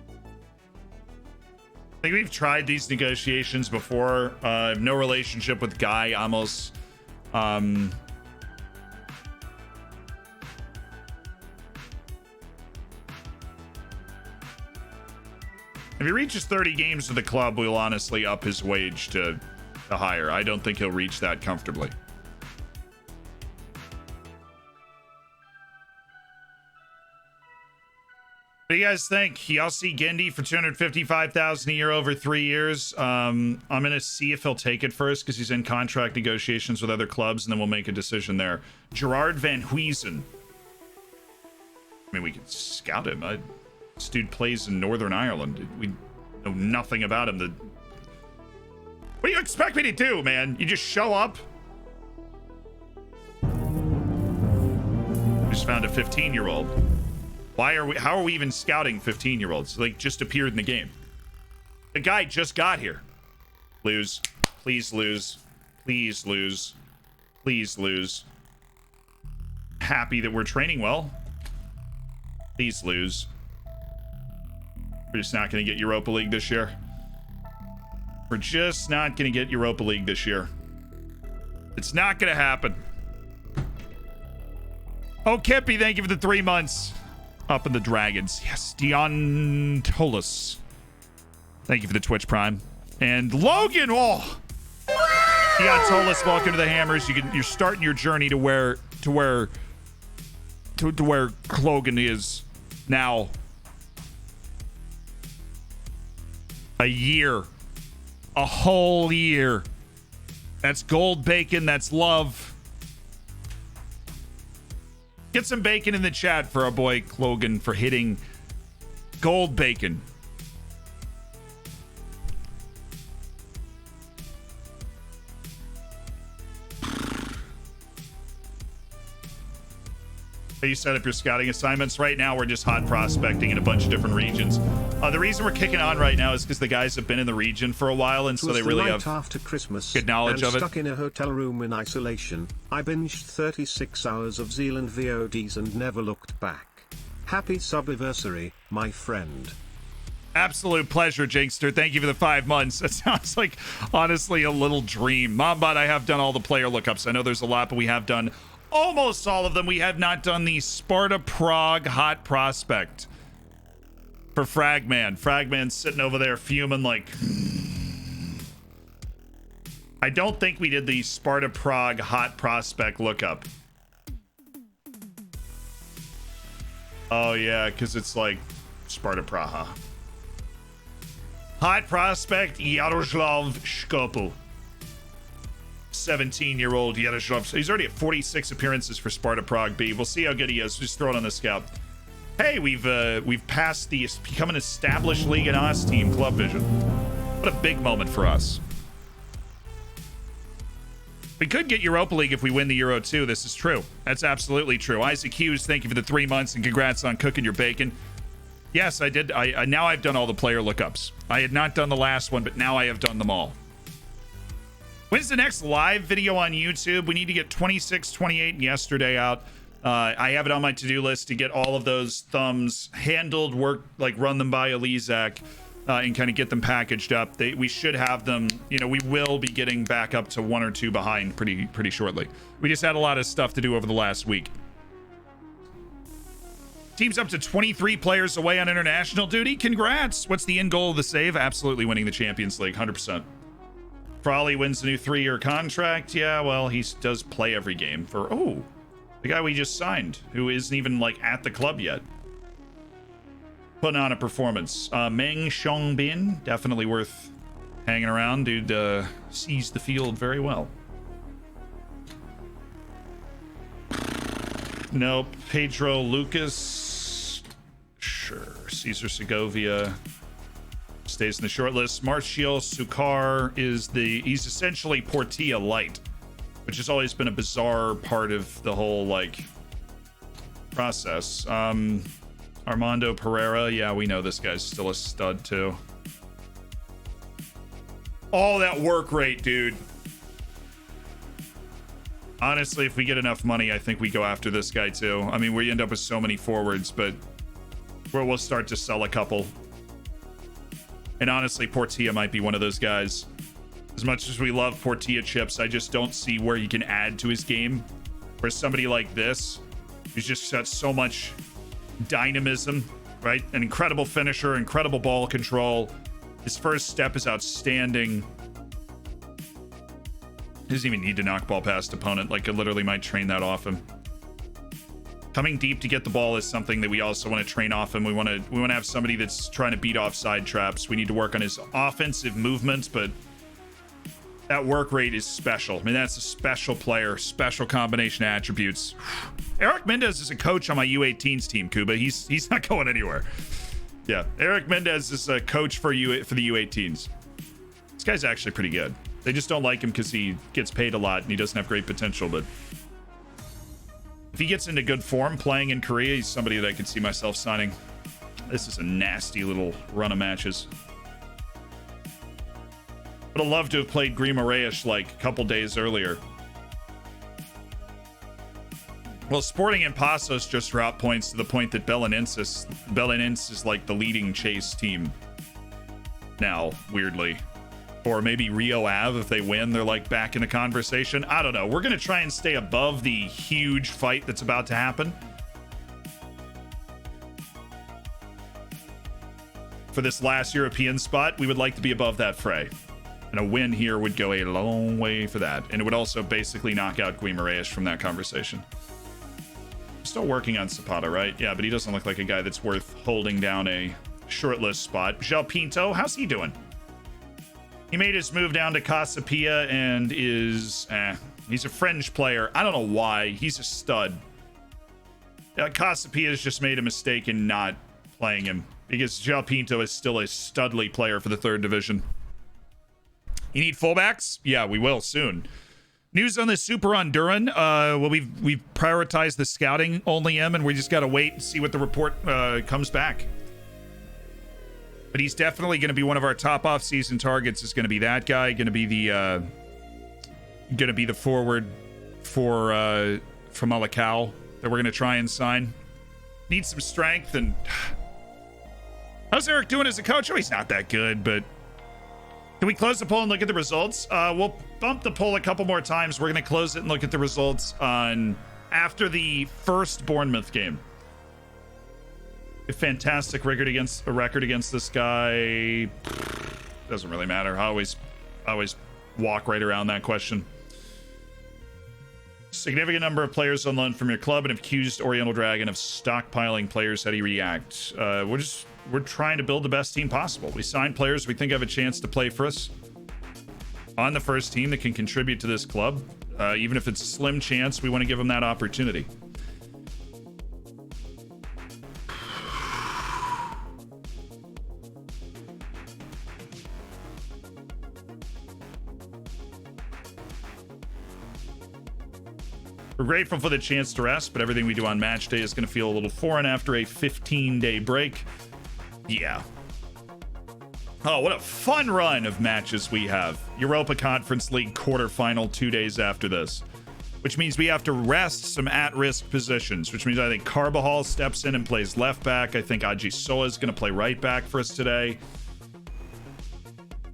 I think we've tried these negotiations before. I have no relationship with Guy Amos. If he reaches 30 games with the club, we'll honestly up his wage to higher. I don't think he'll reach that comfortably. What do you guys think? Yossi Gendy for $255,000 a year over 3 years. I'm gonna see if he'll take it first because he's in contract negotiations with other clubs, and then we'll make a decision there. Gerard Van Huysen. I mean, we can scout him. This dude plays in Northern Ireland. We know nothing about him. What do you expect me to do, man? You just show up? We just found a 15-year-old. How are we even scouting 15-year-olds? Like, just appeared in the game. The guy just got here. Lose. Please lose. Please lose. Please lose. Happy that we're training well. Please lose. We're just not going to get Europa League this year. We're just not going to get Europa League this year. It's not going to happen. Oh, Kippy, thank you for the 3 months. Up in the Dragons. Yes, Dion Tolis. Thank you for the Twitch Prime. And Logan, oh! Dion Tolis, welcome to the Hammers. You're starting your journey to where Logan is now. A year. A whole year. That's gold bacon. That's love. Get some bacon in the chat for our boy Logan for hitting gold bacon. You set up your scouting assignments. Right now, we're just hot prospecting in a bunch of different regions. The reason we're kicking on right now is because the guys have been in the region for a while, and so they really have after Christmas, good knowledge of it. Stuck in a hotel room in isolation, I binged 36 hours of Zealand VODs and never looked back. Happy subiversary, my friend. Absolute pleasure, Jinkster. Thank you for the 5 months. That sounds like, honestly, a little dream. Mombot, I have done all the player lookups. I know there's a lot, but we have done almost all of them. We have not done the Sparta Prague hot prospect for Fragman. Fragman's sitting over there fuming like... I don't think we did the Sparta Prague hot prospect lookup. Oh, yeah, because it's like Sparta Praha. Hot prospect, Yaroslav Shkopu. 17-year-old Yaroslav. So he's already at 46 appearances for Sparta Prague B. We'll see how good he is. Just throw it on the scout. Hey, we've passed the become an established League and Oz team, Club Vision. What a big moment for us. We could get Europa League if we win the Euro 2. This is true. That's absolutely true. Isaac Hughes, thank you for the 3 months and congrats on cooking your bacon. Yes, I did. Now I've done all the player lookups. I had not done the last one, but now I have done them all. When's the next live video on YouTube? We need to get 26, 28, and yesterday out. I have it on my to-do list to get all of those thumbs handled, run them by Elizak, and kind of get them packaged up. We should have them, we will be getting back up to 1 or 2 behind pretty shortly. We just had a lot of stuff to do over the last week. Team's up to 23 players away on international duty. Congrats. What's the end goal of the save? Absolutely winning the Champions League, 100%. Frawley wins the new 3-year contract. Yeah, well, he does play every game for, the guy we just signed, who isn't even, at the club yet. Putting on a performance. Meng Xiangbin, definitely worth hanging around. Dude sees the field very well. Nope. Pedro Lucas. Sure. Cesar Segovia stays in the short list. Martial Sukar he's essentially Portilla light, which has always been a bizarre part of the whole process. Armando Pereira, yeah, we know this guy's still a stud too. All that work rate, dude. Honestly, if we get enough money, I think we go after this guy too. I mean, we end up with so many forwards, but we'll start to sell a couple. And honestly, Portilla might be one of those guys. As much as we love Portilla chips, I just don't see where you can add to his game. Whereas somebody like this, who's just got so much dynamism, right? An incredible finisher, incredible ball control. His first step is outstanding. Doesn't even need to knock ball past opponent. I literally might train that off him. Coming deep to get the ball is something that we also want to train off him. We want to have somebody that's trying to beat off side traps. We need to work on his offensive movements, but that work rate is special. I mean, that's a special player, special combination of attributes. Eric Mendez is a coach on my U18s team, Kuba. He's not going anywhere. Yeah, Eric Mendez is a coach for the U18s. This guy's actually pretty good. They just don't like him because he gets paid a lot and he doesn't have great potential, but if he gets into good form playing in Korea, he's somebody that I could see myself signing. This is a nasty little run of matches. Would have loved to have played Grima Reyes a couple days earlier. Well, Sporting and Pasos just drop points to the point that Belenenses is the leading chase team now, weirdly. Or maybe Rio Ave, if they win, they're back in the conversation. I don't know. We're going to try and stay above the huge fight that's about to happen. For this last European spot, we would like to be above that fray. And a win here would go a long way for that. And it would also basically knock out Guimaraes from that conversation. Still working on Zapata, right? Yeah, but he doesn't look like a guy that's worth holding down a shortlist spot. João Pinto, how's he doing? He made his move down to Casapia and is, he's a fringe player. I don't know why. He's a stud. Casapia has just made a mistake in not playing him because João Pinto is still a studly player for the 3rd division. You need fullbacks? Yeah, we will soon. News on the Super Honduran. Well, we've prioritized the scouting only him, and we just got to wait and see what the report comes back. But he's definitely going to be one of our top off-season targets. Is going to be that guy. Going to be the forward for Famalicao that we're going to try and sign. Needs some strength. And how's Eric doing as a coach? Oh, he's not that good, but can we close the poll and look at the results? We'll bump the poll a couple more times. We're going to close it and look at the results on after the first Bournemouth game. A fantastic record against this guy. Doesn't really matter. I always walk right around that question. Significant number of players on loan from your club and have accused Oriental Dragon of stockpiling players. How do you react? We're trying to build the best team possible. We sign players we think have a chance to play for us on the first team that can contribute to this club. Even if it's a slim chance, we want to give them that opportunity. We're grateful for the chance to rest, but everything we do on match day is going to feel a little foreign after a 15-day break. Yeah. Oh, what a fun run of matches we have. Europa Conference League quarterfinal 2 days after this, which means we have to rest some at-risk positions, which means I think Carbajal steps in and plays left back. I think Aji Soa is going to play right back for us today.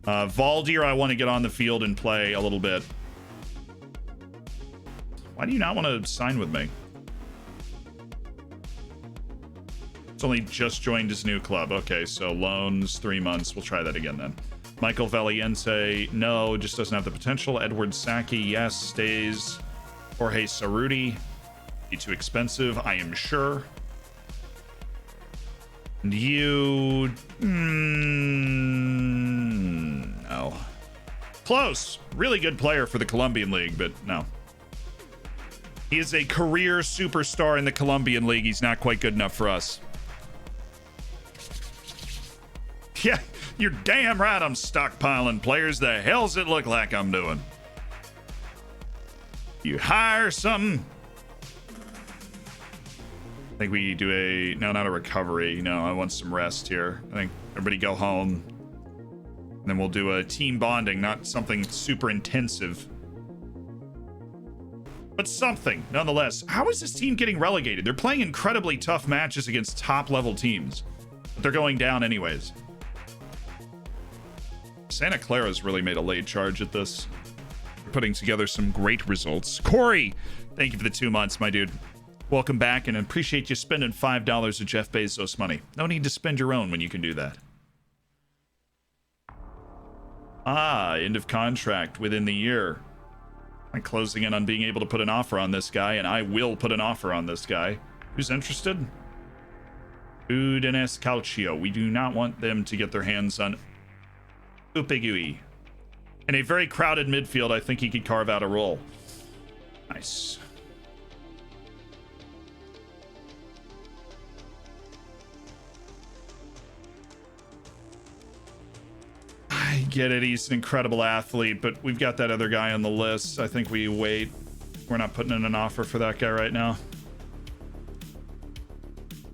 Valdir, I want to get on the field and play a little bit. Why do you not want to sign with me? It's only just joined his new club. Okay, so loans, 3 months. We'll try that again then. Michael Valiente, no, just doesn't have the potential. Edward Saki, yes, stays. Jorge Cerruti, be too expensive, I am sure. And you, no. Close. Really good player for the Colombian League, but no. He is a career superstar in the Colombian League. He's not quite good enough for us. Yeah, you're damn right I'm stockpiling players. The hell's it look like I'm doing? You hire some. I think we do no, not a recovery. No, I want some rest here. I think everybody go home. And then we'll do a team bonding, not something super intensive. But something, nonetheless. How is this team getting relegated? They're playing incredibly tough matches against top-level teams. But they're going down anyways. Santa Clara's really made a late charge at this. We're putting together some great results. Corey, thank you for the 2 months, my dude. Welcome back, and I appreciate you spending $5 of Jeff Bezos money. No need to spend your own when you can do that. End of contract within the year. I'm closing in on being able to put an offer on this guy, and I will put an offer on this guy. Who's interested? Udinese Calcio. We do not want them to get their hands on Upegui. In a very crowded midfield, I think he could carve out a role. Nice. I get it, he's an incredible athlete, but we've got that other guy on the list. I think we wait. We're not putting in an offer for that guy right now.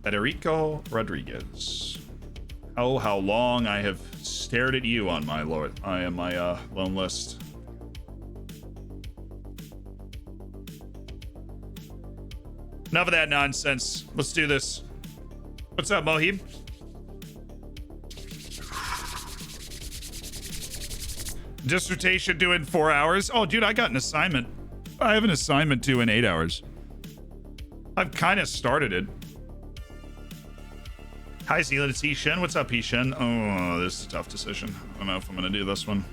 Federico Rodriguez. Oh, how long I have stared at you on my loan list. Enough of that nonsense. Let's do this. What's up, Mohib? Dissertation due in 4 hours. Oh, dude, I got an assignment. I have an assignment due in 8 hours. I've kind of started it. Hi, Zealand. It's Ishen. What's up, Ishen? Oh, this is a tough decision. I don't know if I'm going to do this one.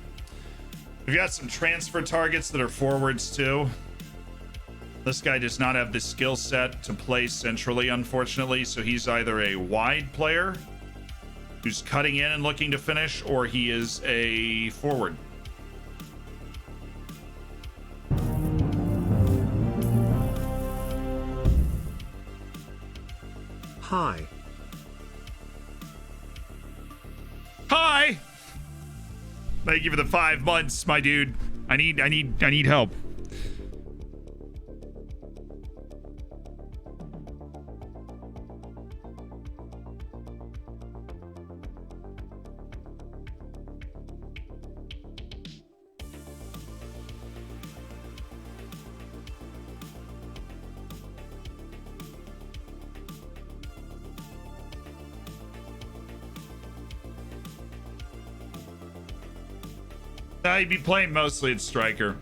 We've got some transfer targets that are forwards, too. This guy does not have the skill set to play centrally, unfortunately, so he's either a wide player who's cutting in and looking to finish, or he is a forward. Hi. Hi. Thank you for the 5 months, my dude. I need help. He'd be playing mostly at striker.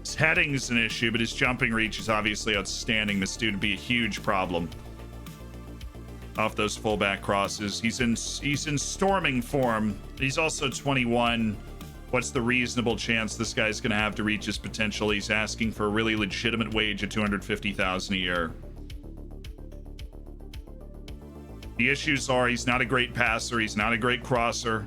His heading's an issue, but his jumping reach is obviously outstanding. This dude would be a huge problem off those fullback crosses. He's in storming form. He's also 21. What's the reasonable chance this guy's going to have to reach his potential? He's asking for a really legitimate wage of $250,000 a year. The issues are he's not a great passer. He's not a great crosser.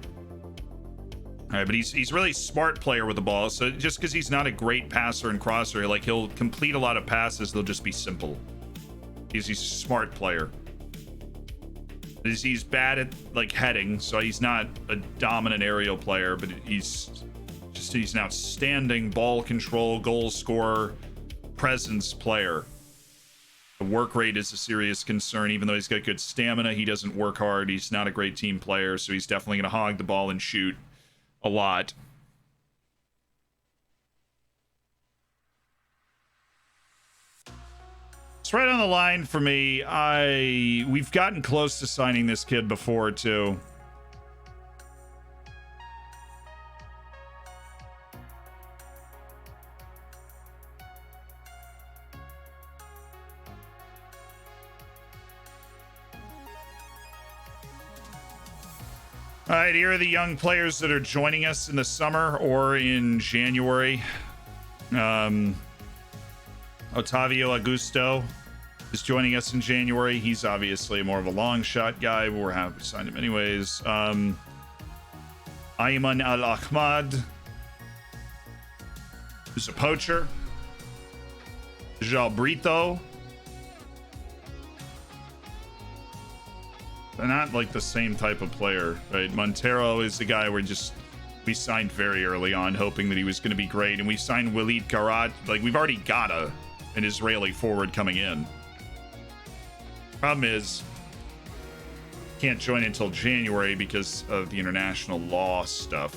All right, but he's really smart player with the ball. So just because he's not a great passer and crosser, like he'll complete a lot of passes, they'll just be simple. He's a smart player. He's bad at like heading, so he's not a dominant aerial player, but he's an outstanding ball control, goal scorer, presence player. The work rate is a serious concern. Even though he's got good stamina, he doesn't work hard. He's not a great team player, so he's definitely going to hog the ball and shoot a lot. It's right on the line for me. We've gotten close to signing this kid before too. All right, here are the young players that are joining us in the summer or in January. Otavio Augusto is joining us in January. He's obviously more of a long shot guy, but we're happy to sign him anyways. Ayman Al Ahmad, who's a poacher. João Brito. They're not like the same type of player, right? Montero is the guy we signed very early on, hoping that he was going to be great, and we signed Walid Karat. Like, we've already got an Israeli forward coming in. Problem is, can't join until January because of the international law stuff.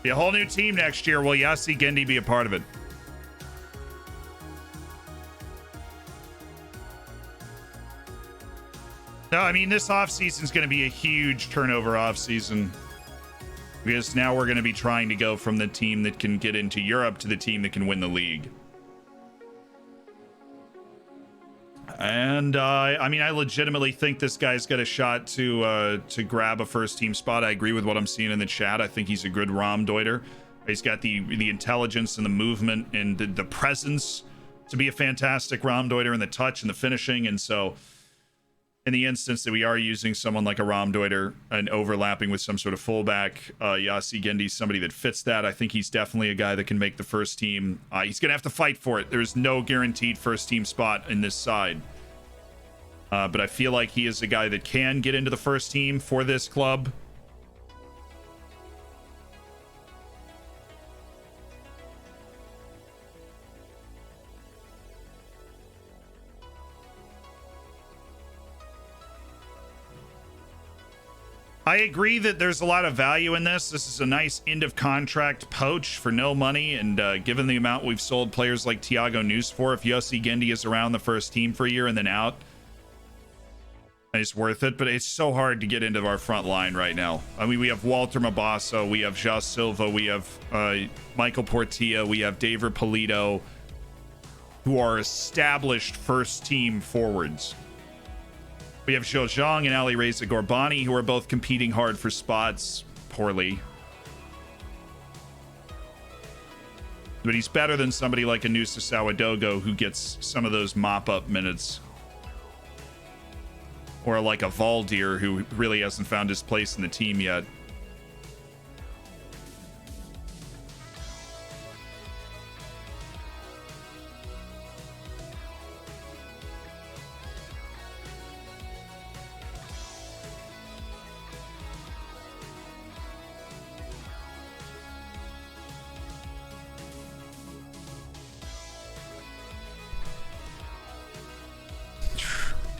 Be a whole new team next year. Will Yassi Gendi be a part of it? No, I mean, this offseason is going to be a huge turnover offseason. Because now we're going to be trying to go from the team that can get into Europe to the team that can win the league. And I mean, I legitimately think this guy's got a shot to grab a first team spot. I agree with what I'm seeing in the chat. I think he's a good Raumdeuter. He's got the intelligence and the movement and the presence to be a fantastic Raumdeuter, and the touch and the finishing. And so in the instance that we are using someone like a Raumdeuter and overlapping with some sort of fullback, Yassi Gendi's somebody that fits that. I think he's definitely a guy that can make the first team. He's going to have to fight for it. There's no guaranteed first team spot in this side. But I feel like he is a guy that can get into the first team for this club. I agree that there's a lot of value in this. This is a nice end of contract poach for no money, and given the amount we've sold players like Thiago Nunes for, if Yossi Gendi is around the first team for a year and then out, it's worth it. But it's so hard to get into our front line right now. I mean, we have Walter Mabasso, we have Jas Silva, we have Michael Portilla, we have David Polito, who are established first team forwards. We have Zhou Zhang and Ali Reza Gorbani, who are both competing hard for spots, poorly. But he's better than somebody like a Nusa Sawadogo, who gets some of those mop-up minutes. Or like a Valdir, who really hasn't found his place in the team yet.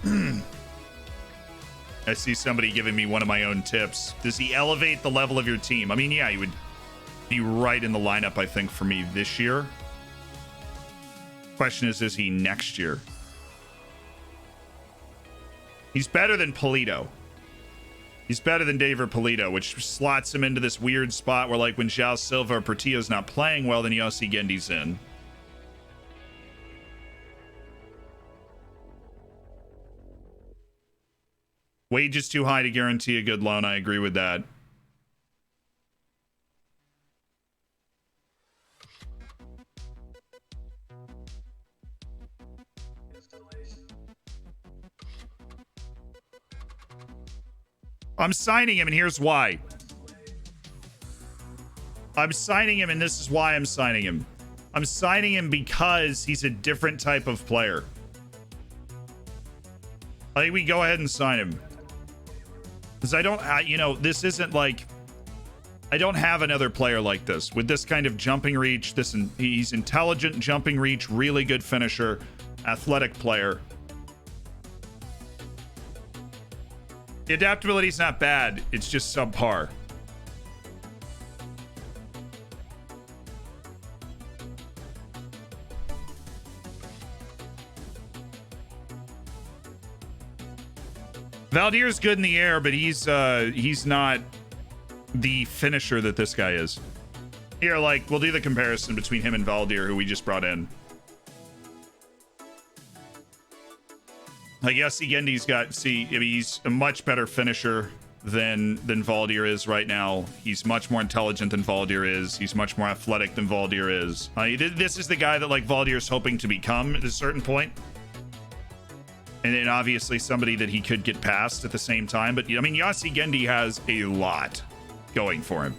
I see somebody giving me one of my own tips. Does he elevate the level of your team? I mean, yeah, he would be right in the lineup, I think, for me this year. Question is he next year? He's better than Polito. He's better than David Polito, which slots him into this weird spot where, like, when João Silva or Portillo's not playing well, then Yossi Gendi's in. Wage is too high to guarantee a good loan. I agree with that. I'm signing him, and here's why. I'm signing him, and this is why I'm signing him. I'm signing him because he's a different type of player. I think we go ahead and sign him. Because I don't, you know, this isn't like, I don't have another player like this with this kind of jumping reach. He's intelligent, jumping reach, really good finisher, athletic player. The adaptability's not bad. It's just subpar. Valdier's good in the air, but he's not the finisher that this guy is. Here, like, we'll do the comparison between him and Valdier, who we just brought in. Like, yes, Gendi's got, I mean, he's a much better finisher than Valdier is right now. He's much more intelligent than Valdier is. He's much more athletic than Valdier is. This is the guy that, like, Valdier's hoping to become at a certain point. And then obviously somebody that he could get past at the same time. But, I mean, Yossi Gendi has a lot going for him.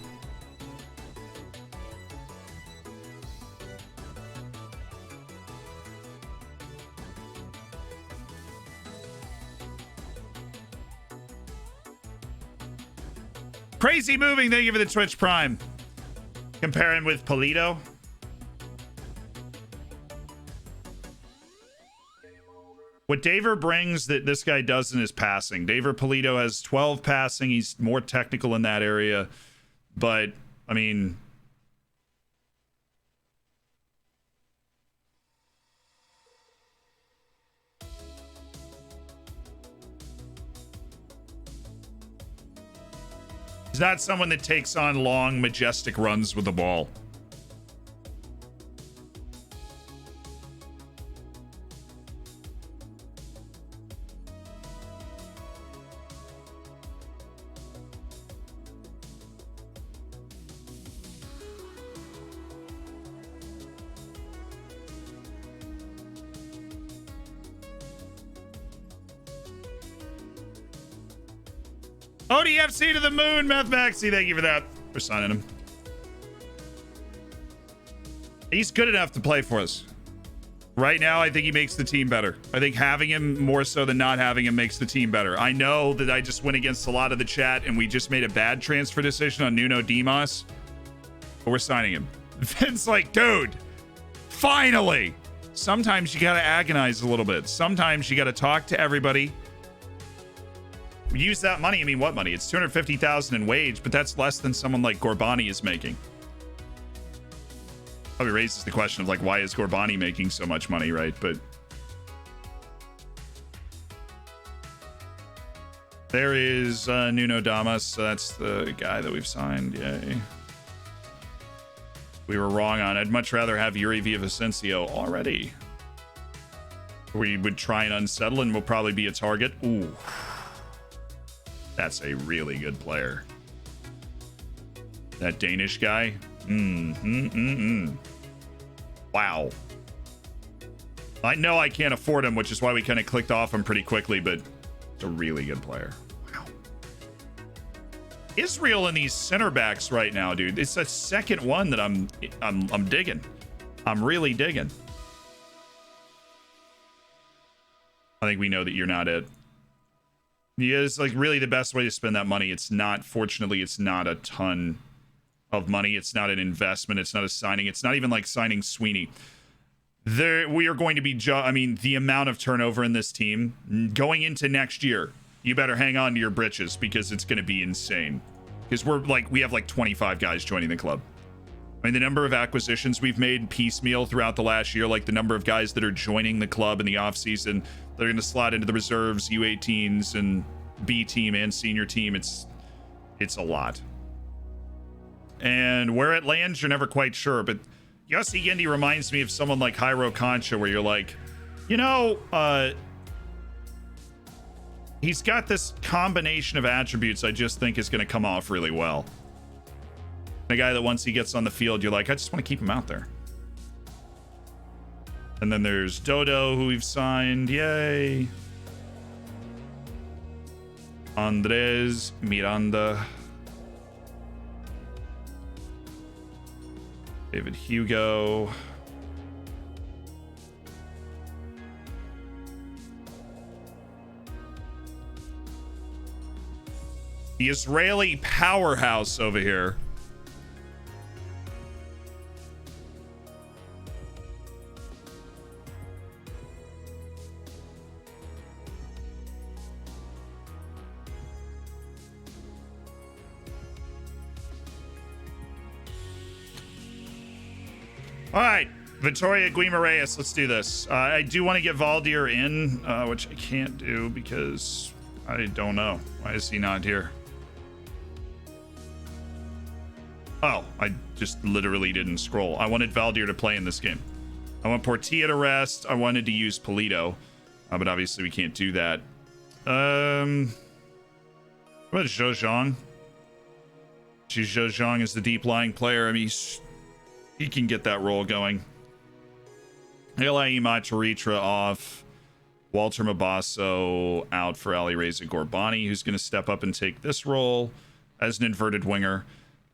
Crazy moving. Thank you for the Twitch Prime. Compare him with Polito. What Daver brings that this guy doesn't is passing. Daver Polito has 12 passing. He's more technical in that area. But, I mean... he's not someone that takes on long, majestic runs with the ball. ODFC to the moon, Meth Maxi. Thank you for that. For signing him. He's good enough to play for us. Right now, I think he makes the team better. I think having him more so than not having him makes the team better. I know that I just went against a lot of the chat and we just made a bad transfer decision on Nuno Dimas. But we're signing him. Vin's like, dude, finally. Sometimes you got to agonize a little bit. Sometimes you got to talk to everybody. Use that money. I mean, what money? It's 250,000 in wage, but that's less than someone like Gorbani is making. Probably raises the question of, like, why is Gorbani making so much money, right? But there is Nuno Damas. So that's the guy that we've signed. Yay. We were wrong on. I'd much rather have Yuri Villavicencio already. We would try and unsettle and will probably be a target. Ooh. That's a really good player. That Danish guy. Wow. I know I can't afford him, which is why we kind of clicked off him pretty quickly, but it's a really good player. Wow. Israel in these center backs right now, dude. It's the second one that I'm digging. I'm really digging. I think we know that you're not it. Yeah, it's like really the best way to spend that money. It's not, fortunately, it's not a ton of money. It's not an investment. It's not a signing. It's not even like signing Sweeney. we are going to be, I mean, the amount of turnover in this team going into next year, you better hang on to your britches because it's going to be insane. Because we have like 25 guys joining the club. I mean, the number of acquisitions we've made piecemeal throughout the last year, like the number of guys that are joining the club in the offseason, that are going to slot into the reserves, U18s, and B team and senior team. It's a lot. And where it lands, you're never quite sure. But Yossi Yendi reminds me of someone like Hyro Concha, where you're like, you know, he's got this combination of attributes I just think is going to come off really well. A guy that once he gets on the field, you're like, I just want to keep him out there. And then there's Dodo, who we've signed. Yay. Andres Miranda. David Hugo. The Israeli powerhouse over here. All right, Victoria Guimaraes, let's do this. I do want to get Valdir in, which I can't do because I don't know. Why is he not here? Oh, I just literally didn't scroll. I wanted Valdir to play in this game. I want Portilla to rest. I wanted to use Polito, but obviously we can't do that. What about Zhou Zhang? Zhou Zhang is the deep lying player. I mean, he can get that role going. Elaima Taritra off. Walter Mabasso out for Ali Reza Gorbani, who's going to step up and take this role as an inverted winger.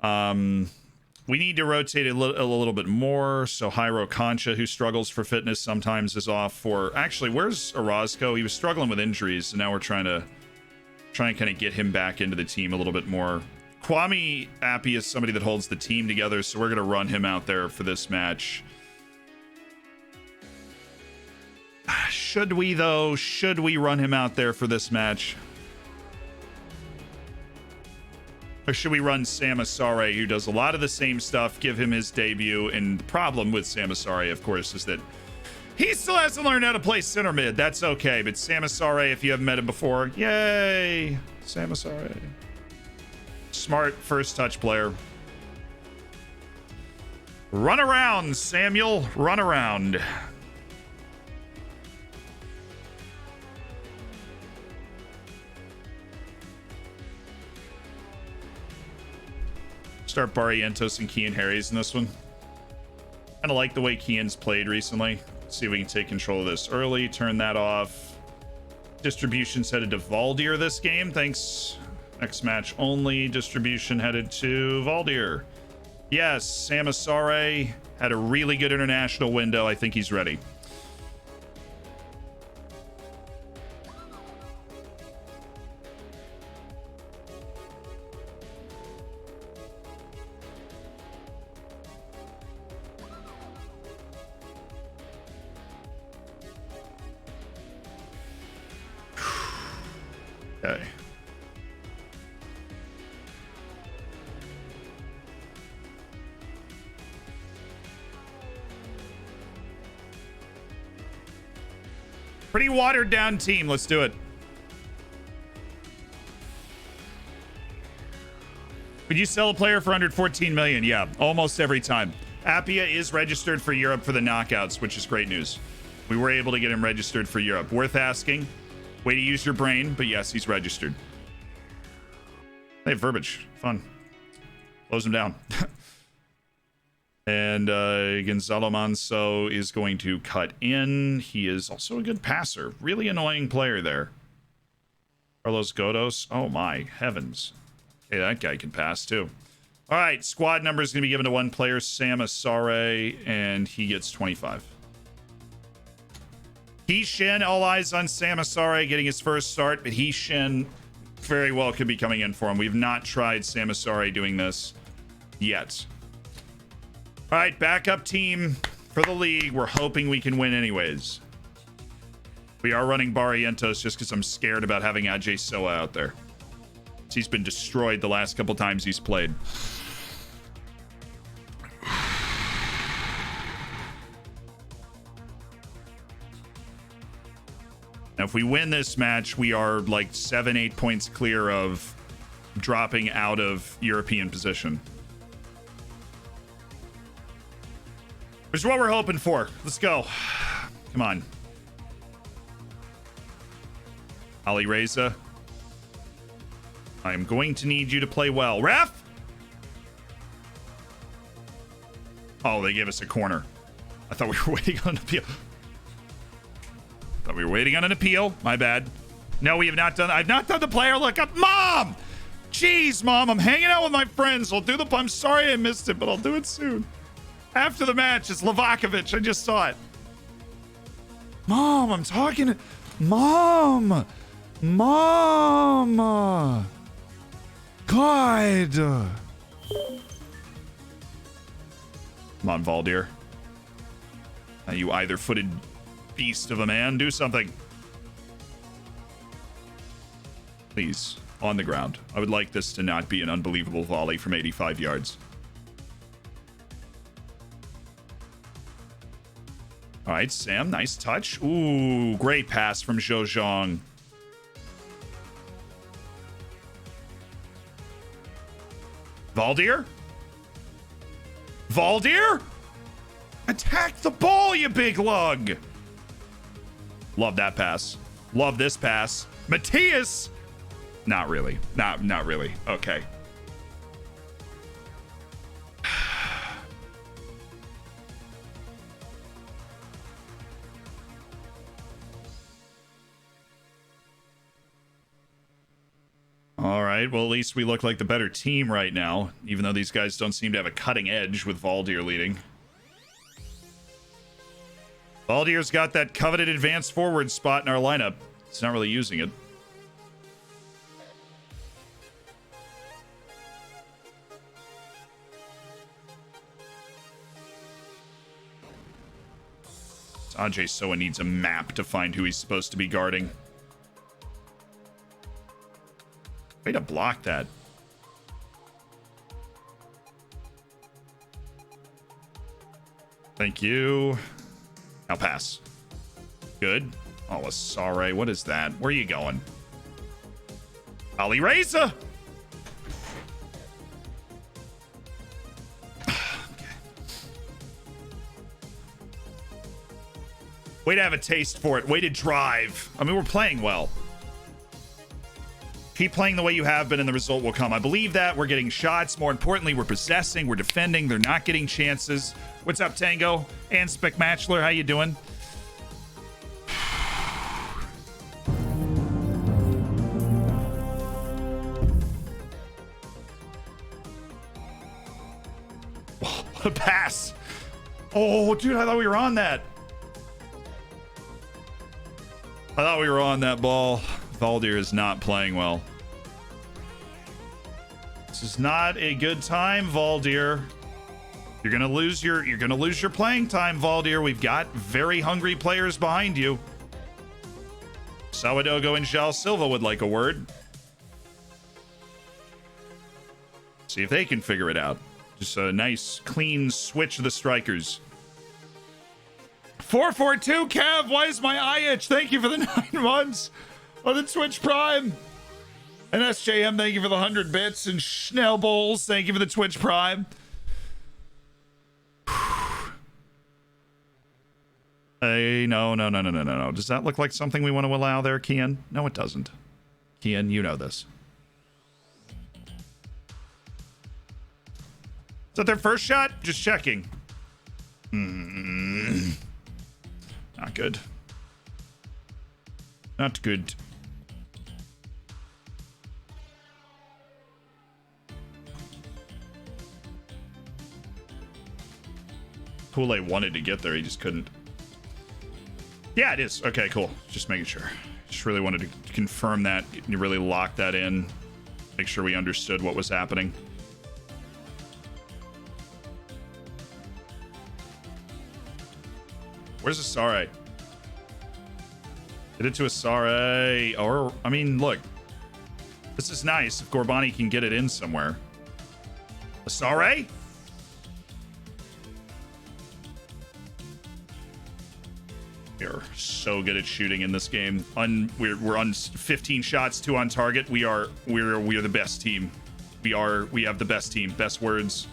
We need to rotate a little bit more. So Hyro Concha, who struggles for fitness sometimes, is off for... Actually, where's Orozco? He was struggling with injuries, and now we're trying and kind of get him back into the team a little bit more. Kwame Appy is somebody that holds the team together, so we're going to run him out there for this match. Should we, though? Should we run him out there for this match? Or should we run Sam Asare, who does a lot of the same stuff, give him his debut? And the problem with Sam Asare, of course, is that he still hasn't learned how to play center mid. That's okay. But Sam Asare, if you haven't met him before, yay! Sam Asare. Smart first touch player. Run around, Samuel. Run around. Start Barrientos and Kian Harries in this one. Kind of like the way Kian's played recently. See if we can take control of this early. Turn that off. Distribution's headed to Valdir this game. Thanks. Next match only. Distribution headed to Valdir. Yes, Sam Asare had a really good international window. I think he's ready. Okay. Pretty watered down team. Let's do it. Would you sell a player for under 14 million? Yeah, almost every time. Appia is registered for Europe for the knockouts, which is great news. We were able to get him registered for Europe. Worth asking. Way to use your brain, but yes, he's registered. They have verbiage. Fun. Close him down. And Gonzalo Manso is going to cut in. He is also a good passer. Really annoying player there. Carlos Godos. Oh my heavens. Hey, that guy can pass too. All right, squad number is going to be given to one player, Sam Asare, and he gets 25. He-Shin, all eyes on Sam Asare getting his first start, but He-Shin very well could be coming in for him. We've not tried Sam Asare doing this yet. All right, backup team for the league. We're hoping we can win anyways. We are running Barrientos just because I'm scared about having Ajay Soa out there. He's been destroyed the last couple times he's played. Now, if we win this match, we are like 7-8 points clear of dropping out of European position. Which is what we're hoping for. Let's go. Come on. Ali Reza. I am going to need you to play well. Ref! Oh, they gave us a corner. I thought we were waiting on an appeal. Thought we were waiting on an appeal. My bad. No, we have not done. I've not done the player lookup. Mom! Jeez, Mom, I'm hanging out with my friends. I'll do the. I'm sorry I missed it, but I'll do it soon. After the match, it's Livakovic. I just saw it. Mom, I'm talking. Mom! Mom! God! Come on, Valdir. Now you either-footed beast of a man, do something. Please, on the ground. I would like this to not be an unbelievable volley from 85 yards. All right, Sam, nice touch. Ooh, great pass from Zhou Zhang. Valdir? Valdir? Attack the ball, you big lug! Love that pass. Love this pass. Matthias! Not really. Not really. Okay. All right, well, at least we look like the better team right now, even though these guys don't seem to have a cutting edge with Valdir leading. Valdir's got that coveted advanced forward spot in our lineup. He's not really using it. Ajay Soa needs a map to find who he's supposed to be guarding. Way to block that. Thank you. Now pass. Good. Oh, Asare, what is that? Where are you going? Ali Reza! Way to have a taste for it. Way to drive. I mean, we're playing well. Keep playing the way you have been and the result will come. I believe that. We're getting shots. More importantly, we're possessing. We're defending. They're not getting chances. What's up, Tango? And Specmatchler, how you doing? Oh, what a pass. Oh, dude, I thought we were on that. I thought we were on that ball. Valdir is not playing well. This is not a good time, Valdir. You're gonna lose your playing time, Valdir. We've got very hungry players behind you. Sawadogo and João Silva would like a word. See if they can figure it out. Just a nice, clean switch of the strikers. 442 Kev, why is my eye itch? Thank you for the 9 months on the Twitch Prime. And SJM, thank you for the 100 bits. And Schnell Bowls, thank you for the Twitch Prime. Hey, no. Does that look like something we want to allow there, Kian? No, it doesn't. Kian, you know this. Is that their first shot? Just checking. Not good. Not good. Kool-Aid wanted to get there, he just couldn't. Yeah, it is. Okay, cool. Just making sure. Just really wanted to confirm that. You really lock that in. Make sure we understood what was happening. Where's Asare? Get it to Asare. Or, I mean, look. This is nice if Gorbani can get it in somewhere. Asare? We're so good at shooting in this game. We're on 15 shots, 2 on target. We are the best team. We have the best team. Best words.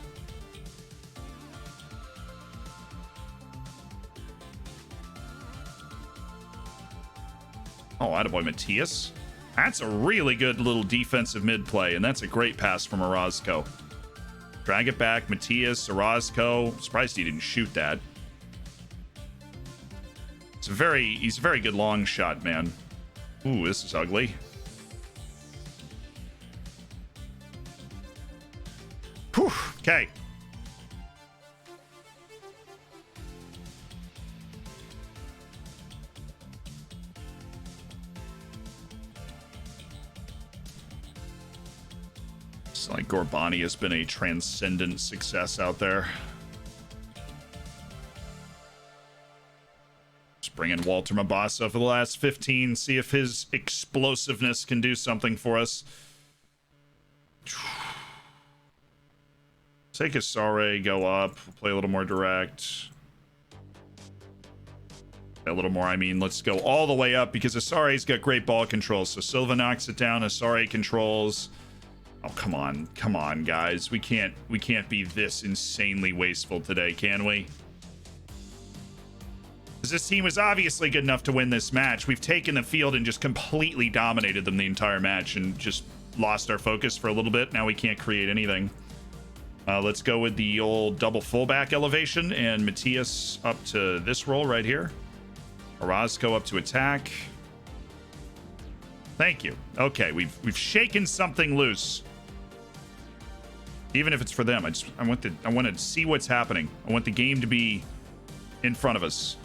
Oh, attaboy Matthias. That's a really good little defensive mid play, and that's a great pass from Orozco. Drag it back, Matthias, Orozco. Surprised he didn't shoot that. He's a very good long shot, man. Ooh, this is ugly. Whew, okay. It's like Gorbani has been a transcendent success out there. Bring in Walter Mabasa for the last 15. See if his explosiveness can do something for us. Take Asare, go up. We'll play a little more direct. A little more, I mean, let's go all the way up because Asare's got great ball control. So Silva knocks it down. Asare controls. Oh, come on, guys. We can't be this insanely wasteful today, can we? This team was obviously good enough to win this match. We've taken the field and just completely dominated them the entire match and just lost our focus for a little bit. Now we can't create anything. Let's go with the old double fullback elevation and Matthias up to this role right here. Orozco up to attack. Thank you. Okay, we've shaken something loose. Even if it's for them, I want to see what's happening. I want the game to be in front of us.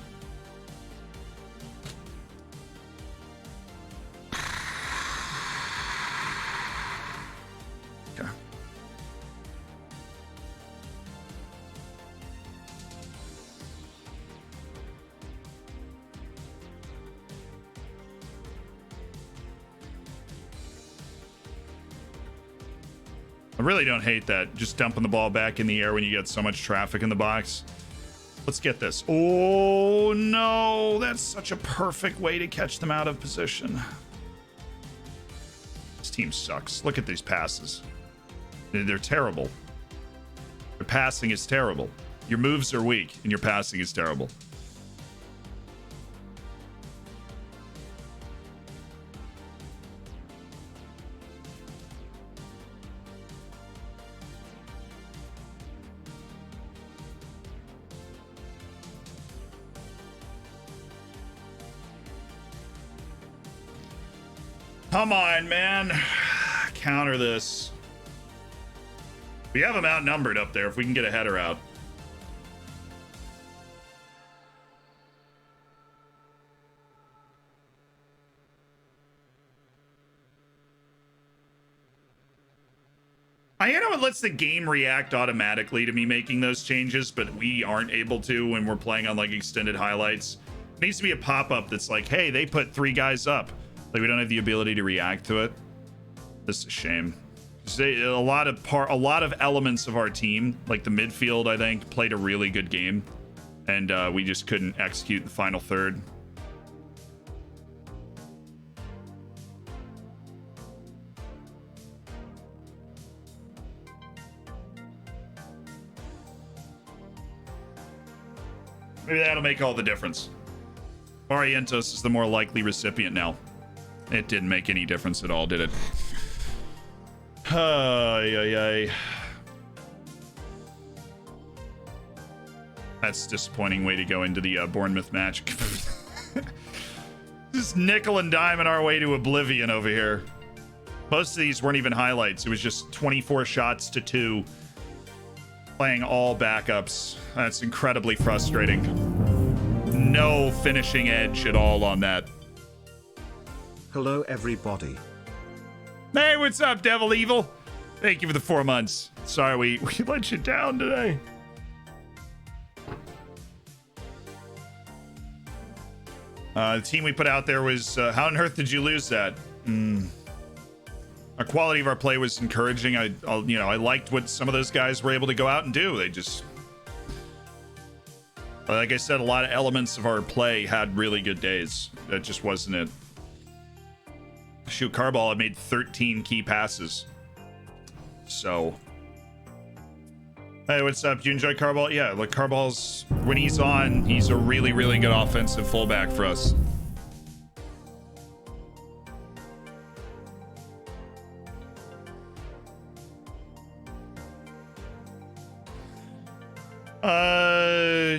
I really don't hate that. Just dumping the ball back in the air when you get so much traffic in the box. Let's get this. Oh, no. That's such a perfect way to catch them out of position. This team sucks. Look at these passes. They're terrible. Your passing is terrible. Your moves are weak, and your passing is terrible. Come on, man. Counter this. We have them outnumbered up there if we can get a header out. I know it lets the game react automatically to me making those changes, but we aren't able to when we're playing on like extended highlights. It needs to be a pop-up that's like, hey, they put 3 guys up. Like, we don't have the ability to react to it. This is a shame. A lot of elements of our team, like the midfield, I think, played a really good game, and we just couldn't execute the final third. Maybe that'll make all the difference. Barrientos is the more likely recipient now. It didn't make any difference at all, did it? Ay. That's a disappointing way to go into the Bournemouth match. Just nickel and dime our way to oblivion over here. Most of these weren't even highlights. It was just 24 shots to 2. Playing all backups. That's incredibly frustrating. No finishing edge at all on that. Hello everybody. Hey, what's up, Devil Evil? Thank you for the 4 months. Sorry we let you down today. The team we put out there was, how on earth did you lose that? Our quality of our play was encouraging. I liked what some of those guys were able to go out and do. They just, like I said, a lot of elements of our play had really good days. That just wasn't it. Shoot, Carball had made 13 key passes. So, hey, what's up? Do you enjoy Carball? Yeah, look, Carball's, when he's on, he's a really, really good offensive fullback for us.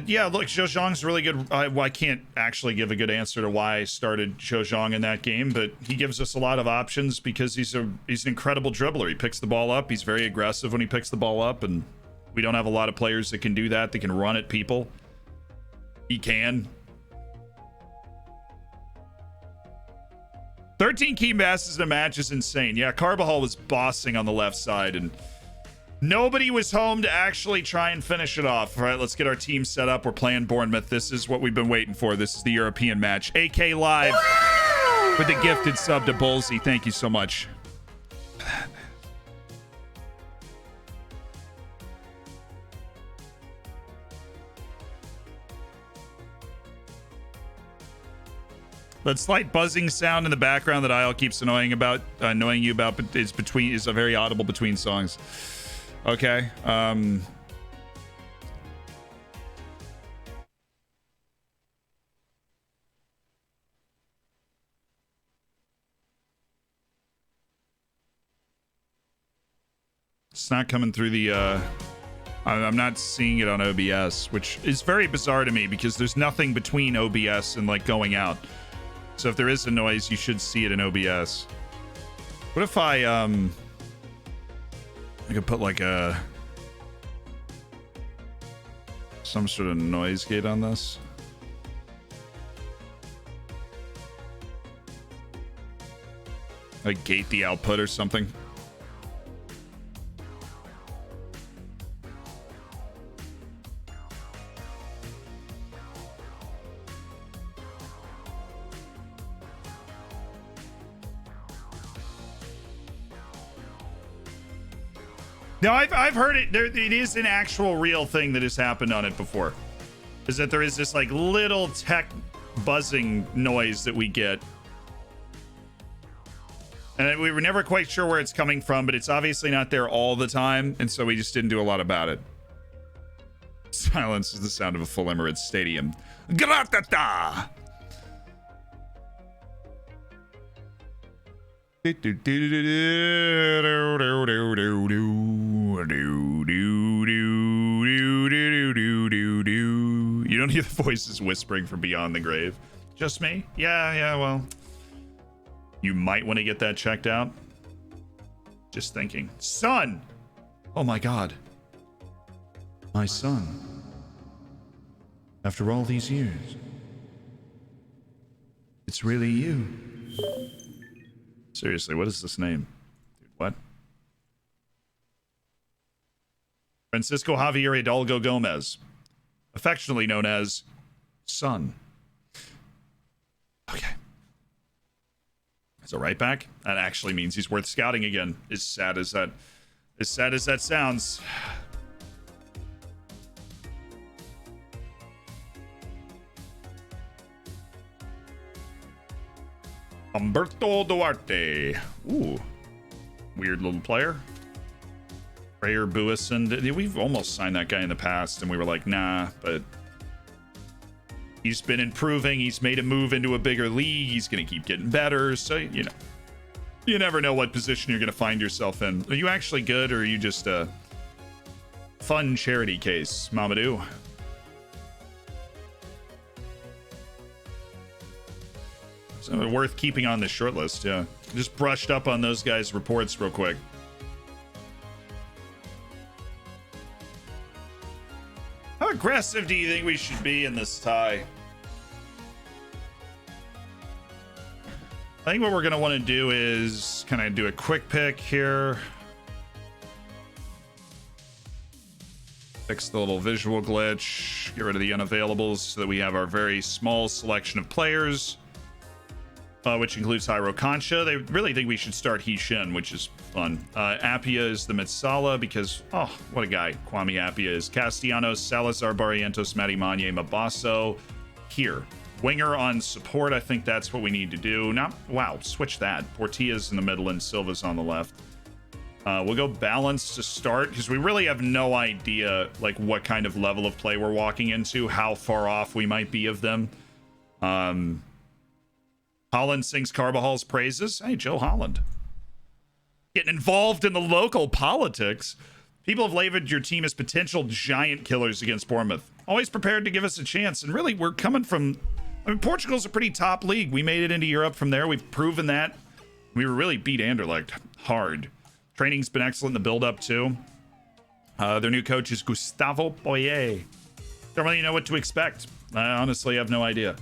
Yeah, look, Zhou really good. I can't actually give a good answer to why I started Zhou in that game, but he gives us a lot of options because he's an incredible dribbler. He picks the ball up. He's very aggressive when he picks the ball up, and we don't have a lot of players that can do that, that can run at people. He can. 13 key passes in a match is insane. Yeah, Carbajal was bossing on the left side, and nobody was home to actually try and finish it off. All right, let's get our team set up. We're playing Bournemouth. This is what we've been waiting for. This is the European match. AK Live with the gifted sub to Bullsy. Thank you so much. That slight buzzing sound in the background that Isle keeps annoying you about, but is a very audible between songs. Okay. It's not coming through the I'm not seeing it on OBS, which is very bizarre to me because there's nothing between OBS and like going out. So if there is a noise, you should see it in OBS. What if I could put like some sort of noise gate on this? Like gate the output or something? No, I've heard it. It is an actual real thing that has happened on it before. Is that there is this like little tech buzzing noise that we get. And we were never quite sure where it's coming from, but it's obviously not there all the time. And so we just didn't do a lot about it. Silence is the sound of a full Emirates Stadium. Gratata! You don't hear the voices whispering from beyond the grave. Just me? Yeah, well. You might want to get that checked out. Just thinking. Son! Oh my god. My son. After all these years. It's really you. Seriously, what is this name? Dude, what? Francisco Javier Hidalgo Gomez. Affectionately known as Son. Okay. As a right back, that actually means he's worth scouting again. As sad as that sounds. Humberto Duarte. Ooh. Weird little player. Prayer Buison. We've almost signed that guy in the past, and we were like, nah, but he's been improving. He's made a move into a bigger league. He's going to keep getting better. So, you know, you never know what position you're going to find yourself in. Are you actually good, or are you just a fun charity case, Mamadou? So worth keeping on this short list, yeah. Just brushed up on those guys' reports real quick. How aggressive do you think we should be in this tie? I think what we're going to want to do is kind of do a quick pick here. Fix the little visual glitch. Get rid of the unavailables so that we have our very small selection of players, which includes Hyro Concha. They really think we should start Hishin, which is fun. Appia is the Mitsala because, oh, what a guy. Kwame Appia is. Castellanos, Salazar, Barrientos, Matty Manye, Mabasso. Here. Winger on support. I think that's what we need to do. Wow, switch that. Portilla's in the middle and Silva's on the left. We'll go balance to start because we really have no idea like what kind of level of play we're walking into, how far off we might be of them. Holland sings Carvajal's praises. Hey, Joe Holland. Getting involved in the local politics. People have labeled your team as potential giant killers against Bournemouth. Always prepared to give us a chance. And really, we're coming from... I mean, Portugal's a pretty top league. We made it into Europe from there. We've proven that. We really beat Anderlecht hard. Training's been excellent in the build-up, too. Their new coach is Gustavo Poyet. Don't really know what to expect. I honestly have no idea.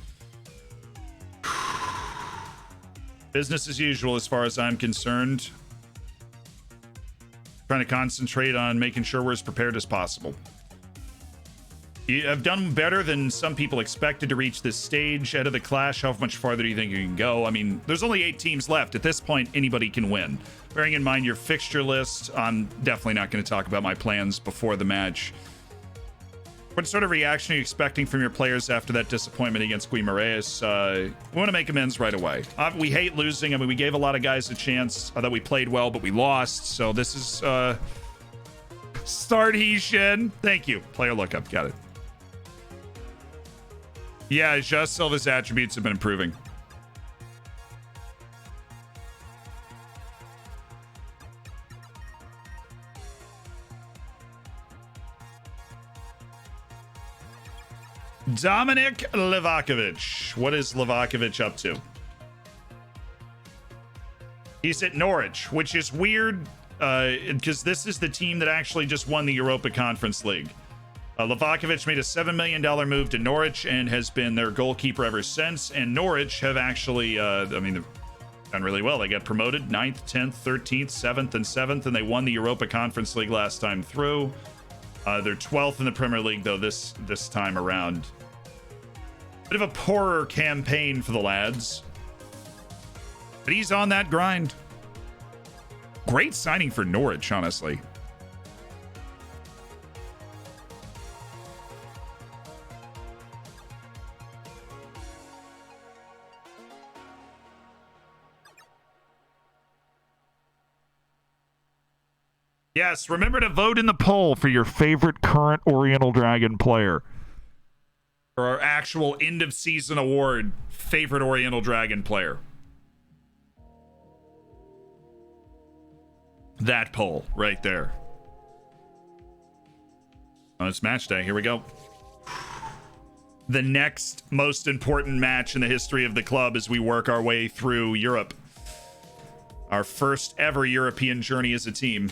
Business as usual as far as I'm concerned. Trying to concentrate on making sure we're as prepared as possible. You have done better than some people expected to reach this stage. Out of the clash, how much farther do you think you can go? I mean, there's only 8 teams left. At this point, anybody can win. Bearing in mind your fixture list, I'm definitely not going to talk about my plans before the match. What sort of reaction are you expecting from your players after that disappointment against Guimarães? We want to make amends right away. We hate losing. I mean, we gave a lot of guys a chance. I thought we played well, but we lost. So this is start Hishin. Thank you. Player lookup. Got it. Yeah, just Silva's attributes have been improving. Dominic Livakovic. What is Livakovic up to? He's at Norwich, which is weird because this is the team that actually just won the Europa Conference League. Livakovic made a $7 million move to Norwich and has been their goalkeeper ever since. And Norwich have actually, I mean, they've done really well. They got promoted 9th, 10th, 13th, 7th, and 7th, and they won the Europa Conference League last time through. They're 12th in the Premier League, though, this time around. Bit of a poorer campaign for the lads. But he's on that grind. Great signing for Norwich, honestly. Yes, remember to vote in the poll for your favorite current Oriental Dragon player. For our actual end of season award, favorite Oriental Dragon player. That poll right there. Oh, it's match day. Here we go. The next most important match in the history of the club as we work our way through Europe. Our first ever European journey as a team.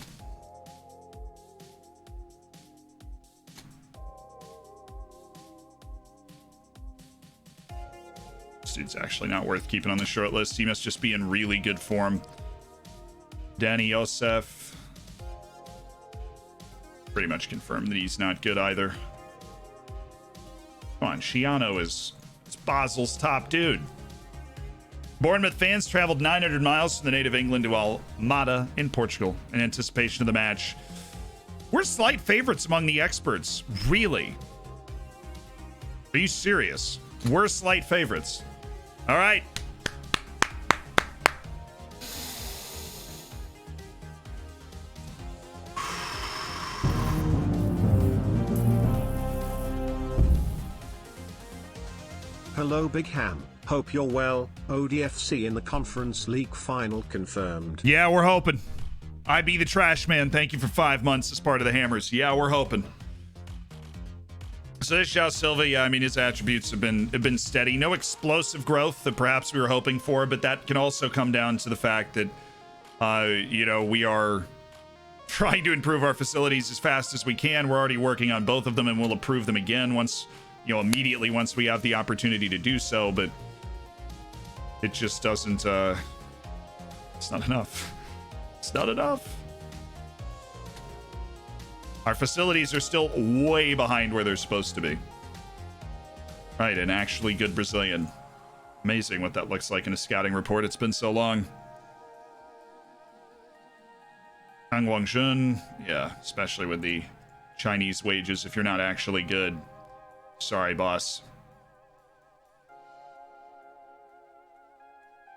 Dude's actually not worth keeping on the short list. He must just be in really good form. Danny Yosef. Pretty much confirmed that he's not good either. Come on, Shiano is Basel's top dude. Bournemouth fans traveled 900 miles from the native England to Almada in Portugal in anticipation of the match. We're slight favorites among the experts. Really? Are you serious? We're slight favorites. All right. Hello Big Ham, hope you're well. ODFC in the Conference League final confirmed. Yeah, we're hoping. I be the trash man. Thank you for 5 months as part of the Hammers. Yeah, we're hoping. So this João Silva, yeah, I mean, his attributes have been steady. No explosive growth that perhaps we were hoping for, but that can also come down to the fact that, we are trying to improve our facilities as fast as we can. We're already working on both of them, and we'll improve them again immediately once we have the opportunity to do so, but it just doesn't, it's not enough. It's not enough. Our facilities are still way behind where they're supposed to be. Right, an actually good Brazilian. Amazing what that looks like in a scouting report. It's been so long. Kang Wangjun, yeah, especially with the Chinese wages if you're not actually good. Sorry, boss.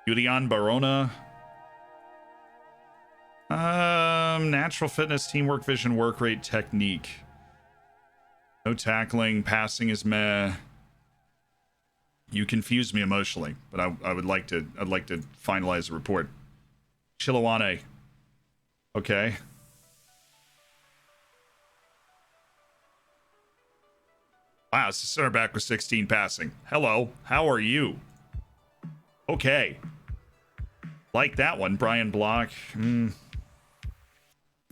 Julian Barona. Natural fitness, teamwork, vision, work rate, technique. No tackling, passing is meh. You confuse me emotionally, but I'd like to finalize a report. Chilowane. Okay. Wow, it's a center back with 16 passing. Hello, how are you? Okay. Like that one, Brian Block.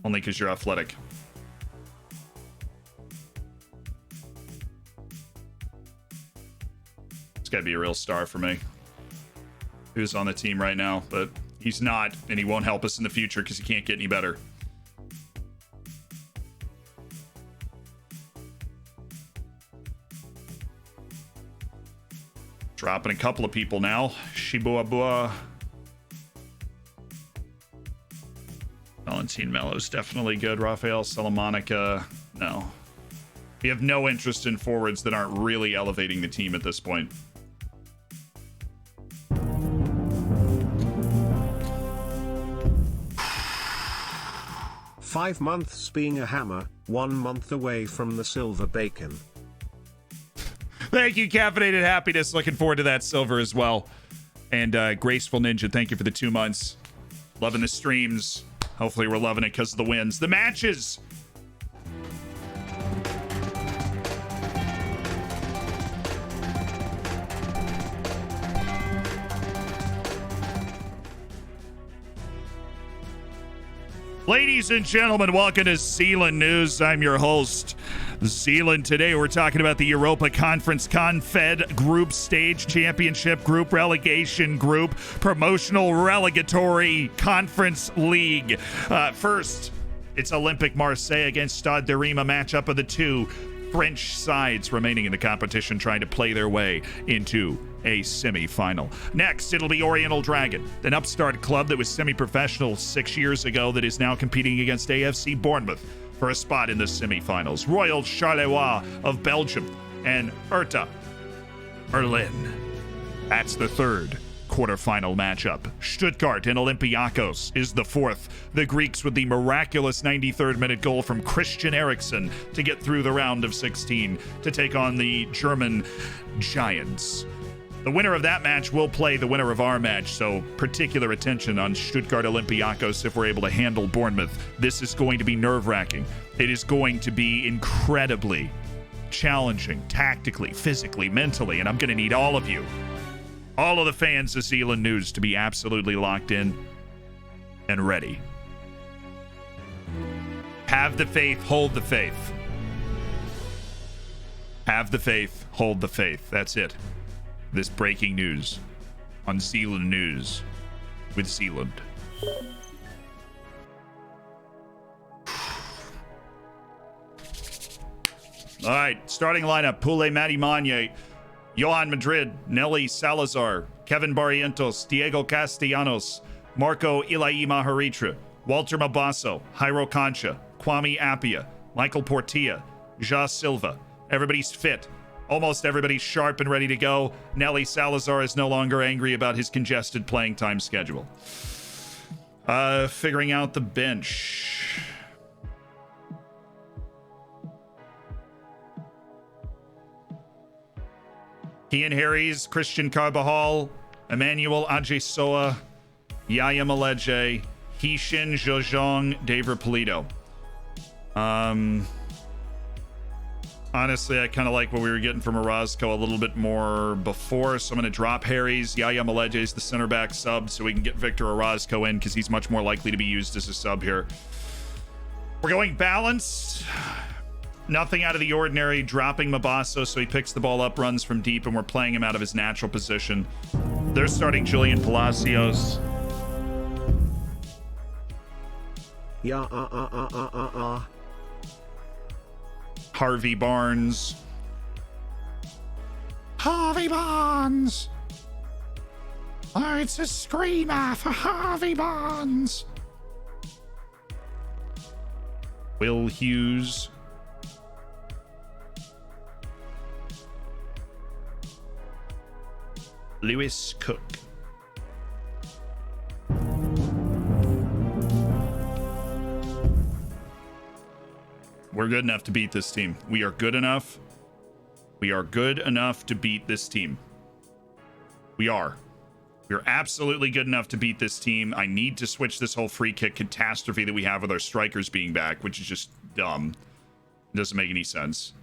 Only because you're athletic. It's got to be a real star for me. Who's on the team right now, but he's not, and he won't help us in the future because he can't get any better. Dropping a couple of people now. Shibuabua. Valentin Melo's definitely good. Rafael Salamanca. No. We have no interest in forwards that aren't really elevating the team at this point. "5 months being a hammer, 1 month away from the silver bacon." Thank you, Caffeinated Happiness. Looking forward to that silver as well. And Graceful Ninja, thank you for the 2 months. Loving the streams. Hopefully we're loving it because of the wins. The matches. Ladies and gentlemen, welcome to Zealand News. I'm your host, Zealand. Today we're talking about the Europa Conference Confed Group Stage Championship Group Relegation Group Promotional Relegatory Conference League. First, it's Olympic Marseille against Stade de Reims, a matchup of the two French sides remaining in the competition trying to play their way into a semi-final. Next, it'll be Oriental Dragon, an upstart club that was semi-professional 6 years ago that is now competing against AFC Bournemouth for a spot in the semi-finals. Royal Charleroi of Belgium and Hertha Berlin. That's the third quarterfinal matchup. Stuttgart and Olympiacos is the fourth. The Greeks with the miraculous 93rd minute goal from Christian Eriksen to get through the round of 16 to take on the German Giants. The winner of that match will play the winner of our match, so particular attention on Stuttgart Olympiacos if we're able to handle Bournemouth. This is going to be nerve-wracking. It is going to be incredibly challenging, tactically, physically, mentally, and I'm going to need all of you, all of the fans of Zealand News, to be absolutely locked in and ready. Have the faith, hold the faith. Have the faith, hold the faith. That's it. This breaking news on Zealand News with Zealand. All right, starting lineup: Pule Mati Johan Madrid, Nelly Salazar, Kevin Barrientos, Diego Castellanos, Marco Ilai Maharitra, Walter Mabasso, Jairo Concha, Kwame Appiah, Michael Portilla, Ja Silva. Everybody's fit. Almost everybody's sharp and ready to go. Nelly Salazar is no longer angry about his congested playing time schedule. Figuring out the bench. Kian Harries, Christian Carbajal, Emmanuel Ajesoa, Yaya Maleje, Hishin Zhozhong, David Polito. Honestly, I kind of like what we were getting from Orozco a little bit more before, so I'm going to drop Harry's. Yaya Maleje is the center back sub, so we can get Victor Orozco in because he's much more likely to be used as a sub here. We're going balanced. Nothing out of the ordinary. Dropping Mabasso, so he picks the ball up, runs from deep, and we're playing him out of his natural position. They're starting Julian Palacios. Harvey Barnes. Harvey Barnes. Oh, it's a screamer for Harvey Barnes. Will Hughes. Lewis Cook. We're good enough to beat this team. We are good enough. We are good enough to beat this team. We are. We're absolutely good enough to beat this team. I need to switch this whole free kick catastrophe that we have with our strikers being back, which is just dumb. It doesn't make any sense.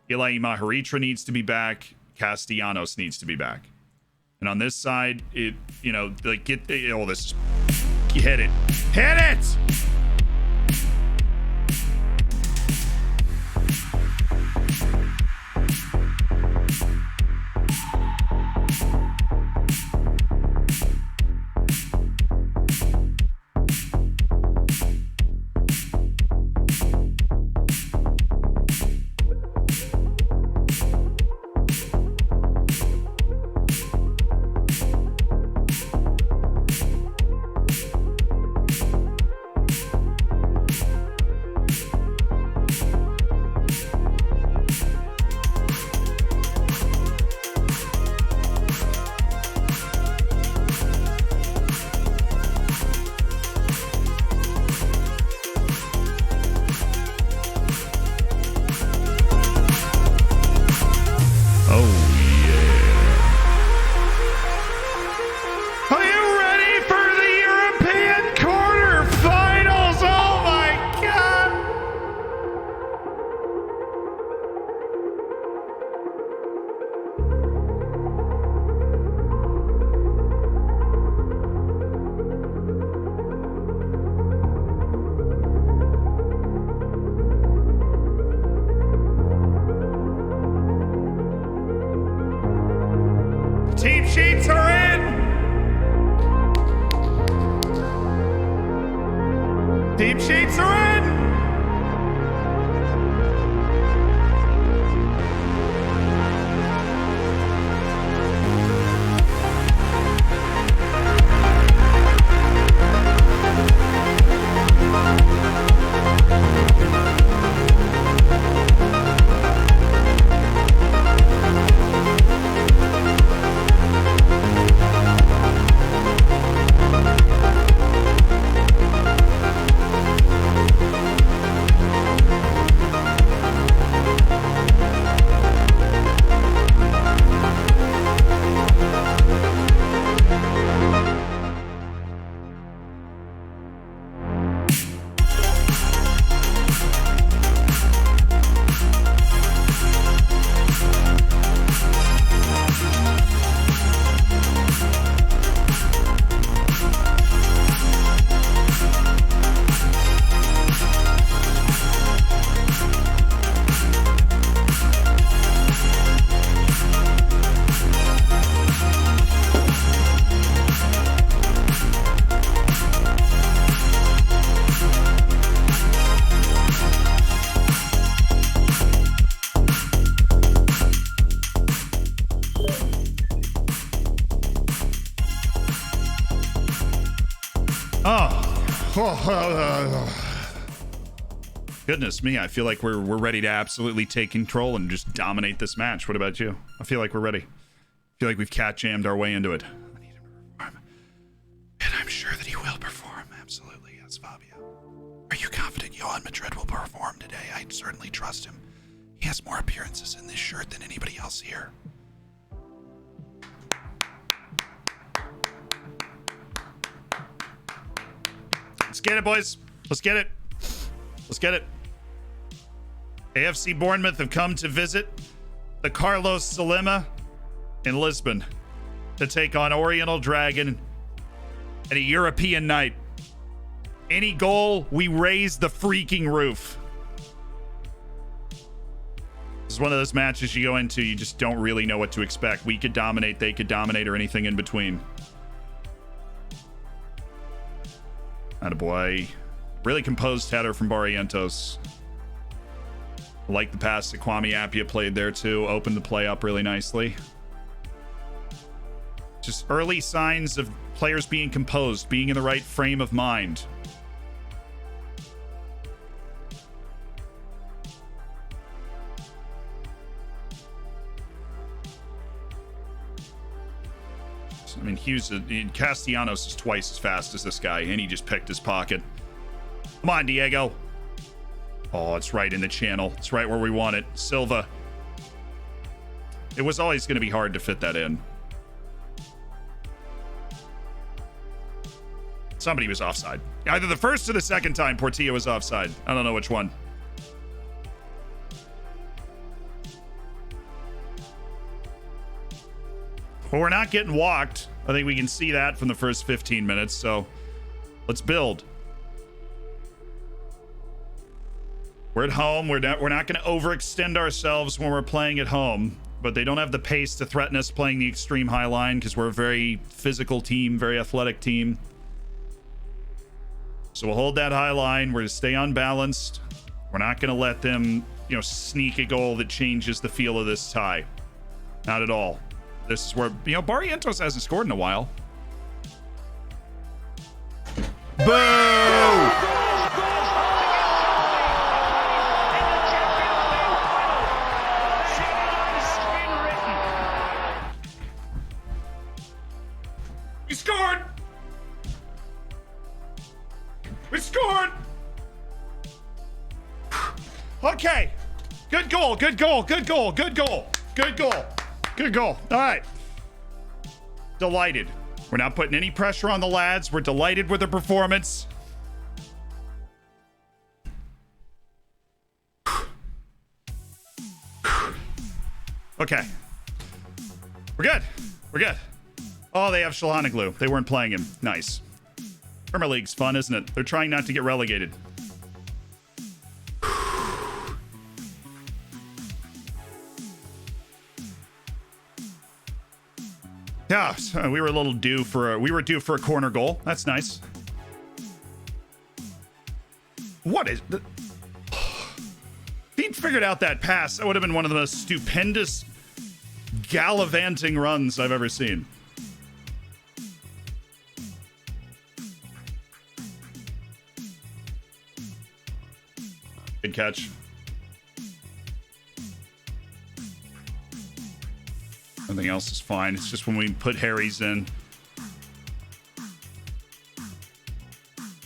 Ilai Maharitra needs to be back. Castellanos needs to be back. And on this side, it, you know, like, get, oh, this is, hit it. Hit it! Team sheets are in. Team sheets are in. Goodness me, I feel like we're ready to absolutely take control and just dominate this match. What about you? I feel like we're ready. I feel like we've cat jammed our way into it. I need him to perform. And I'm sure that he will perform. Absolutely, yes, Fabio. Are you confident Johan Madrid will perform today? I certainly trust him. He has more appearances in this shirt than anybody else here. Let's get it, boys. Let's get it. Let's get it. AFC Bournemouth have come to visit the Carlos Salema in Lisbon to take on Oriental Dragon at a European night. Any goal, we raise the freaking roof. This is one of those matches you go into, you just don't really know what to expect. We could dominate, they could dominate, or anything in between. Attaboy. Really composed header from Barrientos. Like the pass that Kwame Appiah played there too. Opened the play up really nicely. Just early signs of players being composed, being in the right frame of mind. I mean, Castellanos is twice as fast as this guy, and he just picked his pocket. Come on, Diego. Oh, it's right in the channel. It's right where we want it. Silva. It was always going to be hard to fit that in. Somebody was offside. Either the first or the second time Portillo was offside. I don't know which one. Well, we're not getting walked. I think we can see that from the first 15 minutes, so let's build. We're at home. We're not going to overextend ourselves when we're playing at home, but they don't have the pace to threaten us playing the extreme high line because we're a very physical team, very athletic team. So we'll hold that high line. We're going to stay unbalanced. We're not going to let them, sneak a goal that changes the feel of this tie. Not at all. This is where, Barrientos hasn't scored in a while. Boo! We scored! We scored! Okay. Good goal, good goal, good goal, good goal, good goal. Good goal. All right. Delighted. We're not putting any pressure on the lads. We're delighted with the performance. Okay. We're good. We're good. Oh, they have Shalanoglu. They weren't playing him. Nice. Premier League's fun, isn't it? They're trying not to get relegated. Yeah, so we were due for a corner goal. That's nice. What is the... If he'd figured out that pass, that would have been one of the most stupendous gallivanting runs I've ever seen. Good catch. Everything else is fine. It's just when we put Harry's in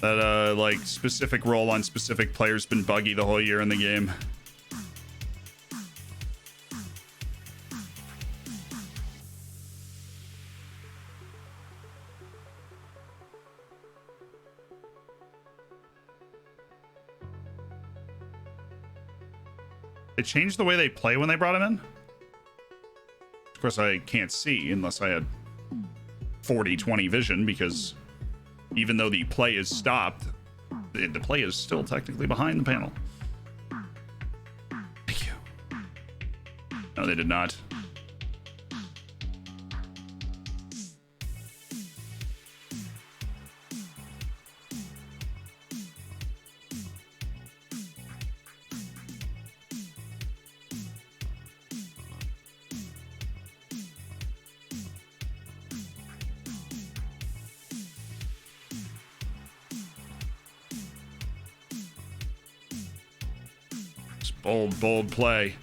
that specific role on specific players been buggy the whole year in the game. They changed the way they play when they brought him in? Of course, I can't see unless I had 40/20 vision, because even though the play is stopped, the play is still technically behind the panel. Thank you. No, they did not. Bold play.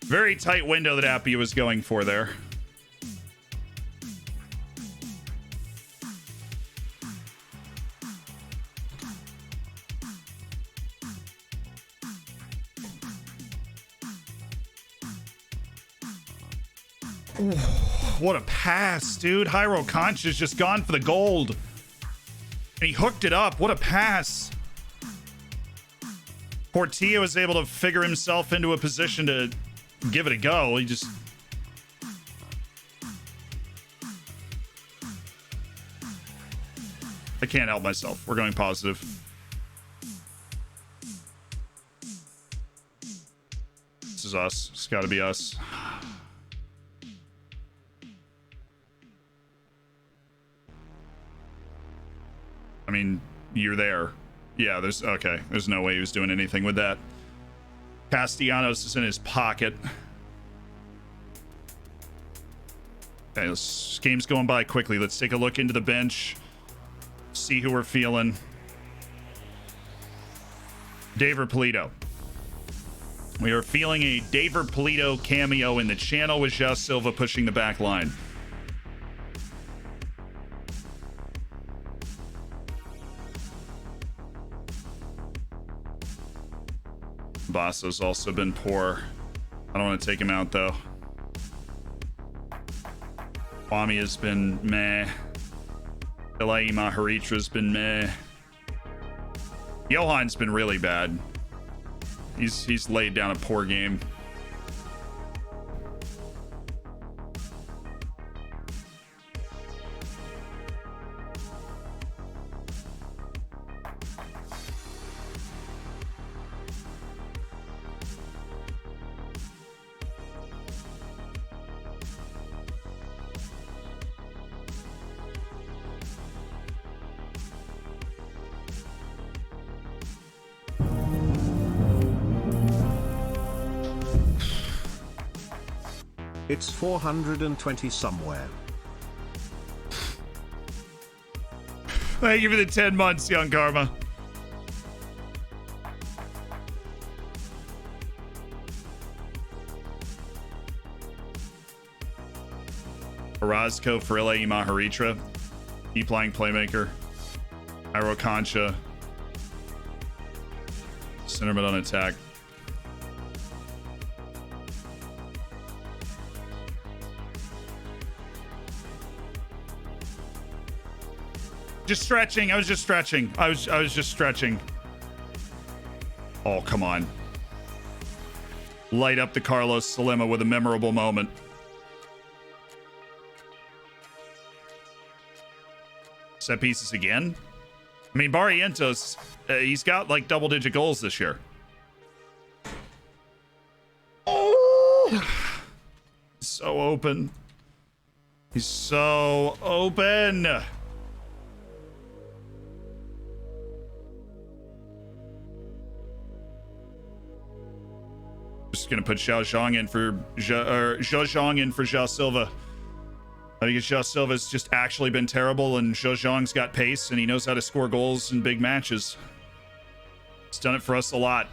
Very tight window that Appiah was going for there. Ooh, what a pass, dude. Jairo Concha's just gone for the gold. And he hooked it up. What a pass. Portillo was able to figure himself into a position to give it a go. He just... I can't help myself. We're going positive. This is us. It's got to be us. I mean, you're there. Yeah, there's no way he was doing anything with that. Castellanos is in his pocket. Okay, this game's going by quickly. Let's take a look into the bench. See who we're feeling. David Polito. We are feeling a David Polito cameo in the channel with João Silva pushing the back line. Basso's also been poor. I don't want to take him out though. Kwame has been meh. Ilai Maharitra's been meh. Johan's been really bad. He's laid down a poor game. It's 420 somewhere. Thank you for the 10 months, Young Karma. Orozco for Ilai Maharitra. Deep lying playmaker. Iro Concha. Centerman on attack. Just stretching. I was just stretching. I was just stretching. Oh, come on. Light up the Carlos Salima with a memorable moment. Set pieces again. I mean, Barrientos, he's got like double-digit goals this year. Oh, so open. He's so open. Just gonna put Xiao Zhang in for Zhao Zhang in for João Silva. I think João Silva's just actually been terrible, and Zhao Zhang's got pace and he knows how to score goals in big matches. He's done it for us a lot.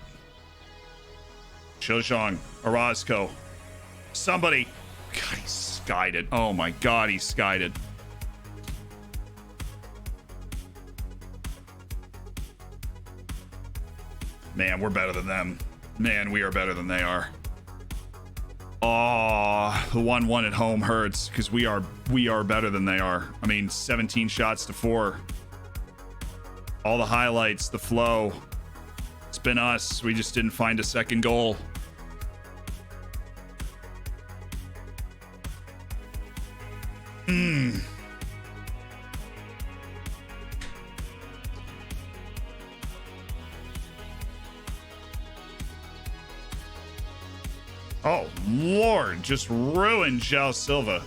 Zhao Zhang, Orozco, somebody. God, he skied it. Oh my God, he skied it. Man, we're better than them. Man, we are better than they are. Oh, the 1-1 at home hurts because we are better than they are. I mean, 17 shots to 4. All the highlights, the flow. It's been us. We just didn't find a second goal. Oh, Lord, just ruined João Silva.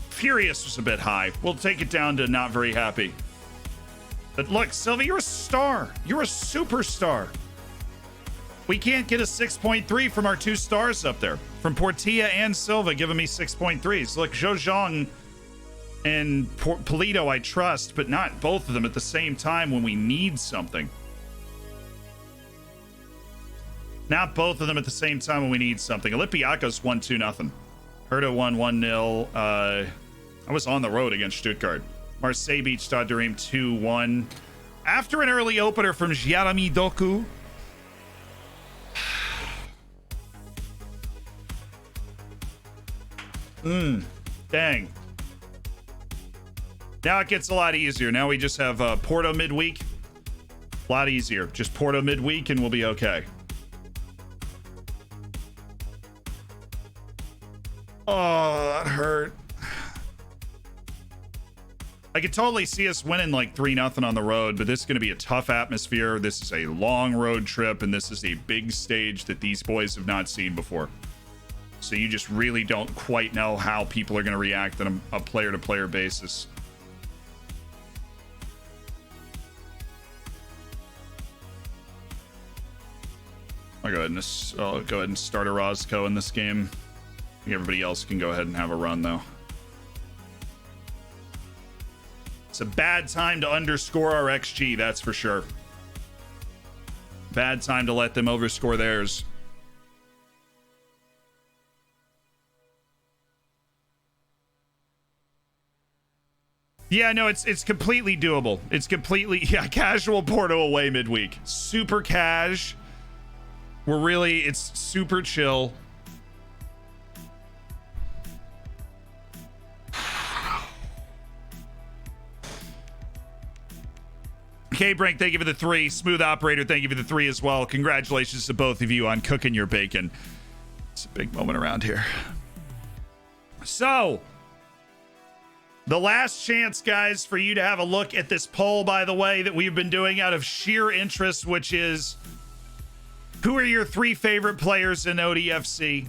Furious was a bit high. We'll take it down to not very happy. But look, Silva, you're a star. You're a superstar. We can't get a 6.3 from our 2 stars up there. From Portilla and Silva giving me 6.3s. Look, Zhao Zhang and Polito I trust, but not both of them at the same time when we need something. Not both of them at the same time when we need something. Olympiacos 1-2-0. Herta won 1-0. I was on the road against Stuttgart. Marseille beat Stade de Reims 2-1. After an early opener from Jeremy Doku. Dang. Now it gets a lot easier. Now we just have Porto midweek. A lot easier. Just Porto midweek and we'll be okay. Oh, that hurt. I could totally see us winning like 3-0 on the road, but this is going to be a tough atmosphere. This is a long road trip, and this is a big stage that these boys have not seen before. So you just really don't quite know how people are going to react on a player-to-player basis. I'll go ahead and start a Roscoe in this game. I think everybody else can go ahead and have a run, though. It's a bad time to underscore our XG, that's for sure. Bad time to let them overscore theirs. Yeah, no, it's completely doable. It's completely, yeah, casual Porto away midweek. Super cash. It's super chill. K-Brink, thank you for the 3. Smooth Operator, thank you for the 3 as well. Congratulations to both of you on cooking your bacon. It's a big moment around here. So, the last chance, guys, for you to have a look at this poll, by the way, that we've been doing out of sheer interest, which is, who are your 3 favorite players in ODFC?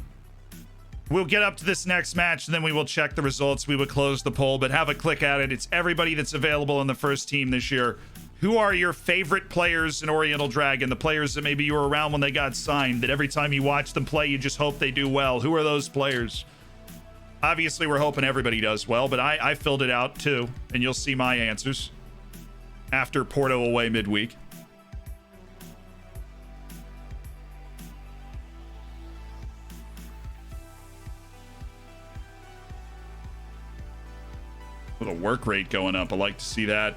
We'll get up to this next match, and then we will check the results. We will close the poll, but have a click at it. It's everybody that's available in the first team this year. Who are your favorite players in Oriental Dragon? The players that maybe you were around when they got signed, that every time you watch them play, you just hope they do well. Who are those players? Obviously, we're hoping everybody does well, but I filled it out too, and you'll see my answers after Porto away midweek. With a work rate going up, I like to see that.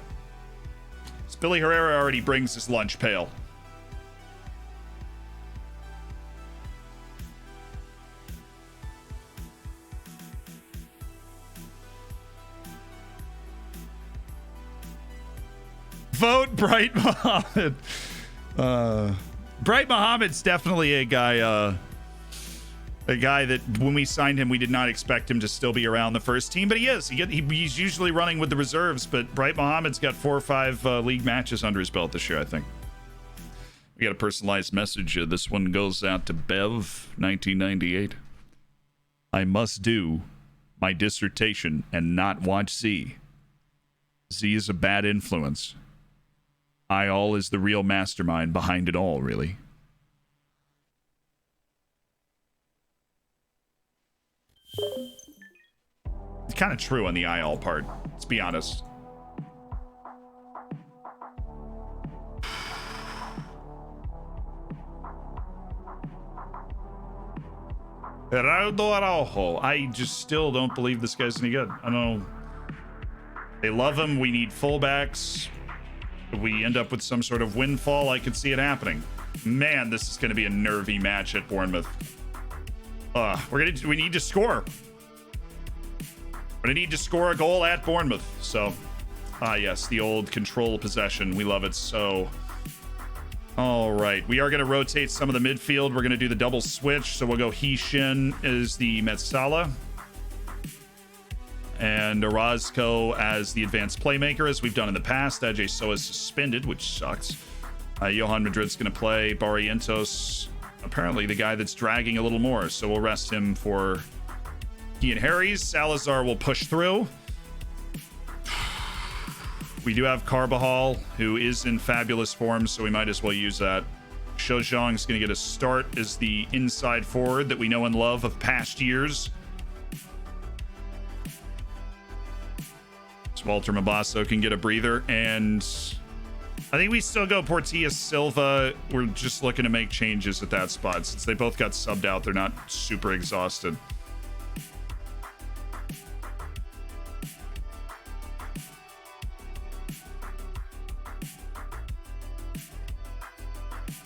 Billy Herrera already brings his lunch pail. Vote Bright Mohammed. Bright Mohammed's definitely a guy that when we signed him, we did not expect him to still be around the first team, but he is. He's usually running with the reserves, but Bright Mohammed's got 4 or 5 league matches under his belt this year, I think. We got a personalized message. This one goes out to Bev, 1998. I must do my dissertation and not watch Z. Z is a bad influence. Ayal is the real mastermind behind it all, really. It's kind of true on the Ayal part, let's be honest. Geraldo Araujo. I just still don't believe this guy's any good. I don't know. They love him. We need fullbacks. If we end up with some sort of windfall, I could see it happening. Man, this is going to be a nervy match at Bournemouth. We need to score. We're going to need to score a goal at Bournemouth. So, yes, the old control possession. We love it so. All right, we are going to rotate some of the midfield. We're going to do the double switch. So we'll go He-Shin as the Metsala and Orozco as the advanced playmaker, as we've done in the past. Ajay So is suspended, which sucks. Johan Madrid's going to play. Barrientos, apparently the guy that's dragging a little more, so we'll rest him for he and Harry's. Salazar will push through. We do have Carbajal, who is in fabulous form, so we might as well use that. Shou Zhang's going to get a start as the inside forward that we know and love of past years. So Walter Mabasso can get a breather, and I think we still go Portilla Silva. We're just looking to make changes at that spot. Since they both got subbed out, they're not super exhausted.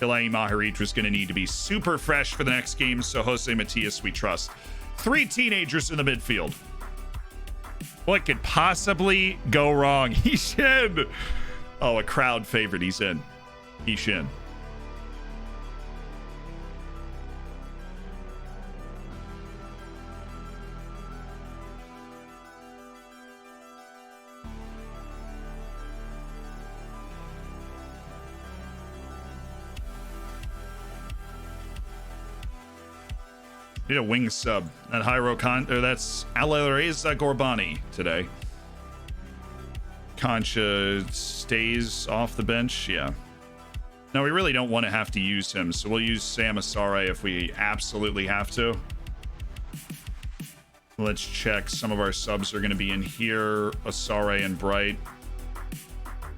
Elaine Maharitra is going to need to be super fresh for the next game, so Jose Matias we trust. 3 teenagers in the midfield. What could possibly go wrong? He-Shin! Oh, a crowd favorite. He's in. He-Shin. Need a wing sub. That that's Alereza Gorbani today. Concha stays off the bench. Yeah. No, we really don't want to have to use him, so we'll use Sam Asare if we absolutely have to. Let's check. Some of our subs are going to be in here. Asare and Bright.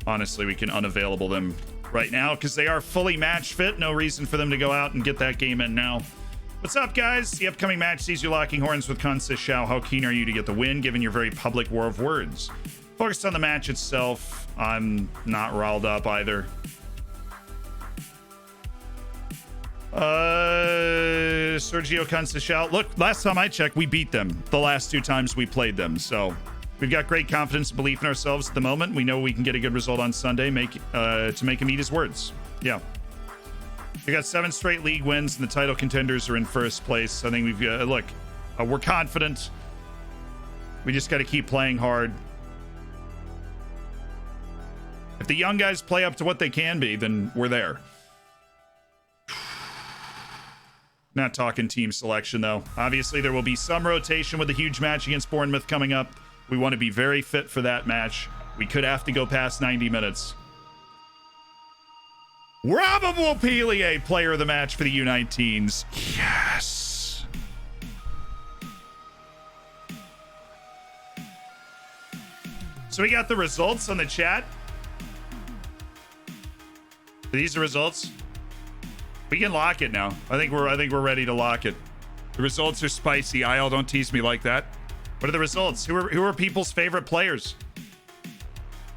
Honestly, we can unavailable them right now because they are fully match fit. No reason for them to go out and get that game in now. What's up, guys? The upcoming match sees you locking horns with Kansa Shao. How keen are you to get the win, given your very public war of words? Focused on the match itself. I'm not riled up either. Sergio Conceição. Look, last time I checked, we beat them the last 2 times we played them. So we've got great confidence and belief in ourselves at the moment. We know we can get a good result on Sunday to make him eat his words. Yeah. We got 7 straight league wins, and the title contenders are in first place. I think we've got, look, we're confident. We just got to keep playing hard. If the young guys play up to what they can be, then we're there. Not talking team selection, though. Obviously, there will be some rotation with a huge match against Bournemouth coming up. We want to be very fit for that match. We could have to go past 90 minutes. Probable Pilier, player of the match for the U19s. Yes. So we got the results on the chat. These are results. We can lock it now. I think we're ready to lock it. The results are spicy. Isle, don't tease me like that. What are the results? Who are people's favorite players?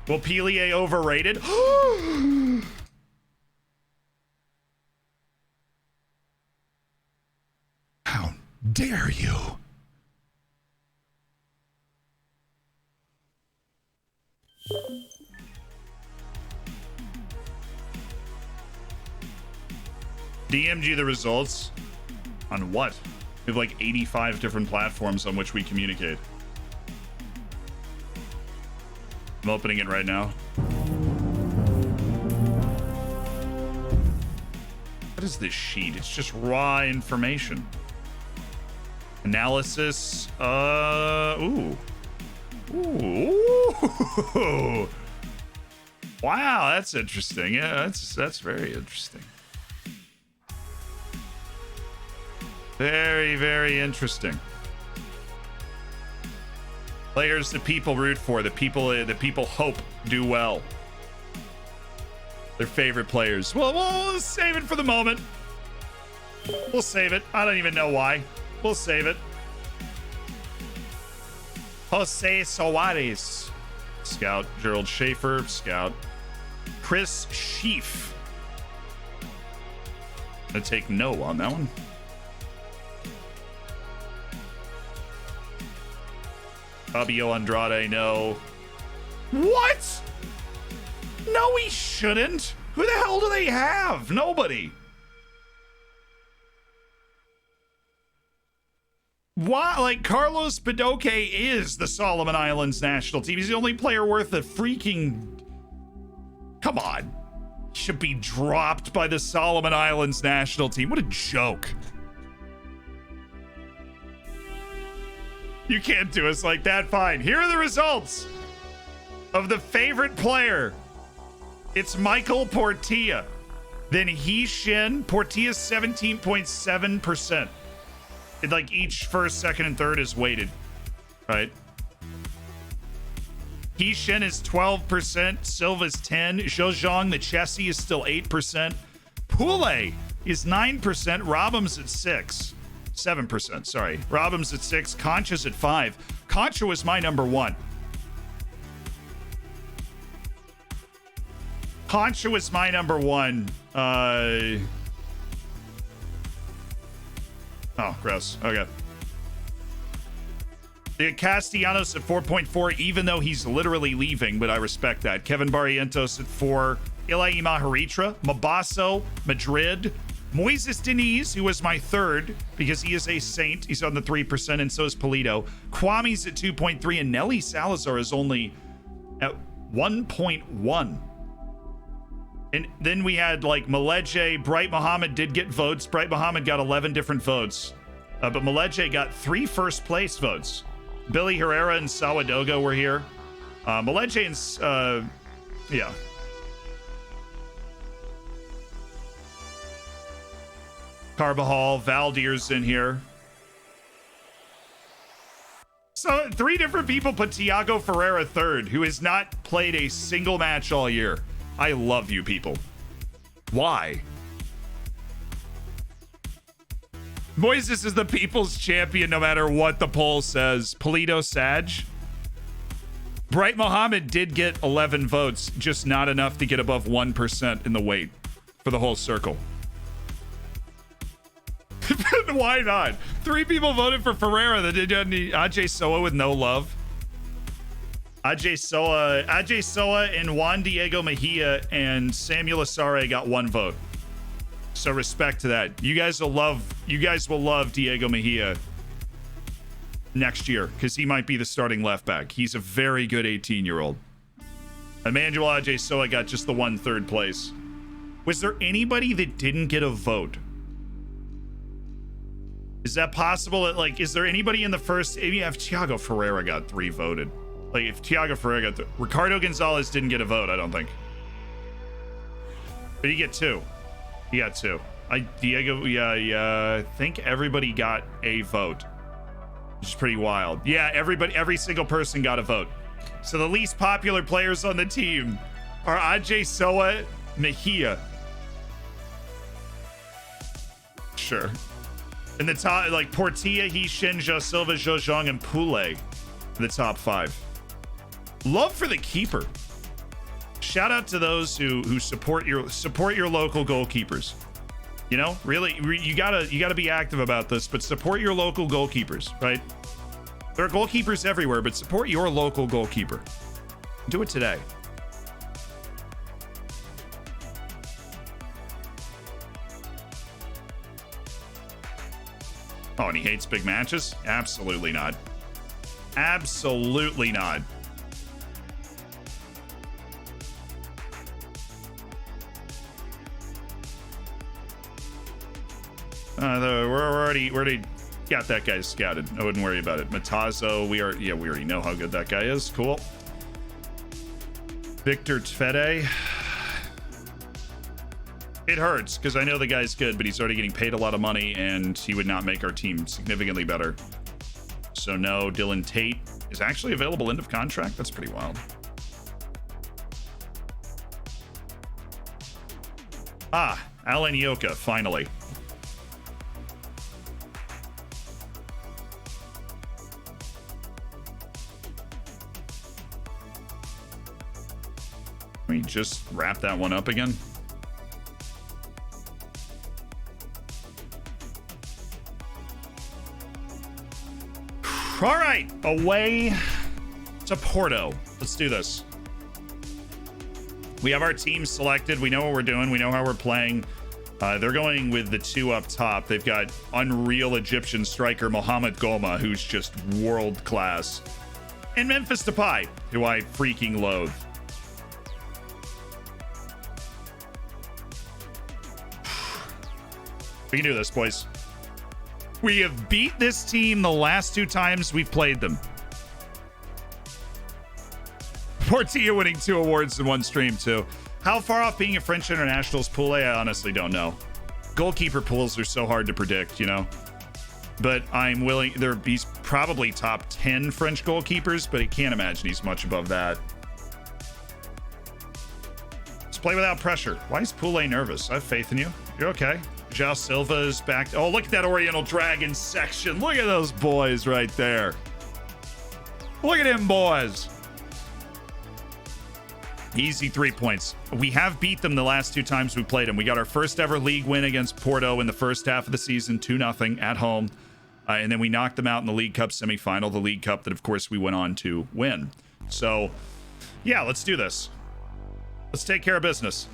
Will Pilier overrated? How dare you? DMG the results on what? We have like 85 different platforms on which we communicate. I'm opening it right now. What is this sheet? It's just raw information. Analysis. Ooh. Wow, that's interesting. Yeah, that's very interesting. Very, very interesting. Players that people root for, that people hope do well. Their favorite players. Well, we'll save it for the moment. We'll save it. I don't even know why. We'll save it. Jose Soares. Scout. Gerald Schaefer. Scout. Chris Sheaf. Gonna take no on that one. Fabio Andrade, no. What? No, he shouldn't. Who the hell do they have? Nobody. Why? Like, Carlos Badoque is the Solomon Islands national team. He's the only player worth a freaking... Come on. He should be dropped by the Solomon Islands national team. What a joke. You can't do us like that. Fine. Here are the results of the favorite player. It's Michael Portilla. Then He Shin. Portilla's 17.7%. Like each first, second, and third is weighted. Right? He Shin is 12%. Silva's 10. Zhejiang, the Chessie, is still 8%. Pule is 9%. Robham's at 7%, sorry. Robham's at 6. Concha's at 5. Concha was my number 1. Concha was my number 1. Oh, gross. Okay. The Castellanos at 4.4, even though he's literally leaving, but I respect that. Kevin Barrientos at 4. Ilai Maharitra, Mabasso, Madrid, Moises Diniz, who was my 3rd because he is a saint. He's on the 3%, and so is Polito. Kwame's at 2.3, and Nelly Salazar is only at 1.1. And then we had like Maleje. Bright Muhammad did get votes. Bright Muhammad got 11 different votes. But Maleje got 3 first place votes. Billy Herrera and Sawadogo were here. Maleje and, yeah. Carbajal, Valdir's in here. So 3 different people put Thiago Ferreira third, who has not played a single match all year. I love you people. Why? Moises is the people's champion no matter what the poll says. Polito Sag. Bright Mohammed did get 11 votes, just not enough to get above 1% in the weight for the whole circle. Why not? 3 people voted for Ferreira. That did Ajay Soa with no love. Ajay Soa and Juan Diego Mejia and Samuel Asare got 1 vote. So respect to that. You guys will love Diego Mejia next year because he might be the starting left back. He's a very good 18-year-old. Emmanuel Ajay Soa got just the 1 third place. Was there anybody that didn't get a vote? Is that possible? That, is there anybody in the first? Maybe if Thiago Ferreira got 3 voted. If Thiago Ferreira got Ricardo Gonzalez didn't get a vote, I don't think. But he get 2. He got 2. I think everybody got a vote. Which is pretty wild. Yeah, every single person got a vote. So the least popular players on the team are Ajay Soa, Mejia. Sure. In the top, Portilla, He, Shinja, Silva, Zhozhong, and Pule in the top 5. Love for the keeper. Shout out to those who support your local goalkeepers. You know, really, you gotta be active about this, but support your local goalkeepers, right? There are goalkeepers everywhere, but support your local goalkeeper. Do it today. Oh, and he hates big matches? Absolutely not. Absolutely not. We already got that guy scouted. I wouldn't worry about it. Matazo, we already know how good that guy is. Cool. Victor Tfede. It hurts because I know the guy's good, but he's already getting paid a lot of money and he would not make our team significantly better. So no, Dylan Tate is actually available end of contract. That's pretty wild. Alan Yoka, finally. Can we just wrap that one up again? All right, away to Porto. Let's do this. We have our team selected. We know what we're doing. We know how we're playing. They're going with the 2 up top. They've got unreal Egyptian striker Mohamed Goma, who's just world class. And Memphis Depay, who I freaking loathe. We can do this, boys. We have beat this team the last 2 times we've played them. Portilla winning 2 awards in 1 stream, too. How far off being a French international's pool? I honestly don't know. Goalkeeper pools are so hard to predict, you know? But I'm willing... He's probably top 10 French goalkeepers, but I can't imagine he's much above that. Let's play without pressure. Why is Poule nervous? I have faith in you. You're okay. João Silva is back. Oh, look at that Oriental Dragon section. Look at those boys right there. Look at him, boys. Easy 3 points. We have beat them the last 2 times we played them. We got our first ever league win against Porto in the first half of the season, 2-0 at home. And then we knocked them out in the League Cup semifinal, the League Cup that, of course, we went on to win. So, yeah, let's do this. Let's take care of business.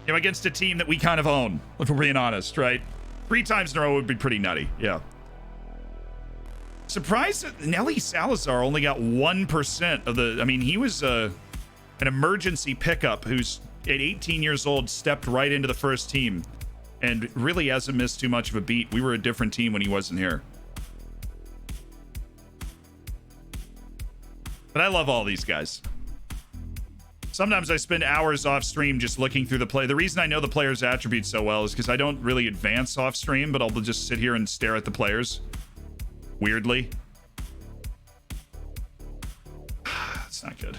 You know, against a team that we kind of own, if we're being honest, right? 3 times in a row would be pretty nutty, yeah. Surprised that Nelly Salazar only got 1% of the... I mean, he was an emergency pickup who's, at 18 years old, stepped right into the first team and really hasn't missed too much of a beat. We were a different team when he wasn't here. But I love all these guys. Sometimes I spend hours off stream just looking through the play. The reason I know the players' attributes so well is because I don't really advance off stream, but I'll just sit here and stare at the players. Weirdly. It's not good.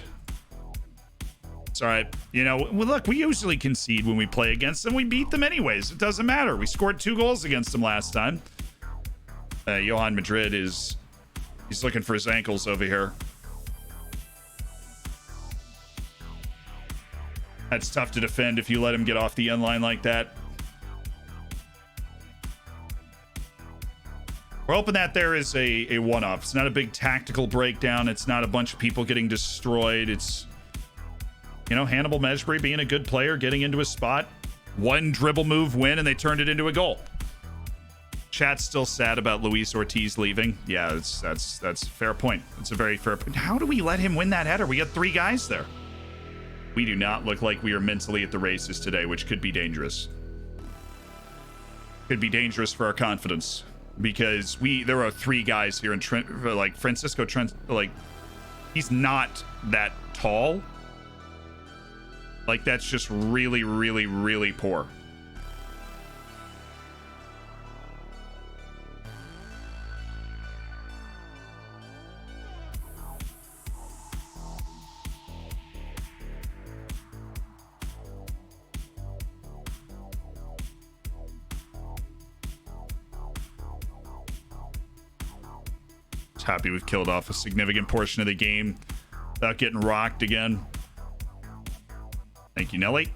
It's all right. You know, well, look, we usually concede when we play against them. We beat them anyways. It doesn't matter. We scored 2 goals against them last time. Johan Madrid is... He's looking for his ankles over here. That's tough to defend if you let him get off the end line like that. We're hoping that there is a one-off. It's not a big tactical breakdown. It's not a bunch of people getting destroyed. It's, you know, Hannibal Mejbri being a good player, getting into a spot. 1 dribble move win, and they turned it into a goal. Chat's still sad about Luis Ortiz leaving. Yeah, that's a fair point. It's a very fair point. How do we let him win that header? We got 3 guys there. We do not look like we are mentally at the races today, which could be dangerous. Could be dangerous for our confidence, because there are 3 guys here in Trent, like Francisco Trent, like he's not that tall. Like that's just really, really, really poor. Happy we've killed off a significant portion of the game without getting rocked again. Thank you, Nelly.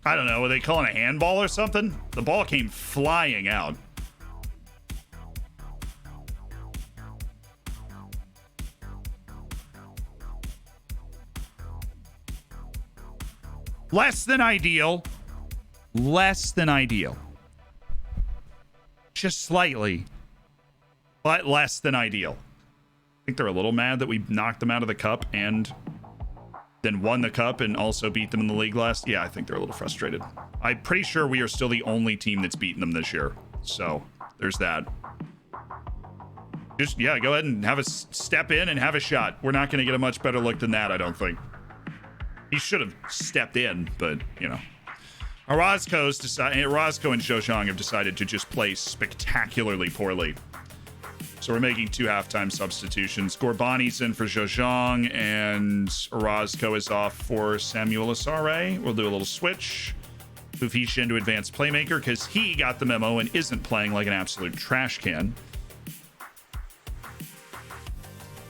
I don't know. Were they calling a handball or something? The ball came flying out. Less than ideal. Less than ideal. Just slightly, but less than ideal. I think they're a little mad that we knocked them out of the cup and then won the cup and also beat them in the league last. Yeah, I think they're a little frustrated. I'm pretty sure we are still the only team that's beaten them this year. So there's that. Just, yeah, go ahead and have a step in and have a shot. We're not going to get a much better look than that, I don't think. He should have stepped in, but, you know. Orozco and Zhejiang have decided to just play spectacularly poorly. So we're making 2 halftime substitutions. Gorbani's in for Zhejiang, and Orozco is off for Samuel Asare. We'll do a little switch. Move Hishin to advanced playmaker because he got the memo and isn't playing like an absolute trash can.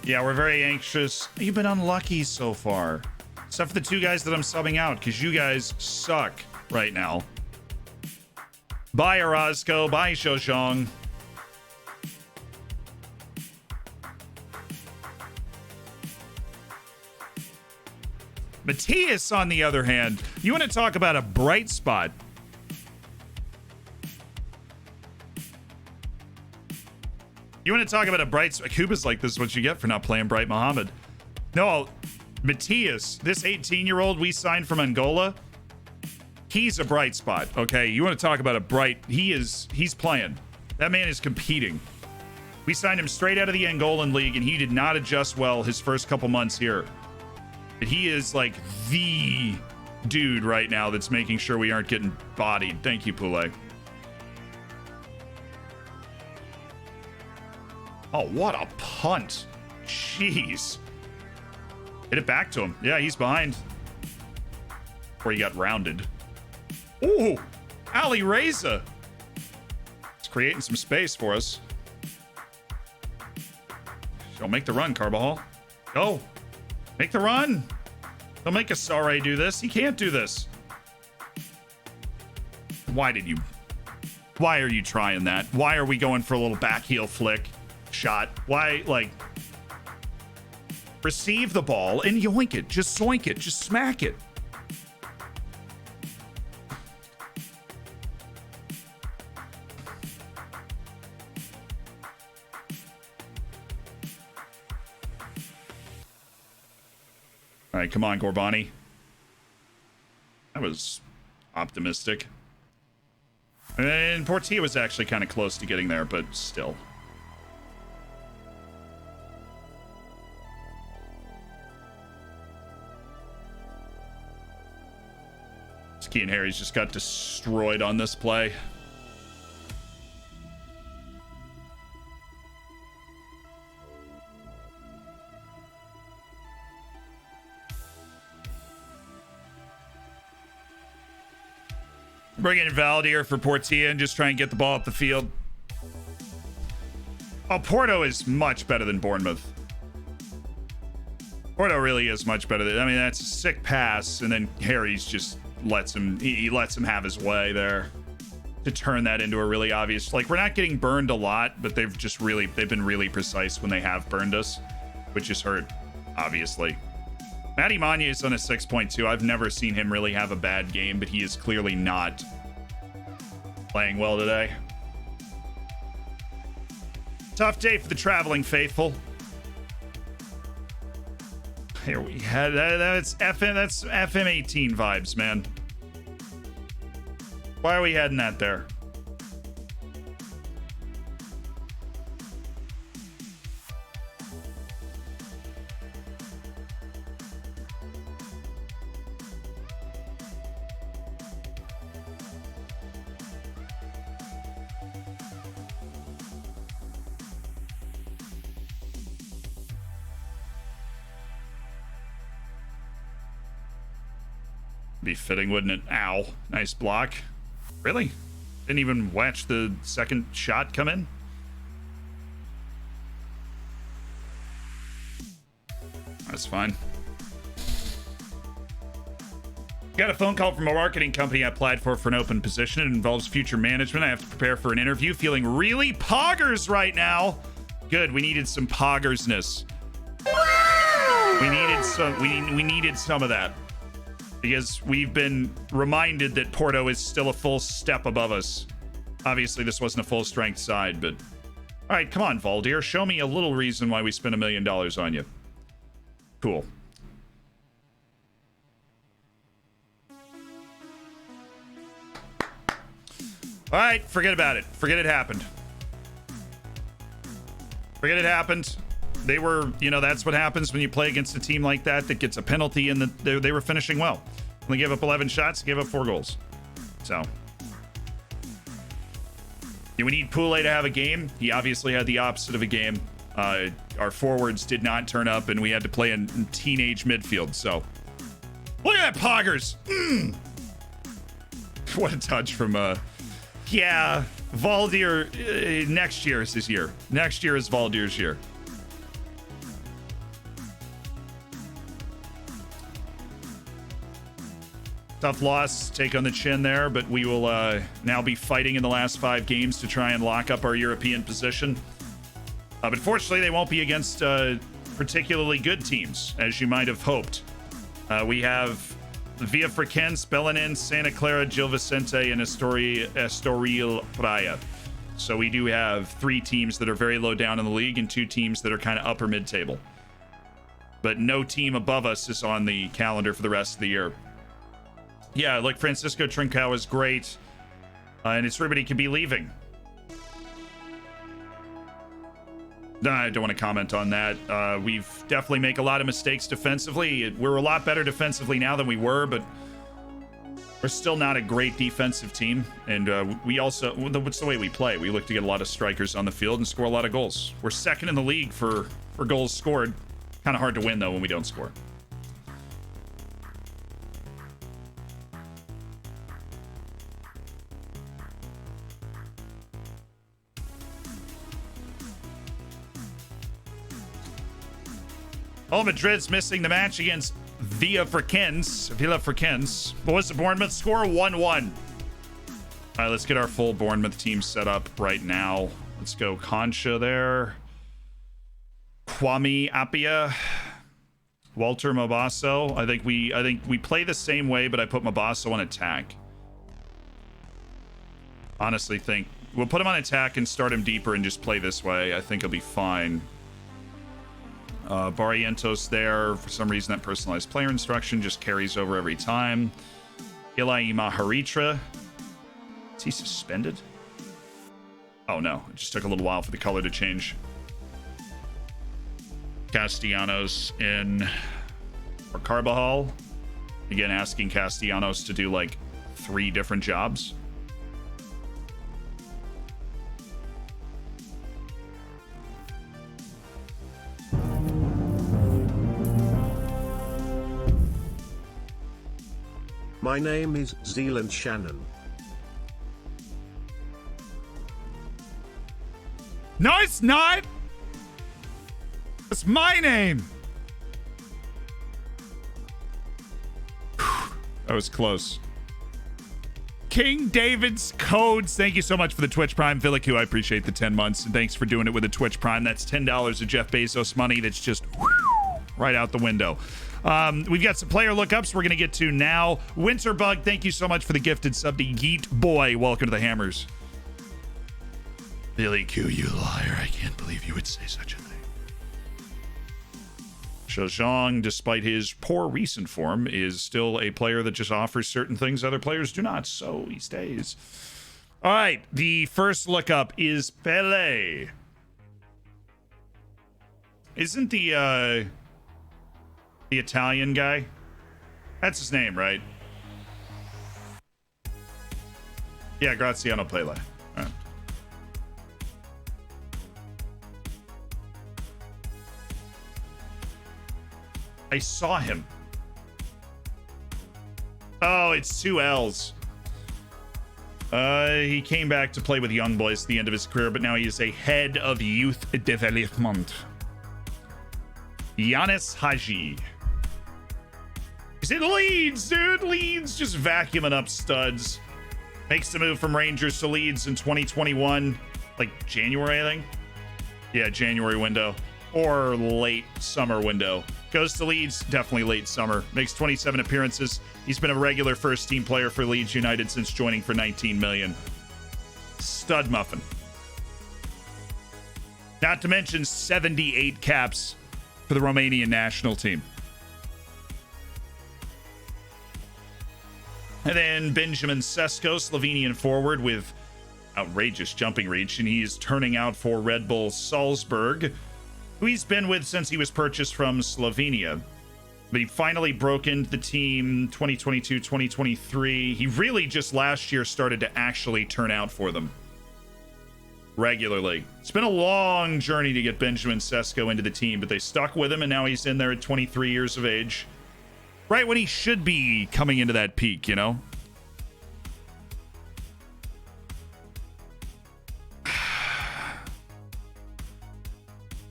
Yeah, we're very anxious. You've been unlucky so far. Except for the 2 guys that I'm subbing out because you guys suck right now. Bye, Orozco. Bye, Zhejiang. Matthias, on the other hand, you want to talk about a bright spot. You want to talk about a bright spot. Kuba's like, this is what you get for not playing Bright Muhammad. No, Matthias, this 18-year-old we signed from Angola, he's a bright spot, okay? You want to talk about a bright... He's playing. That man is competing. We signed him straight out of the Angolan league, and he did not adjust well his first couple months here. But he is like the dude right now that's making sure we aren't getting bodied. Thank you, Poulet. Oh, what a punt. Jeez. Hit it back to him. Yeah, he's behind. Where he got rounded. Ooh, Ali Reza. It's creating some space for us. Don't make the run, Carbajal. Go. Make the run. Don't make Asare do this. He can't do this. Why are you trying that? Why are we going for a little back heel flick shot? Why, like, receive the ball and yoink it. Just zoink it. Just smack it. All right, come on, Gorbani. That was optimistic. And Portilla was actually kind of close to getting there, but still. Ski and Harry's just got destroyed on this play. Bring in Valdir for Portilla and just try and get the ball up the field. Oh, Porto is much better than Bournemouth. Porto really is much better than, I mean, that's a sick pass, and then Harry's just lets him, he lets him have his way there to turn that into a really obvious, like, we're not getting burned a lot, but they've been really precise when they have burned us, which is hurt, obviously. Matty Manya is on a 6.2. I've never seen him really have a bad game, but he is clearly not playing well today. Tough day for the traveling faithful. Here we had that's FM 18 vibes, man. Why are we heading that there? Be fitting, wouldn't it? Ow. Nice block. Really? Didn't even watch the second shot come in? That's fine. Got a phone call from a marketing company I applied for an open position. It involves future management. I have to prepare for an interview. Feeling really poggers right now. Good. We needed some poggersness. We needed some of that. Because we've been reminded that Porto is still a full step above us. Obviously, this wasn't a full strength side, but... All right, come on, Valdir. Show me a little reason why we spent $1 million on you. Cool. All right, forget about it. Forget it happened. Forget it happened. They were, you know, that's what happens when you play against a team like that that gets a penalty, and they were finishing well. They gave up 11 shots, gave up 4 goals. So, do we need Poulé to have a game? He obviously had the opposite of a game. Our forwards did not turn up, and we had to play in teenage midfield. So, look at that poggers. What a touch from, yeah, Valdir. Next year is his year. Next year is Valdir's year. Tough loss, take on the chin there, but we will now be fighting in the last 5 games to try and lock up our European position. But fortunately, they won't be against particularly good teams, as you might have hoped. We have Via Frequenz, Belenin, Santa Clara, Gil Vicente, and Estoril Praia. So we do have 3 teams that are very low down in the league and 2 teams that are kind of upper mid-table. But no team above us is on the calendar for the rest of the year. Yeah, like Francisco Trincao is great, and it's everybody could be leaving. No, I don't want to comment on that. We've definitely make a lot of mistakes defensively. We're a lot better defensively now than we were, but we're still not a great defensive team. And we also, what's the way we play? We look to get a lot of strikers on the field and score a lot of goals. We're second in the league for goals scored. Kind of hard to win, though, when we don't score. Oh, Madrid's missing the match against Villa Frequenz. What was the Bournemouth score? 1-1. All right, let's get our full Bournemouth team set up right now. Let's go Concha there. Kwame Appiah. Walter Mabasso. I think we play the same way, but I put Mabasso on attack. Honestly think we'll put him on attack and start him deeper and just play this way. I think he'll be fine. Barrientos there. For some reason, that personalized player instruction just carries over every time. Ilai Maharitra. Is he suspended? Oh, no. It just took a little while for the color to change. Castellanos in for Carbajal. Again, asking Castellanos to do, like, 3 different jobs. My name is Zealand Shannon. No, it's not. It's my name. That was close. King David's Codes. Thank you so much for the Twitch Prime. Philicu, I appreciate the 10 months. And thanks for doing it with a Twitch Prime. That's $10 of Jeff Bezos money that's just right out the window. We've got some player lookups we're going to get to now. Winterbug, thank you so much for the gifted sub to Yeet Boy. Welcome to the Hammers. Billy Q, you liar. I can't believe you would say such a thing. Shazong, despite his poor recent form, is still a player that just offers certain things other players do not, so he stays. All right, the first lookup is Pele. Isn't the Italian guy? That's his name, right? Yeah, Graziano Pele. All right. I saw him. Oh, it's 2 L's. He came back to play with Young Boys at the end of his career, but now he is a head of youth development. Giannis Haji. He's in Leeds, dude. Leeds just vacuuming up studs. Makes the move from Rangers to Leeds in 2021. Like January, I think. Yeah, January window. Or late summer window. Goes to Leeds, definitely late summer. Makes 27 appearances. He's been a regular first team player for Leeds United since joining for 19 million. Stud muffin. Not to mention 78 caps for the Romanian national team. And then Benjamin Sesko, Slovenian forward with outrageous jumping reach, and he is turning out for Red Bull Salzburg, who he's been with since he was purchased from Slovenia. But he finally broke into the team 2022-2023. He really just last year started to actually turn out for them regularly. It's been a long journey to get Benjamin Sesko into the team, but they stuck with him, and now he's in there at 23 years of age. Right when he should be coming into that peak, you know?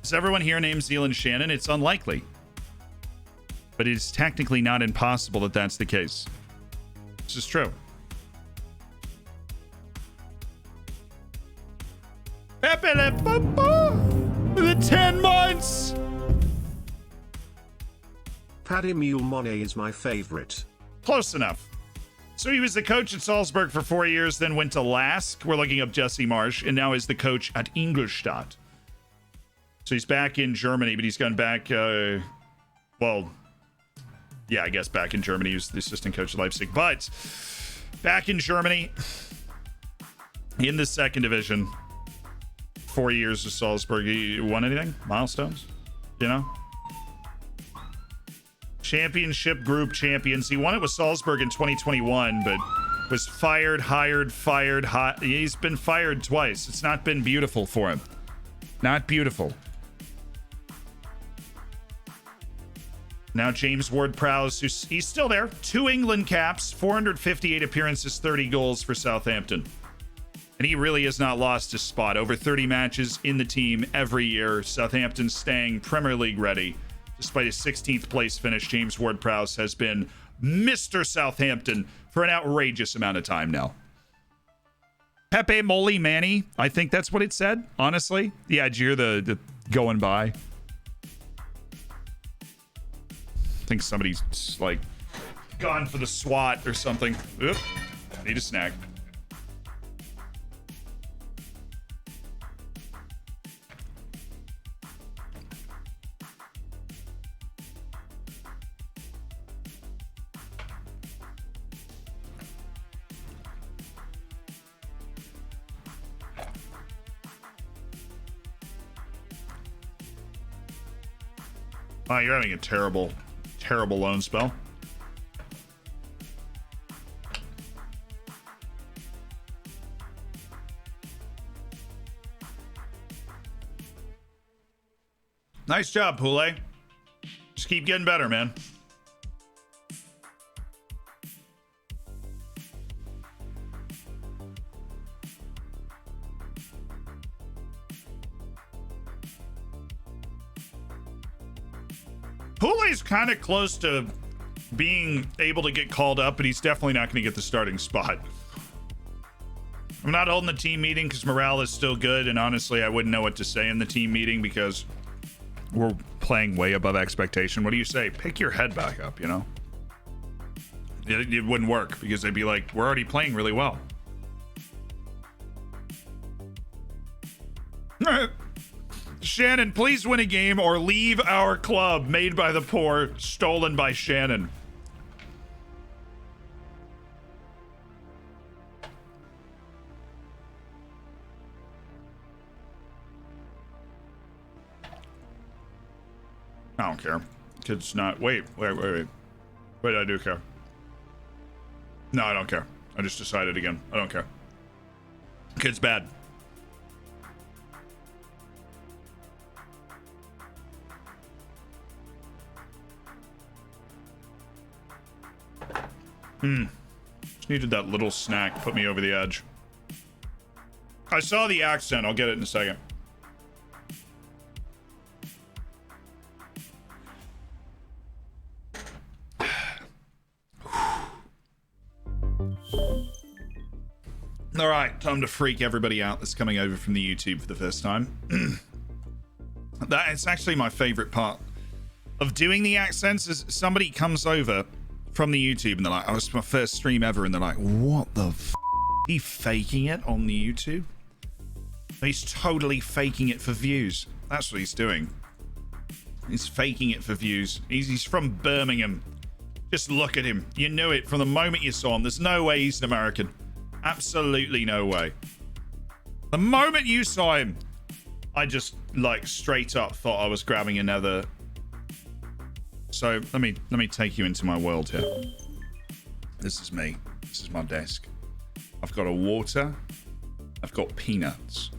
Is everyone here named Zealand Shannon? It's unlikely. But it's technically not impossible that that's the case. This is true. The 10 months! Paddy Mulmone is my favorite. Close enough. So he was the coach at Salzburg for 4 years, then went to Lask. We're looking up Jesse Marsch, and now is the coach at Ingolstadt. So he's back in Germany, but he's gone back, well, yeah, I guess back in Germany. He was the assistant coach at Leipzig, but back in Germany in the second division. 4 years with Salzburg. He won anything? Milestones? You know? Championship group champions. He won it with Salzburg in 2021, but was fired, hired, fired. He's been fired twice. It's not been beautiful for him. Not beautiful. Now James Ward-Prowse, he's still there. 2 England caps, 458 appearances, 30 goals for Southampton. And he really has not lost his spot. Over 30 matches in the team every year. Southampton staying Premier League ready. Despite his 16th place finish, James Ward-Prowse has been Mr. Southampton for an outrageous amount of time now. Pepe Moli Manny, I think that's what it said, honestly. Yeah, did you hear the going by? I think somebody's like gone for the SWAT or something. Oop, need a snack. Oh, you're having a terrible loan spell. Nice job, Pule. Just keep getting better, man. Pule's kind of close to being able to get called up, but he's definitely not going to get the starting spot. I'm not holding the team meeting because morale is still good, and honestly, I wouldn't know what to say in the team meeting because we're playing way above expectation. What do you say? Pick your head back up, you know? It wouldn't work because they'd be like, we're already playing really well. Shannon, please win a game or leave our club. Made by the poor, stolen by Shannon. I don't care. Kid's not. Wait, I do care. No, I don't care. I just decided again. I don't care. Kid's bad. Just needed that little snack. Put me over the edge. I saw the accent. I'll get it in a second. All right, time to freak everybody out that's coming over from the YouTube for the first time. It's actually my favorite part of doing the accents is somebody comes over from the YouTube and they're like, oh, it's my first stream ever, and they're like, what the f***? He faking it on the YouTube? He's totally faking it for views. That's what he's doing. He's faking it for views. He's from Birmingham. Just look at him. You knew it from the moment you saw him. There's no way he's an American. Absolutely no way. The moment you saw him, I just like straight up thought I was grabbing another. So let me take you into my world here. This is me. This is my desk. I've got a water. I've got peanuts.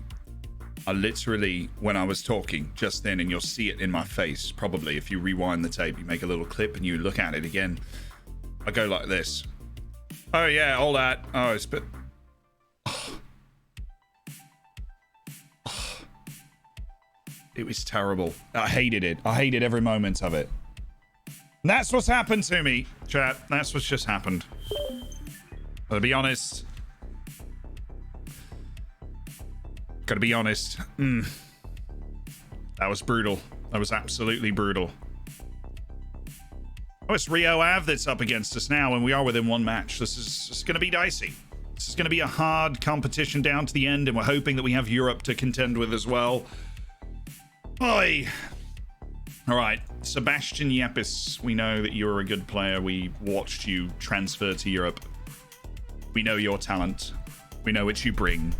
I literally, when I was talking just then, and you'll see it in my face, probably if you rewind the tape, you make a little clip and you look at it again. I go like this. Oh yeah, all that. Oh, it's but. It was terrible. I hated it. I hated every moment of it. And that's what's happened to me, chat. That's what's just happened. Gotta be honest. Gotta be honest. That was brutal. That was absolutely brutal. Oh, it's Rio Ave that's up against us now, and we are within one match. This is going to be dicey. This is going to be a hard competition down to the end, and we're hoping that we have Europe to contend with as well. Oi. All right, Sebastian Yepis, we know that you're a good player. We watched you transfer to Europe. We know your talent. We know what you bring.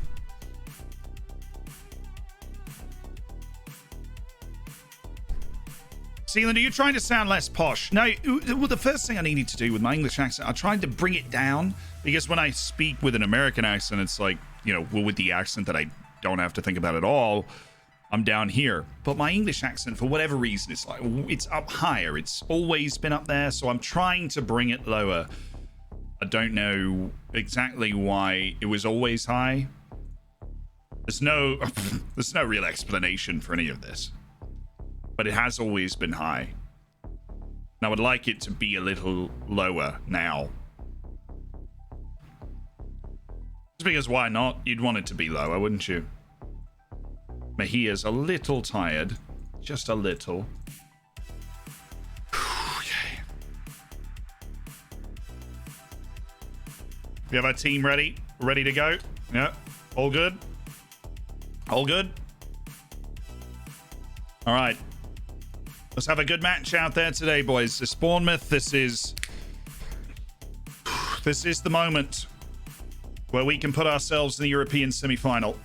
Sealand, are you trying to sound less posh? No, well, the first thing I needed to do with my English accent, I tried to bring it down, because when I speak with an American accent, it's like, you know, well, with the accent that I don't have to think about at all, I'm down here. But my English accent, for whatever reason, it's like, it's up higher. It's always been up there, so I'm trying to bring it lower. I don't know exactly why it was always high. There's no real explanation for any of this. But it has always been high. And I would like it to be a little lower now. Just because why not? You'd want it to be lower, wouldn't you? Mejia's a little tired. Just a little. Okay. We have our team ready. Ready to go. Yeah. All good. All good. All right. Let's have a good match out there today, boys. This Bournemouth, this is the moment where we can put ourselves in the European semi-final.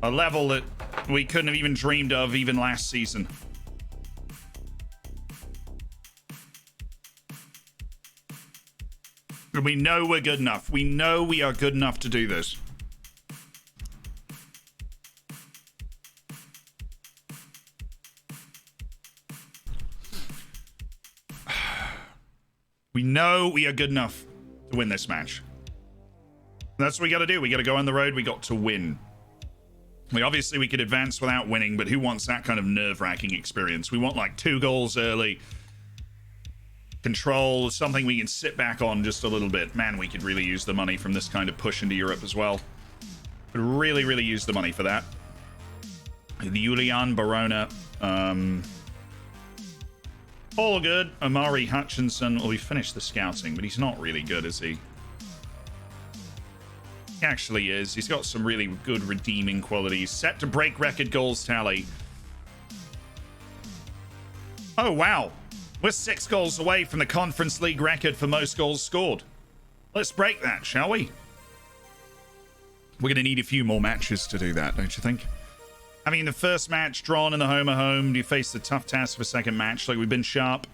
A level that we couldn't have even dreamed of even last season. And we know we're good enough. We know we are good enough to do this. We know we are good enough to win this match. That's what we got to do. We got to go on the road. We got to win. We could advance without winning, but who wants that kind of nerve-wracking experience? We want like 2 goals early. Control, something we can sit back on just a little bit. Man, we could really use the money from this kind of push into Europe as well. Could really, really use the money for that. Julian Barona. All good. Amari Hutchinson. Well, we finished the scouting, but he's not really good, is he? He actually is. He's got some really good redeeming qualities. Set to break record goals tally. Oh, wow. We're 6 goals away from the Conference League record for most goals scored. Let's break that, shall we? We're going to need a few more matches to do that, don't you think? I mean, the first match drawn in the home, you face the tough task of a second match. Like, we've been sharp.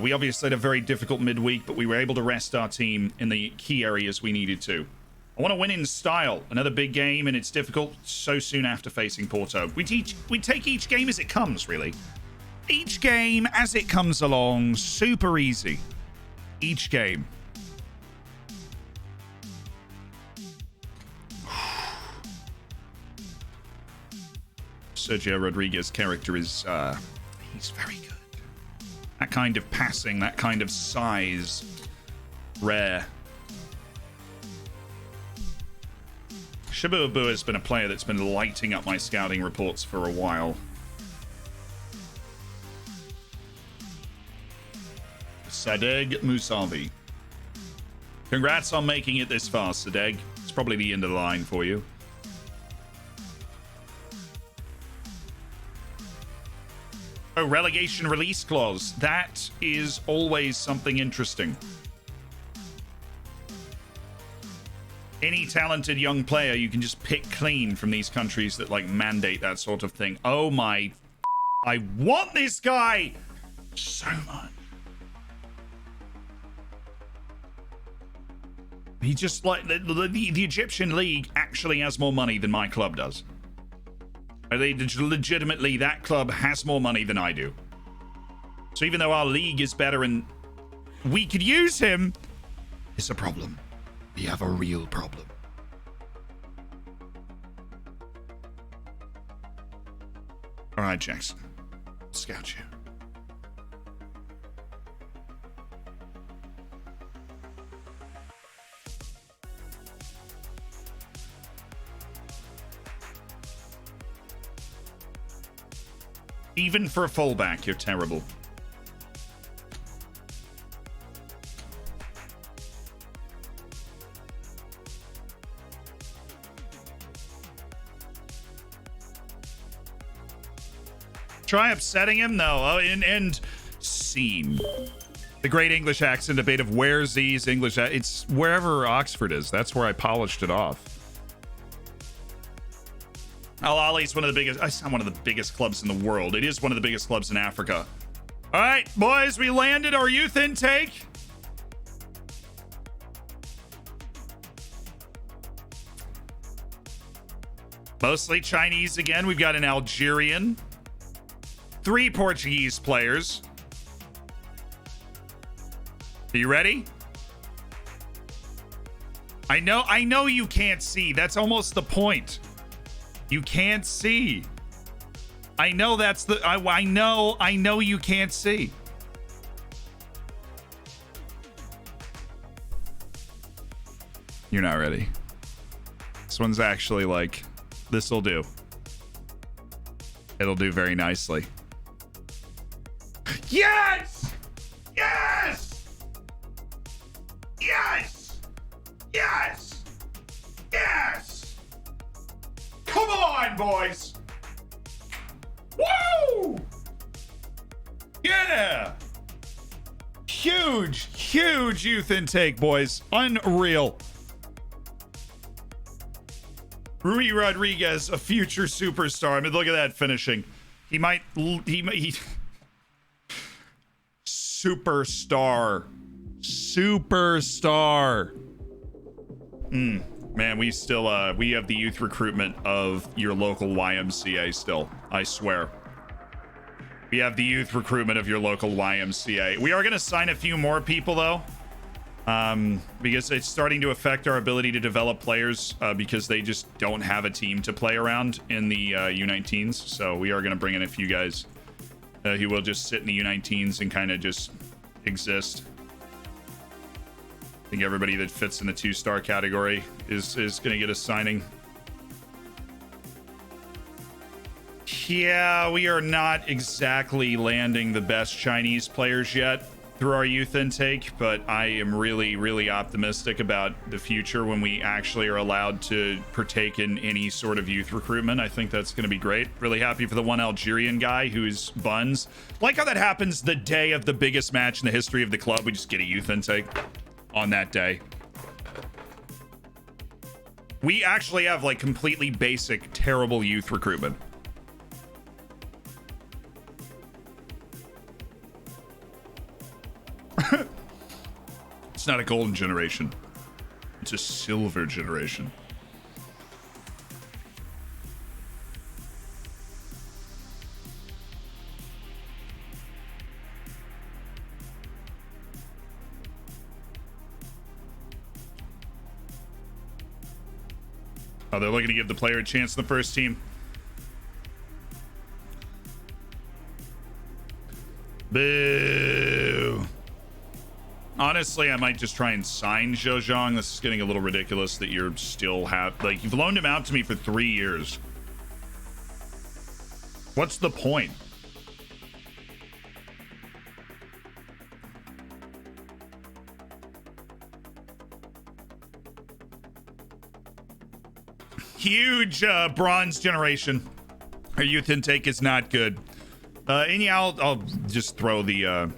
We obviously had a very difficult midweek, but we were able to rest our team in the key areas we needed to. I want to win in style. Another big game, and it's difficult so soon after facing Porto. We take each game as it comes, really. Each game as it comes along. Super easy. Each game. Sergio Rodriguez's character is, he's very good. That kind of passing, that kind of size. Rare. Shabu Abu has been a player that's been lighting up my scouting reports for a while. Sadegh Musavi. Congrats on making it this far, Sadegh. It's probably the end of the line for you. Oh, relegation release clause. That is always something interesting. Any talented young player, you can just pick clean from these countries that like mandate that sort of thing. Oh my, I want this guy so much. He just like the Egyptian league actually has more money than my club does. They legitimately, that club has more money than I do. So even though our league is better and we could use him, it's a problem. We have a real problem. All right, Jackson. I'll scout you. Even for a fullback, you're terrible. Try upsetting him? No. Oh, and scene. The great English accent debate of where's these English... It's wherever Oxford is. That's where I polished it off. Al Ahly's one of the biggest... It's not one of the biggest clubs in the world. It is one of the biggest clubs in Africa. All right, boys, we landed our youth intake. Mostly Chinese again. We've got an Algerian. 3 Portuguese players. Are you ready? I know you can't see. That's almost the point. You can't see. I know that's the... I know you can't see. You're not ready. This one's actually like... This'll do. It'll do very nicely. Yes! Yes! Yes! Yes! Yes! Come on, boys! Woo! Yeah! Huge youth intake, boys. Unreal. Rui Rodriguez, a future superstar. I mean, look at that finishing. He might superstar. Man, we still we have the youth recruitment of your local YMCA still. I swear. We have the youth recruitment of your local YMCA. We are going to sign a few more people, though, because it's starting to affect our ability to develop players because they just don't have a team to play around in the U19s. So we are going to bring in a few guys who will just sit in the U19s and kind of just exist. I think everybody that fits in the 2-star category is going to get a signing. Yeah, we are not exactly landing the best Chinese players yet through our youth intake, but I am really, really optimistic about the future when we actually are allowed to partake in any sort of youth recruitment. I think that's going to be great. Really happy for the one Algerian guy who's buns. Like how that happens the day of the biggest match in the history of the club. We just get a youth intake on that day. We actually have like completely basic, terrible youth recruitment. It's not a golden generation. It's a silver generation. Oh, they're looking to give the player a chance in the first team. Boo. Honestly, I might just try and sign Zhou Zhang. This is getting a little ridiculous that you're still like, you've loaned him out to me for 3 years. What's the point? Huge bronze generation. Our youth intake is not good. And yeah, I'll just throw the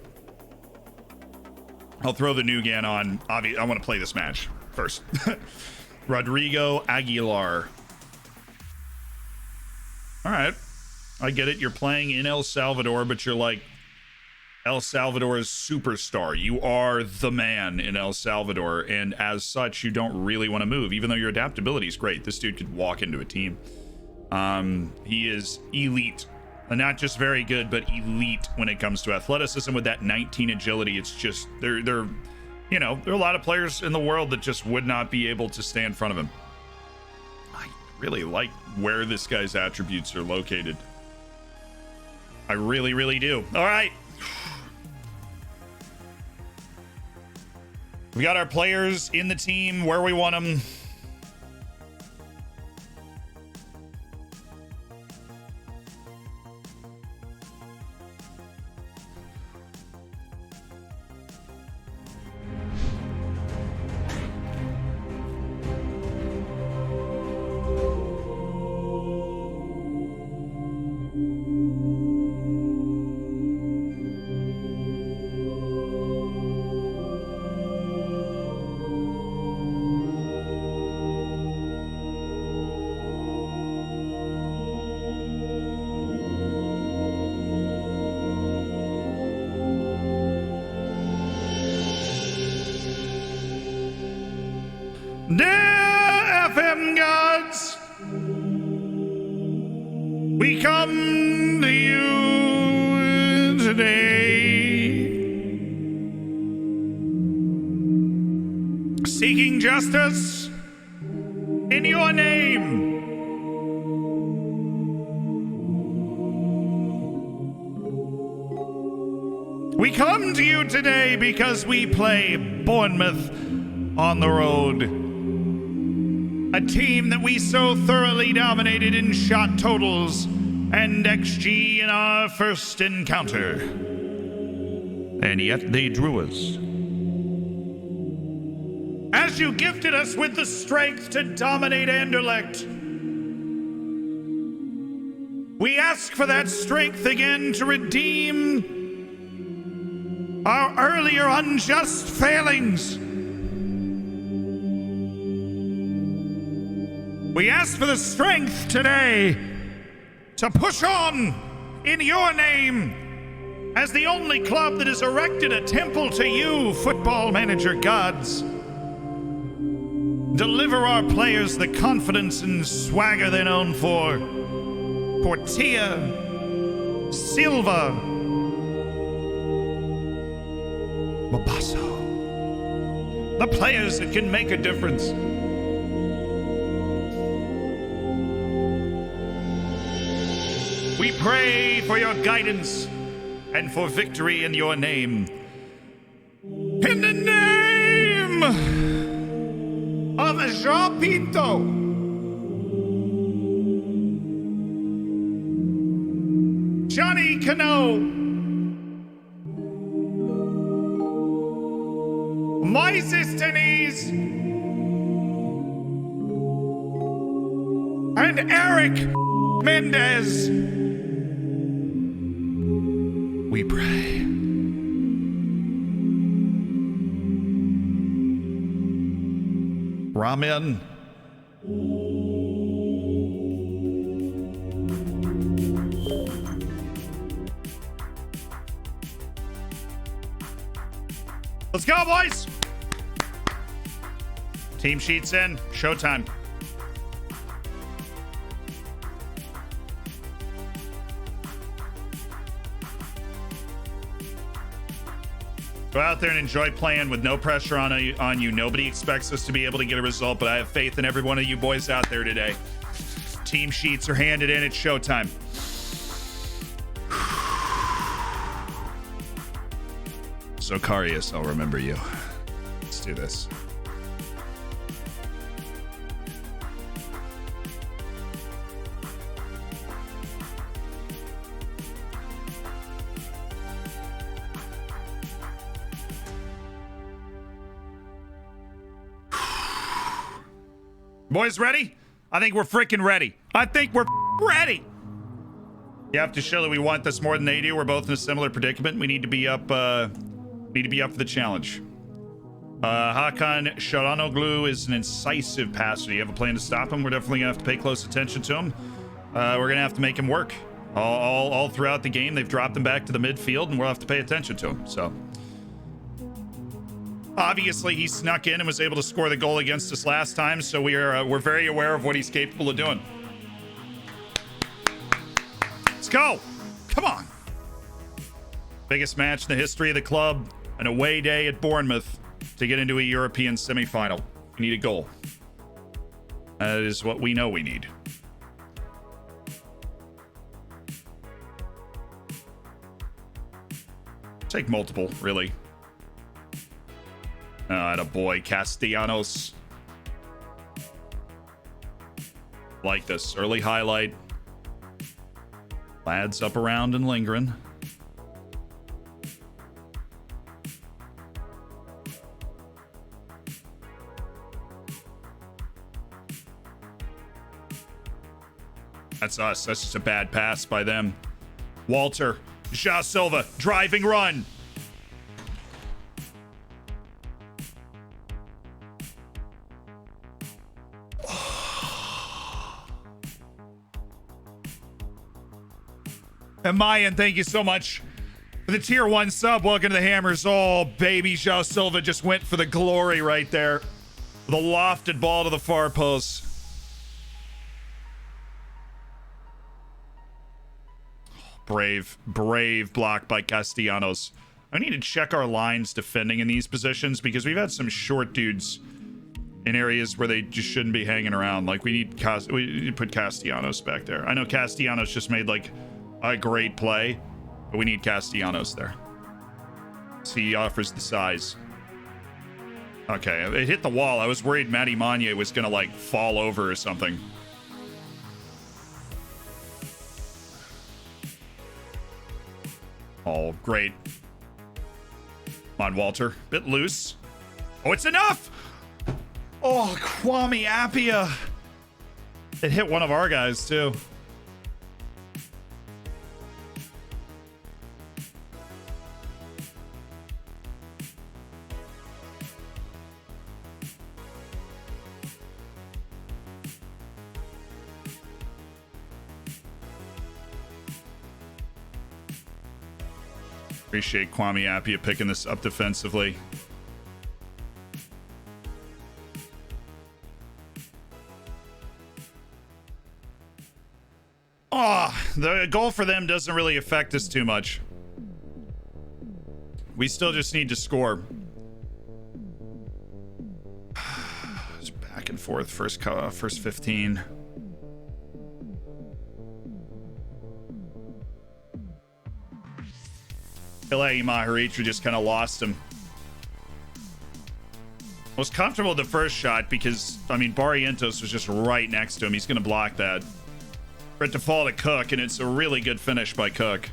I'll throw the Nugan on. I want to play this match first. Rodrigo Aguilar. All right. I get it. You're playing in El Salvador, but you're like El Salvador's superstar. You are the man in El Salvador. And as such, you don't really want to move, even though your adaptability is great. This dude could walk into a team. He is elite. And not just very good, but elite when it comes to athleticism with that 19 agility. It's just, there are a lot of players in the world that just would not be able to stay in front of him. I really like where this guy's attributes are located. I really, really do. All right. We got our players in the team where we want them. Dear FM gods, we come to you today seeking justice in your name. We come to you today because we play Bournemouth on the road. A team that we so thoroughly dominated in shot totals and XG in our first encounter. And yet they drew us. As you gifted us with the strength to dominate Anderlecht, we ask for that strength again to redeem our earlier unjust failings. We ask for the strength today to push on in your name as the only club that has erected a temple to you, football manager gods. Deliver our players the confidence and swagger they're known for. Portilla, Silva. Mabasso. The players that can make a difference. We pray for your guidance and for victory in your name. In the name of Jean Pinto. Johnny Cano. Moises Deniz. And Eric Mendez. We pray. Ramen. Let's go, boys. Team sheets in. Showtime. Go out there and enjoy playing with no pressure on you. Nobody expects us to be able to get a result, but I have faith in every one of you boys out there today. Team sheets are handed in. It's showtime. Zocarius, I'll remember you. Let's do this. Boys ready? I think we're freaking ready. I think we're ready. You have to show that we want this more than they do. We're both in a similar predicament. We need to be up. Need to be up for the challenge. Hakan Sharanoglu is an incisive passer. Do you have a plan to stop him? We're definitely gonna have to pay close attention to him. We're gonna have to make him work. All throughout the game, they've dropped him back to the midfield, and we'll have to pay attention to him. So. Obviously, he snuck in and was able to score the goal against us last time, so we're very aware of what he's capable of doing. Let's go. Come on. Biggest match in the history of the club. An away day at Bournemouth to get into a European semifinal. We need a goal. That is what we know we need. Take multiple, really. Attaboy, Castellanos. Like this. Early highlight. Lads up around and lingering. That's us. That's just a bad pass by them. Walter. Ja Silva. Driving run. And Mayan, thank you so much for the tier 1 sub. Welcome to the Hammers. Oh, baby, João Silva just went for the glory right there. The lofted ball to the far post. Brave block by Castellanos. I need to check our lines defending in these positions because we've had some short dudes in areas where they just shouldn't be hanging around. Like we need to put Castellanos back there. I know Castellanos just made like a great play, but we need Castellanos there. So he offers the size. Okay, it hit the wall. I was worried Matty Manye was gonna like fall over or something. Oh, great. Come on, Walter. Bit loose. Oh, it's enough! Oh, Kwame Appiah. It hit one of our guys, too. Appreciate Kwame Appiah picking this up defensively. Oh, The goal for them doesn't really affect us too much. We still just need to score. It's back and forth. First 15. Ilai Maharitru just kind of lost him. Was comfortable with the first shot because, I mean, Barrientos was just right next to him. He's going to block that. For it to fall to Cook, and it's a really good finish by Cook.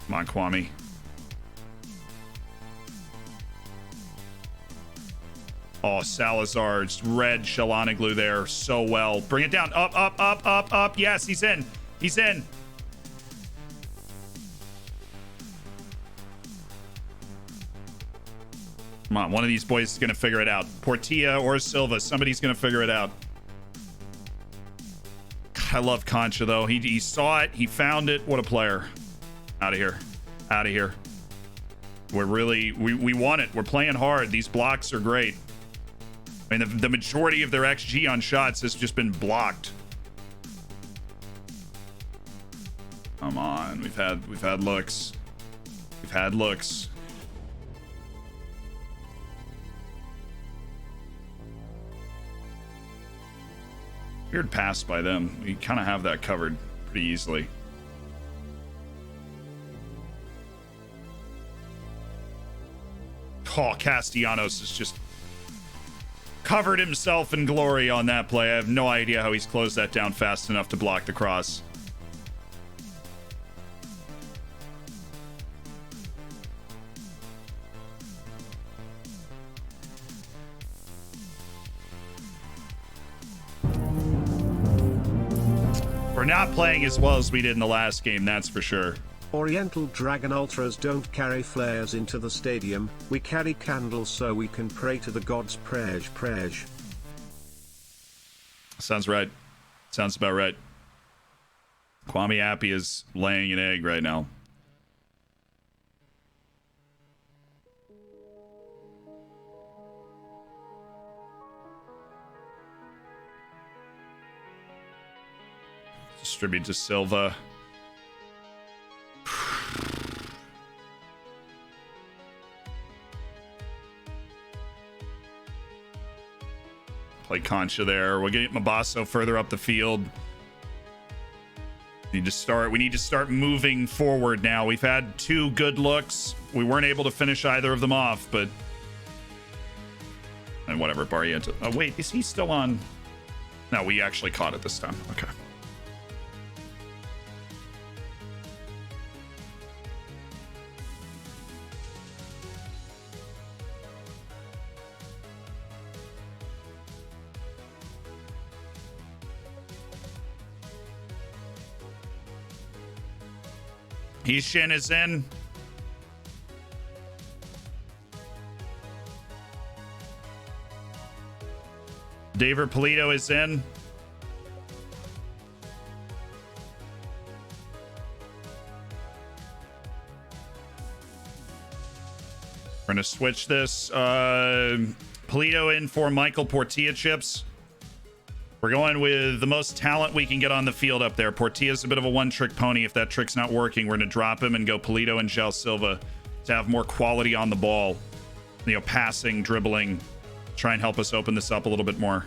Come on, Kwame. Oh, Salazar, it's red Shalanoglu there so well. Bring it down. Up, up, up, up, up. Yes, he's in. He's in. Come on, one of these boys is going to figure it out. Portilla or Silva, somebody's going to figure it out. I love Concha, though. He saw it. He found it. What a player. Out of here. Out of here. We're really... We want it. We're playing hard. These blocks are great. I mean, the majority of their XG on shots has just been blocked. Come on. We've had looks. We've had looks. Weird pass by them. We kind of have that covered pretty easily. Oh, Castellanos has just covered himself in glory on that play. I have no idea how he's closed that down fast enough to block the cross. We're not playing as well as we did in the last game, that's for sure. Oriental Dragon Ultras don't carry flares into the stadium, we carry candles so we can pray to the gods. Prej. Sounds right. Sounds about right. Kwame Appy is laying an egg right now. Distribute to Silva. Play Concha there. We'll get Mabasso further up the field. We need to start moving forward now. We've had 2 good looks. We weren't able to finish either of them off, but... And whatever, Barriento. Oh, wait, is he still on? No, we actually caught it this time. Okay. Hishin is in. David Polito is in. We're going to switch this. Polito in for Michael Portilla chips. We're going with the most talent we can get on the field up there. Portilla's a bit of a one-trick pony. If that trick's not working, we're going to drop him and go Polito and João Silva to have more quality on the ball. You know, passing, dribbling. Try and help us open this up a little bit more.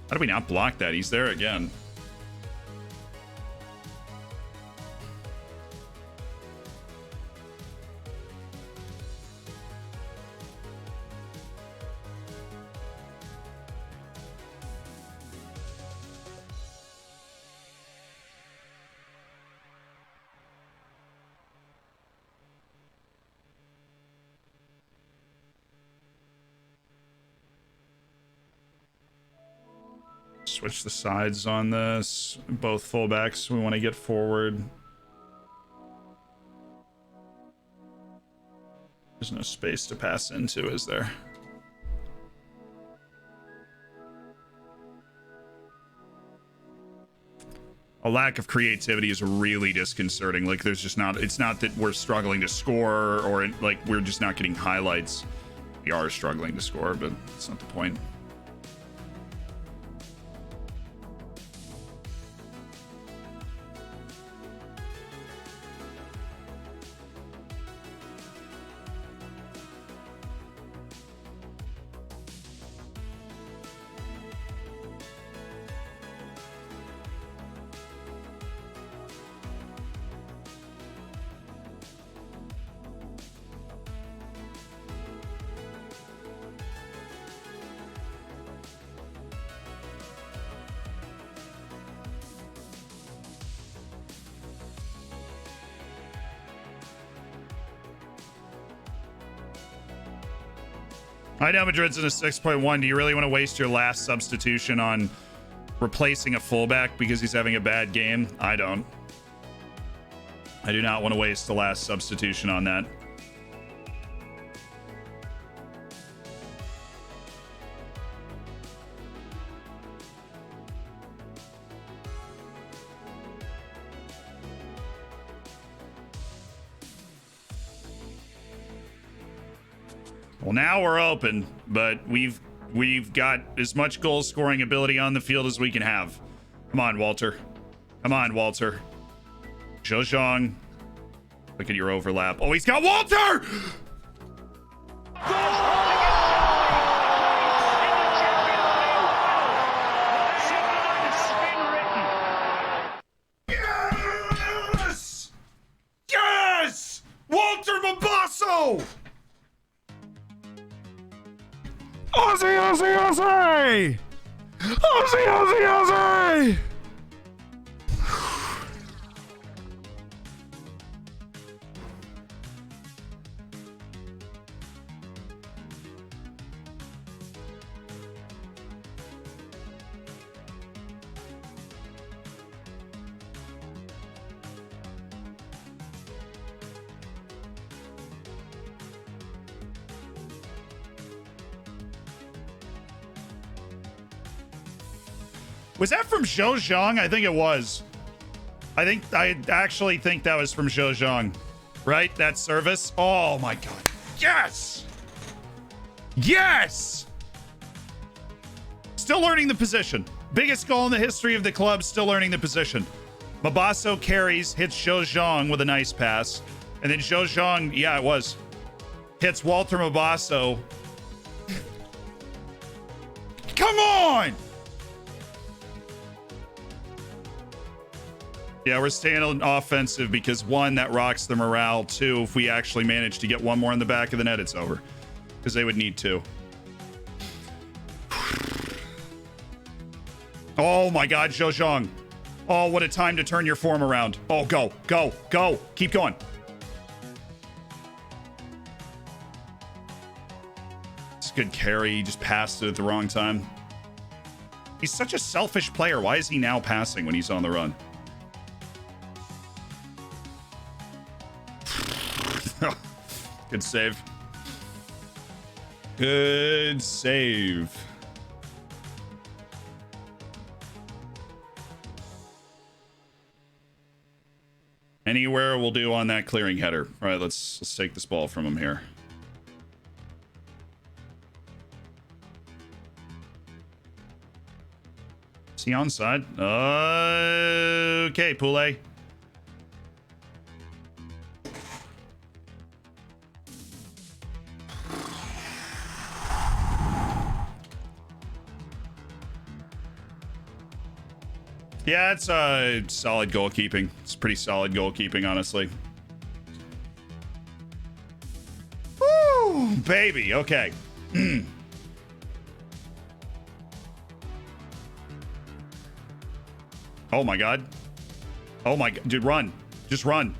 How do we not block that? He's there again. Switch the sides on this. Both fullbacks we want to get forward. There's no space to pass into, is there? A lack of creativity is really disconcerting. Like, there's just not, it's not that we're struggling to score or like we're just not getting highlights. We are struggling to score, but that's not the point. I know Madrid's in a 6.1. Do you really want to waste your last substitution on replacing a fullback because he's having a bad game? I don't. I do not want to waste the last substitution on that. Well, now we're open, but we've got as much goal scoring ability on the field as we can have. Come on, Walter. Come on, Walter. Zhou. Look at your overlap. Oh, he's got Walter! Yes! Yes! Walter Mabasso! Aussie, Aussie, Aussie! Aussie, Aussie, Aussie! Was that from Zhou? I think it was. I actually think that was from Zhou. Right? That service. Oh my god. Yes! Yes! Still learning the position. Biggest goal in the history of the club, still learning the position. Mabasso carries, hits Zhou with a nice pass. And then Zhou, yeah, it was. Hits Walter Mabasso. Come on! Yeah, we're staying offensive because one, that rocks the morale. Two, if we actually manage to get one more in the back of the net, it's over. Because they would need to. Oh my god, Zhou. Oh, what a time to turn your form around. Oh, go, go, go. Keep going. It's a good carry. He just passed it at the wrong time. He's such a selfish player. Why is he now passing when he's on the run? Good save. Good save. Anywhere will do on that clearing header. All right, let's take this ball from him here. Is he onside? Okay, Poulet. Yeah, it's solid goalkeeping. It's pretty solid goalkeeping, honestly. Woo, baby. Okay. Oh my god. Oh my god. Dude, run. Just run.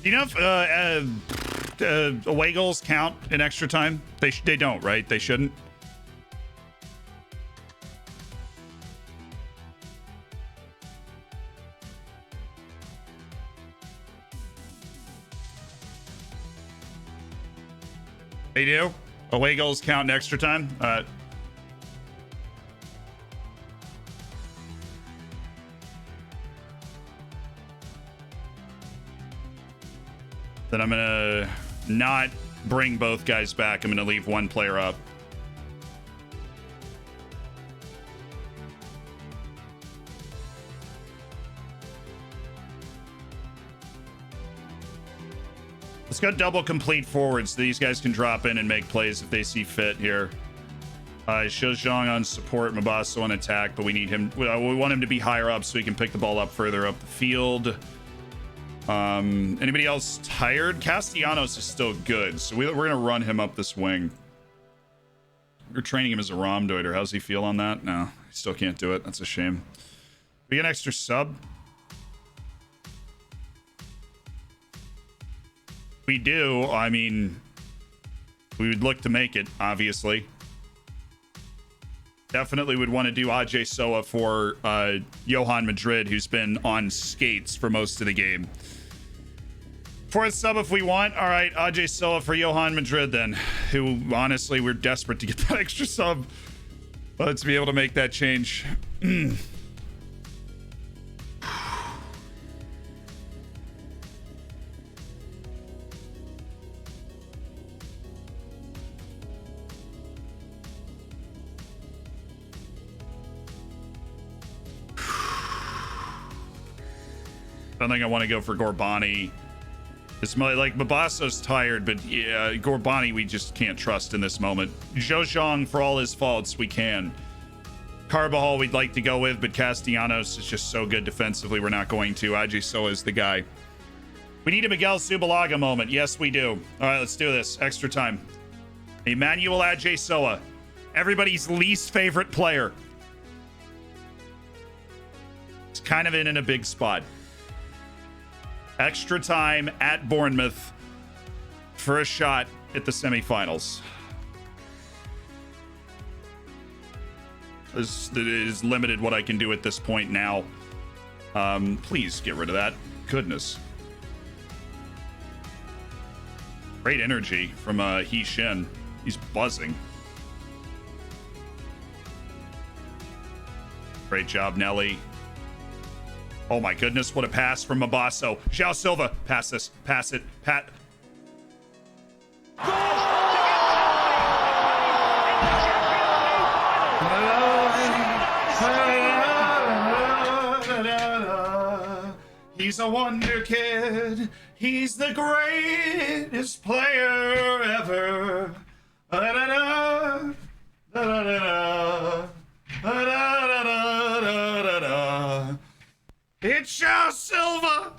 Do you know if away goals count in extra time? They don't, right? They shouldn't. They do? Away goals count in extra time? Then I'm gonna not bring both guys back. I'm gonna leave one player up. Let's go double complete forwards. These guys can drop in and make plays if they see fit here. Shozhong on support, Mabasso on attack, but we need him. We want him to be higher up so he can pick the ball up further up the field. Anybody else tired? Castellanos is still good, so we're gonna run him up this wing. We're training him as a Romdoiter. How's he feel on that? No, he still can't do it. That's a shame. We get an extra sub. We do. I mean, we would look to make it, obviously. Definitely would want to do Ajay Soa for Johan Madrid, who's been on skates for most of the game. Fourth sub if we want. All right, Ajay Soa for Johan Madrid then, who honestly we're desperate to get that extra sub. Let's be able to make that change. I don't think I want to go for Gorbani. It's like Mabasso's tired, but yeah, Gorbani we just can't trust in this moment. Zhozhong, for all his faults, we can. Carbajal we'd like to go with, but Castellanos is just so good defensively, we're not going to. Ajay Soa is the guy. We need a Miguel Subalaga moment. Yes, we do. All right, let's do this. Extra time. Emmanuel Ajay Soa. Everybody's least favorite player. It's kind of in a big spot. Extra time at Bournemouth for a shot at the semifinals. This is limited what I can do at this point now. Please get rid of that. Goodness. Great energy from He Shin. He's buzzing. Great job, Nelly. Oh my goodness, what a pass from Mabasso. João Silva, pass this, pass it, pat. He's a wonder kid. He's the greatest player ever. It's João Silva!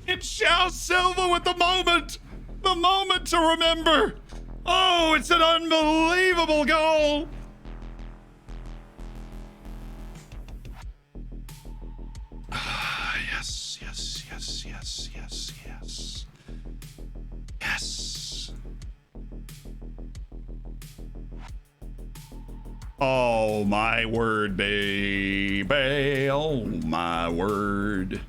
It's João Silva with the moment! The moment to remember! Oh, it's an unbelievable goal! Yes, yes, yes, yes, yes, yes. Yes. Oh my word, baby. Oh my word.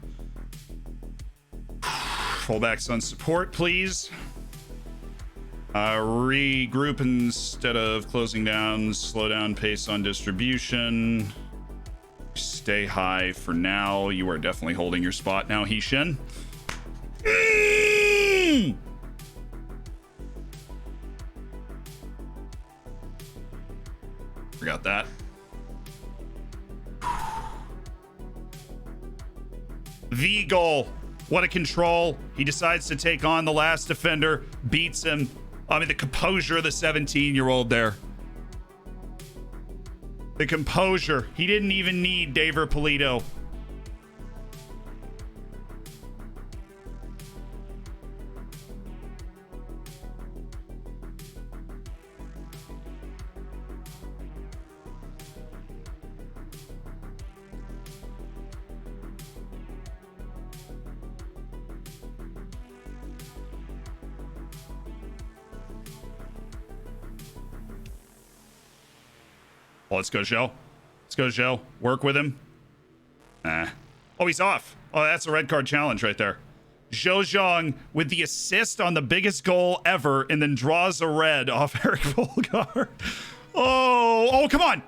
Fullbacks on support, please. Regroup instead of closing down. Slow down pace on distribution. Stay high for now. You are definitely holding your spot now, Hishin. Forgot that. The goal. What a control. He decides to take on the last defender, beats him. I mean, the composure of the 17-year-old there. The composure. He didn't even need Daver Polito. Oh, let's go, Joe. Let's go, Joe. Work with him. Oh, he's off. Oh, that's a red card challenge right there. Zhou with the assist on the biggest goal ever and then draws a red off Eric Volgar. Oh, come on.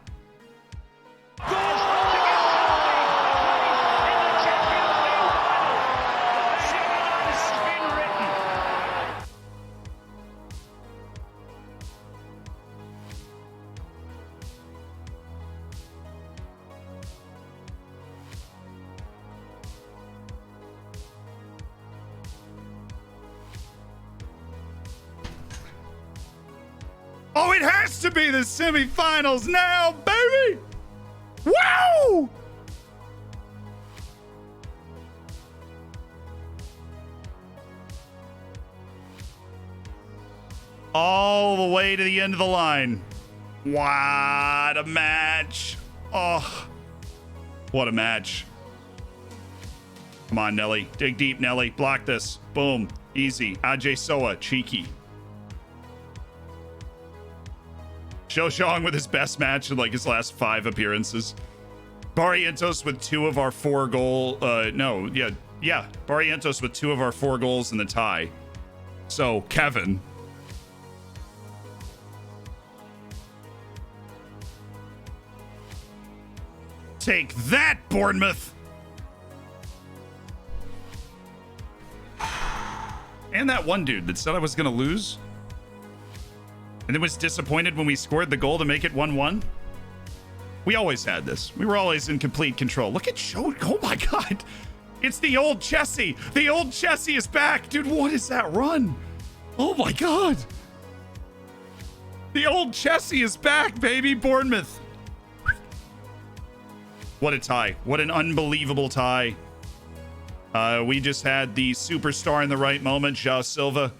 Oh, it has to be the semifinals now, baby! Wow! All the way to the end of the line. What a match. Oh, what a match. Come on, Nelly. Dig deep, Nelly. Block this. Boom. Easy. Ajay Soa. Cheeky. Zhou with his best match in like his last 5 appearances. Barrientos with 2 of our 4 goal. Barrientos with 2 of our 4 goals in the tie. So, Kevin. Take that, Bournemouth. And that one dude that said I was going to lose. And then was disappointed when we scored the goal to make it 1-1. We always had this. We were always in complete control. Look at Joe. Oh my God. It's the old Chessie. The old Chessie is back. Dude, what is that run? Oh my God. The old Chessie is back, baby. Bournemouth. What a tie. What an unbelievable tie. We just had the superstar in the right moment, João Silva.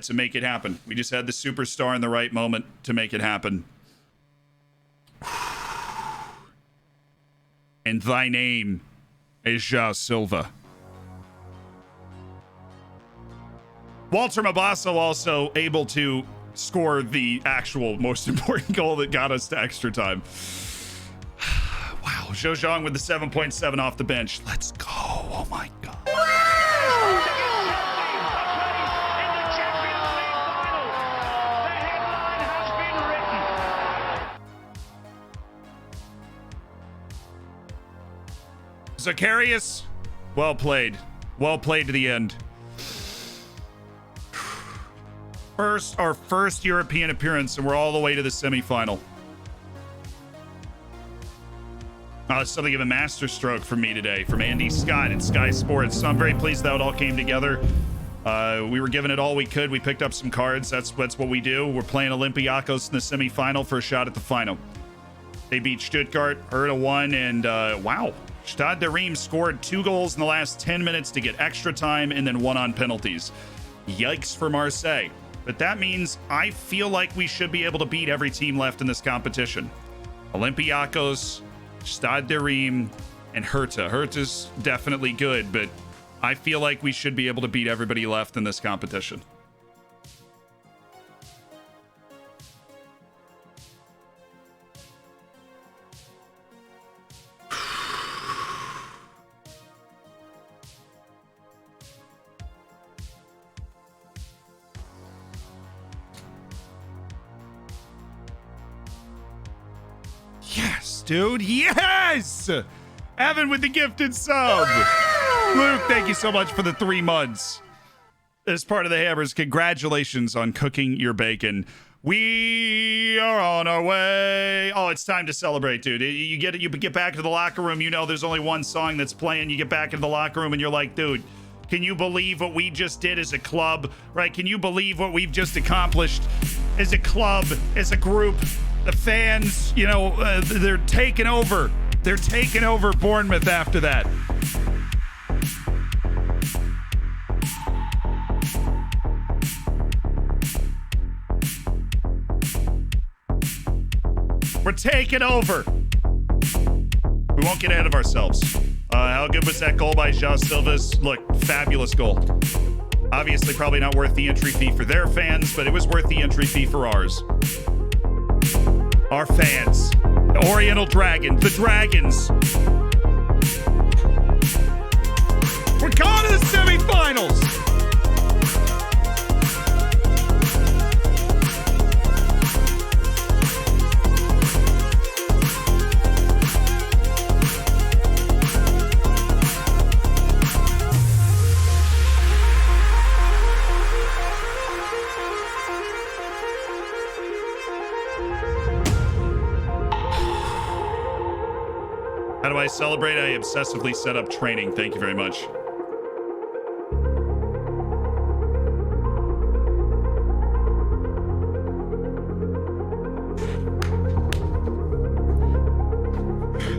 To make it happen. We just had the superstar in the right moment to make it happen. And thy name is João Silva. Walter Mabasso also able to score the actual most important goal that got us to extra time. Wow, Zhou with the 7.7 off the bench. Let's go. Oh my God. Zacharias, well played. Well played to the end. Our first European appearance, and we're all the way to the semifinal. It's something of a masterstroke from me today, from Andy Scott at Sky Sports. So I'm very pleased that it all came together. We were giving it all we could. We picked up some cards. That's what we do. We're playing Olympiacos in the semifinal for a shot at the final. They beat Stuttgart, Hertha won, and wow. Stade de Reims scored 2 goals in the last 10 minutes to get extra time and then 1 on penalties. Yikes for Marseille. But that means I feel like we should be able to beat every team left in this competition. Olympiacos, Stade de Reims, and Hertha. Hertha's definitely good, but I feel like we should be able to beat everybody left in this competition. Yes, dude. Yes! Evan with the gifted sub. Luke, thank you so much for the 3 months. As part of the Hammers, congratulations on cooking your bacon. We are on our way. Oh, it's time to celebrate, dude. You get back to the locker room. You know there's only one song that's playing. You get back into the locker room and you're like, dude, can you believe what we just did as a club? Right? Can you believe what we've just accomplished as a club, as a group? The fans, you know, they're taking over. They're taking over Bournemouth after that. We're taking over. We won't get ahead of ourselves. How good was that goal by João Silva? Look, fabulous goal. Obviously, probably not worth the entry fee for their fans, but it was worth the entry fee for ours. Our fans. The Oriental Dragon. The Dragons. We're going to the semifinals. celebrate, I obsessively set up training. Thank you very much.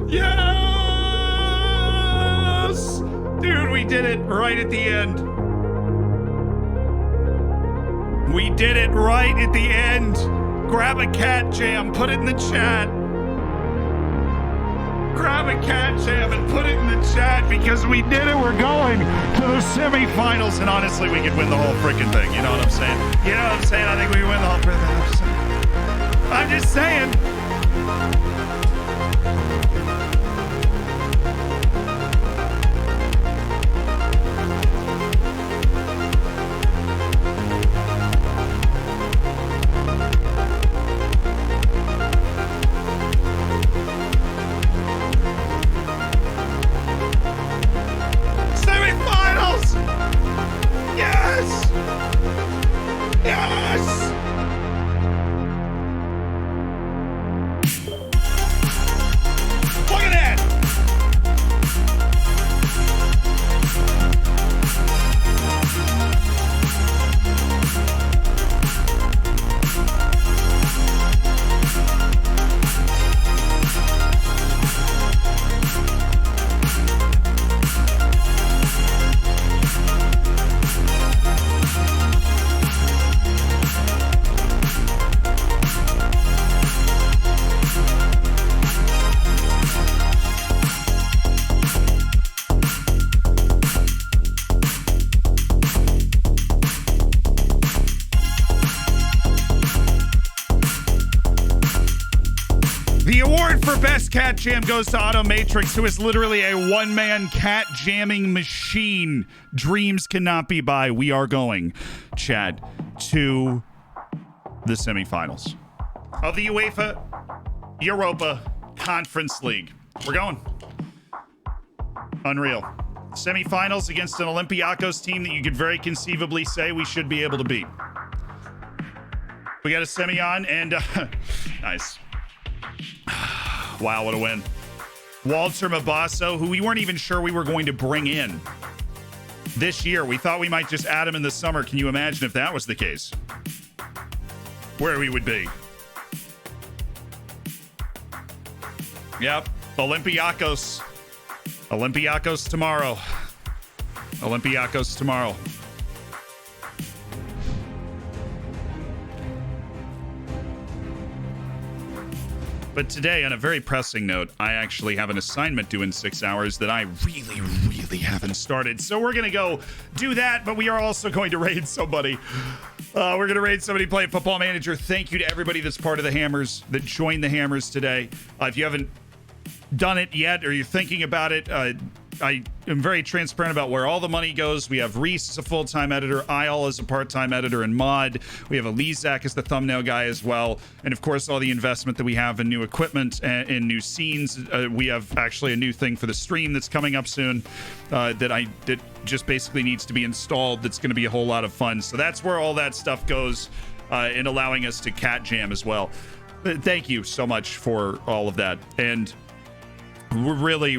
Yes! Dude, we did it right at the end. We did it right at the end. Grab a cat jam, put it in the chat. Grab a cat jam and put it in the chat because we did it. We're going to the semifinals, and honestly, we could win the whole freaking thing. You know what I'm saying? You know what I'm saying? I think we can win the whole freaking thing. I'm just saying. Cat jam goes to Auto Matrix, who is literally a one-man cat jamming machine. Dreams cannot be buy. We are going, Chad, to the semifinals of the UEFA Europa Conference League. We're going. Unreal. Semifinals against an Olympiacos team that you could very conceivably say we should be able to beat. We got a semi on, and nice. Wow, what a win. Walter Mabasso, who we weren't even sure we were going to bring in this year. We thought we might just add him in the summer. Can you imagine if that was the case? Where we would be. Yep, Olympiacos. Olympiacos tomorrow. Olympiacos tomorrow. But today, on a very pressing note, I actually have an assignment due in 6 hours that I really haven't started. So we're going to go do that, but we are also going to raid somebody. We're going to raid somebody playing Football Manager. Thank you to everybody that's part of the Hammers, that joined the Hammers today. If you haven't done it yet or you're thinking about it, I am very transparent about where all the money goes. We have Reece as a full-time editor, Ayal as a part-time editor and mod. We have Elizak as the thumbnail guy as well. And of course, all the investment that we have in new equipment and in new scenes. We have actually a new thing for the stream that's coming up soon that just basically needs to be installed. That's going to be a whole lot of fun. So that's where all that stuff goes in allowing us to cat jam as well. Thank you so much for all of that. And we're really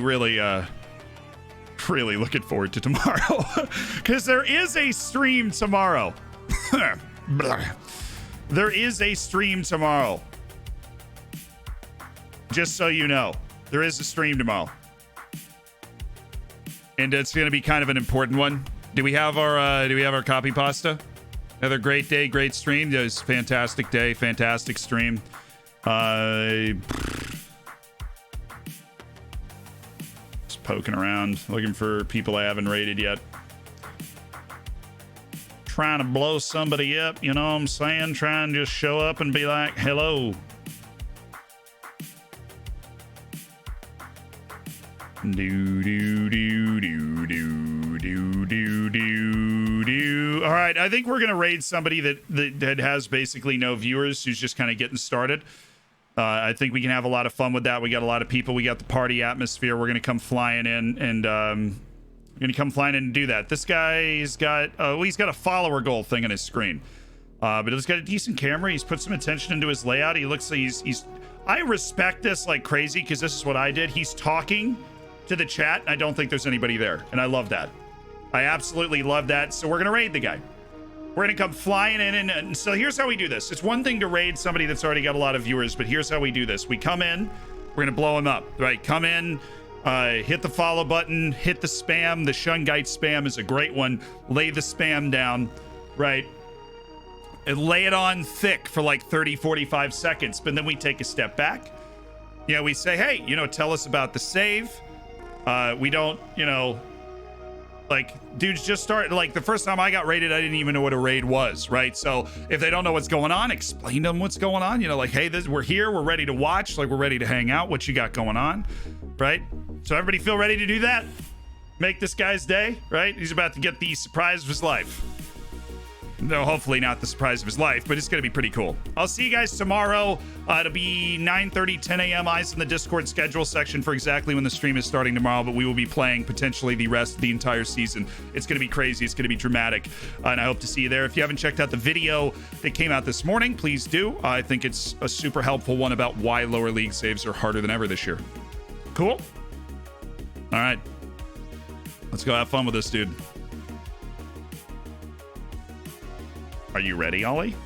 looking forward to tomorrow because there is a stream tomorrow. There is a stream tomorrow. Just so you know, there is a stream tomorrow. And it's going to be kind of an important one. Do we have our copy pasta? Another great day, great stream. It was a fantastic day, fantastic stream. Poking around, looking for people I haven't rated yet. Trying to blow somebody up, you know what I'm saying? Trying to just show up and be like, hello. All right, I think we're gonna raid somebody that has basically no viewers, who's just kind of getting started. I think we can have a lot of fun with that. We got a lot of people. We got the party atmosphere. We're going to come flying in and do that. This guy, he's got a follower goal thing on his screen. But he's got a decent camera. He's put some attention into his layout. He looks like I respect this like crazy because this is what I did. He's talking to the chat. I don't think there's anybody there, and I love that. I absolutely love that. So we're gonna raid the guy. We're gonna come flying in, and so here's how we do this. It's one thing to raid somebody that's already got a lot of viewers, but here's how we do this. We come in, we're gonna blow him up, right? Come in, hit the follow button, hit the spam. The Shungite spam is a great one. Lay the spam down, right? And lay it on thick for like 30, 45 seconds, but then we take a step back. You know, we say, hey, you know, tell us about the save. We don't, you know, like, dudes just start, like, the first time I got raided, I didn't even know what a raid was, right? So if they don't know what's going on, explain to them what's going on. You know, like, hey, we're here, we're ready to watch, like, we're ready to hang out, what you got going on, right? So everybody feel ready to do that? Make this guy's day, right? He's about to get the surprise of his life. No, hopefully not the surprise of his life, but it's going to be pretty cool. I'll see you guys tomorrow. It'll be 9:30, 10 a.m. eyes in the Discord schedule section for exactly when the stream is starting tomorrow, but we will be playing potentially the rest of the entire season. It's going to be crazy. It's going to be dramatic, and I hope to see you there. If you haven't checked out the video that came out this morning, please do. I think it's a super helpful one about why lower league saves are harder than ever this year. Cool? All right. Let's go have fun with this, dude. Are you ready, Ollie?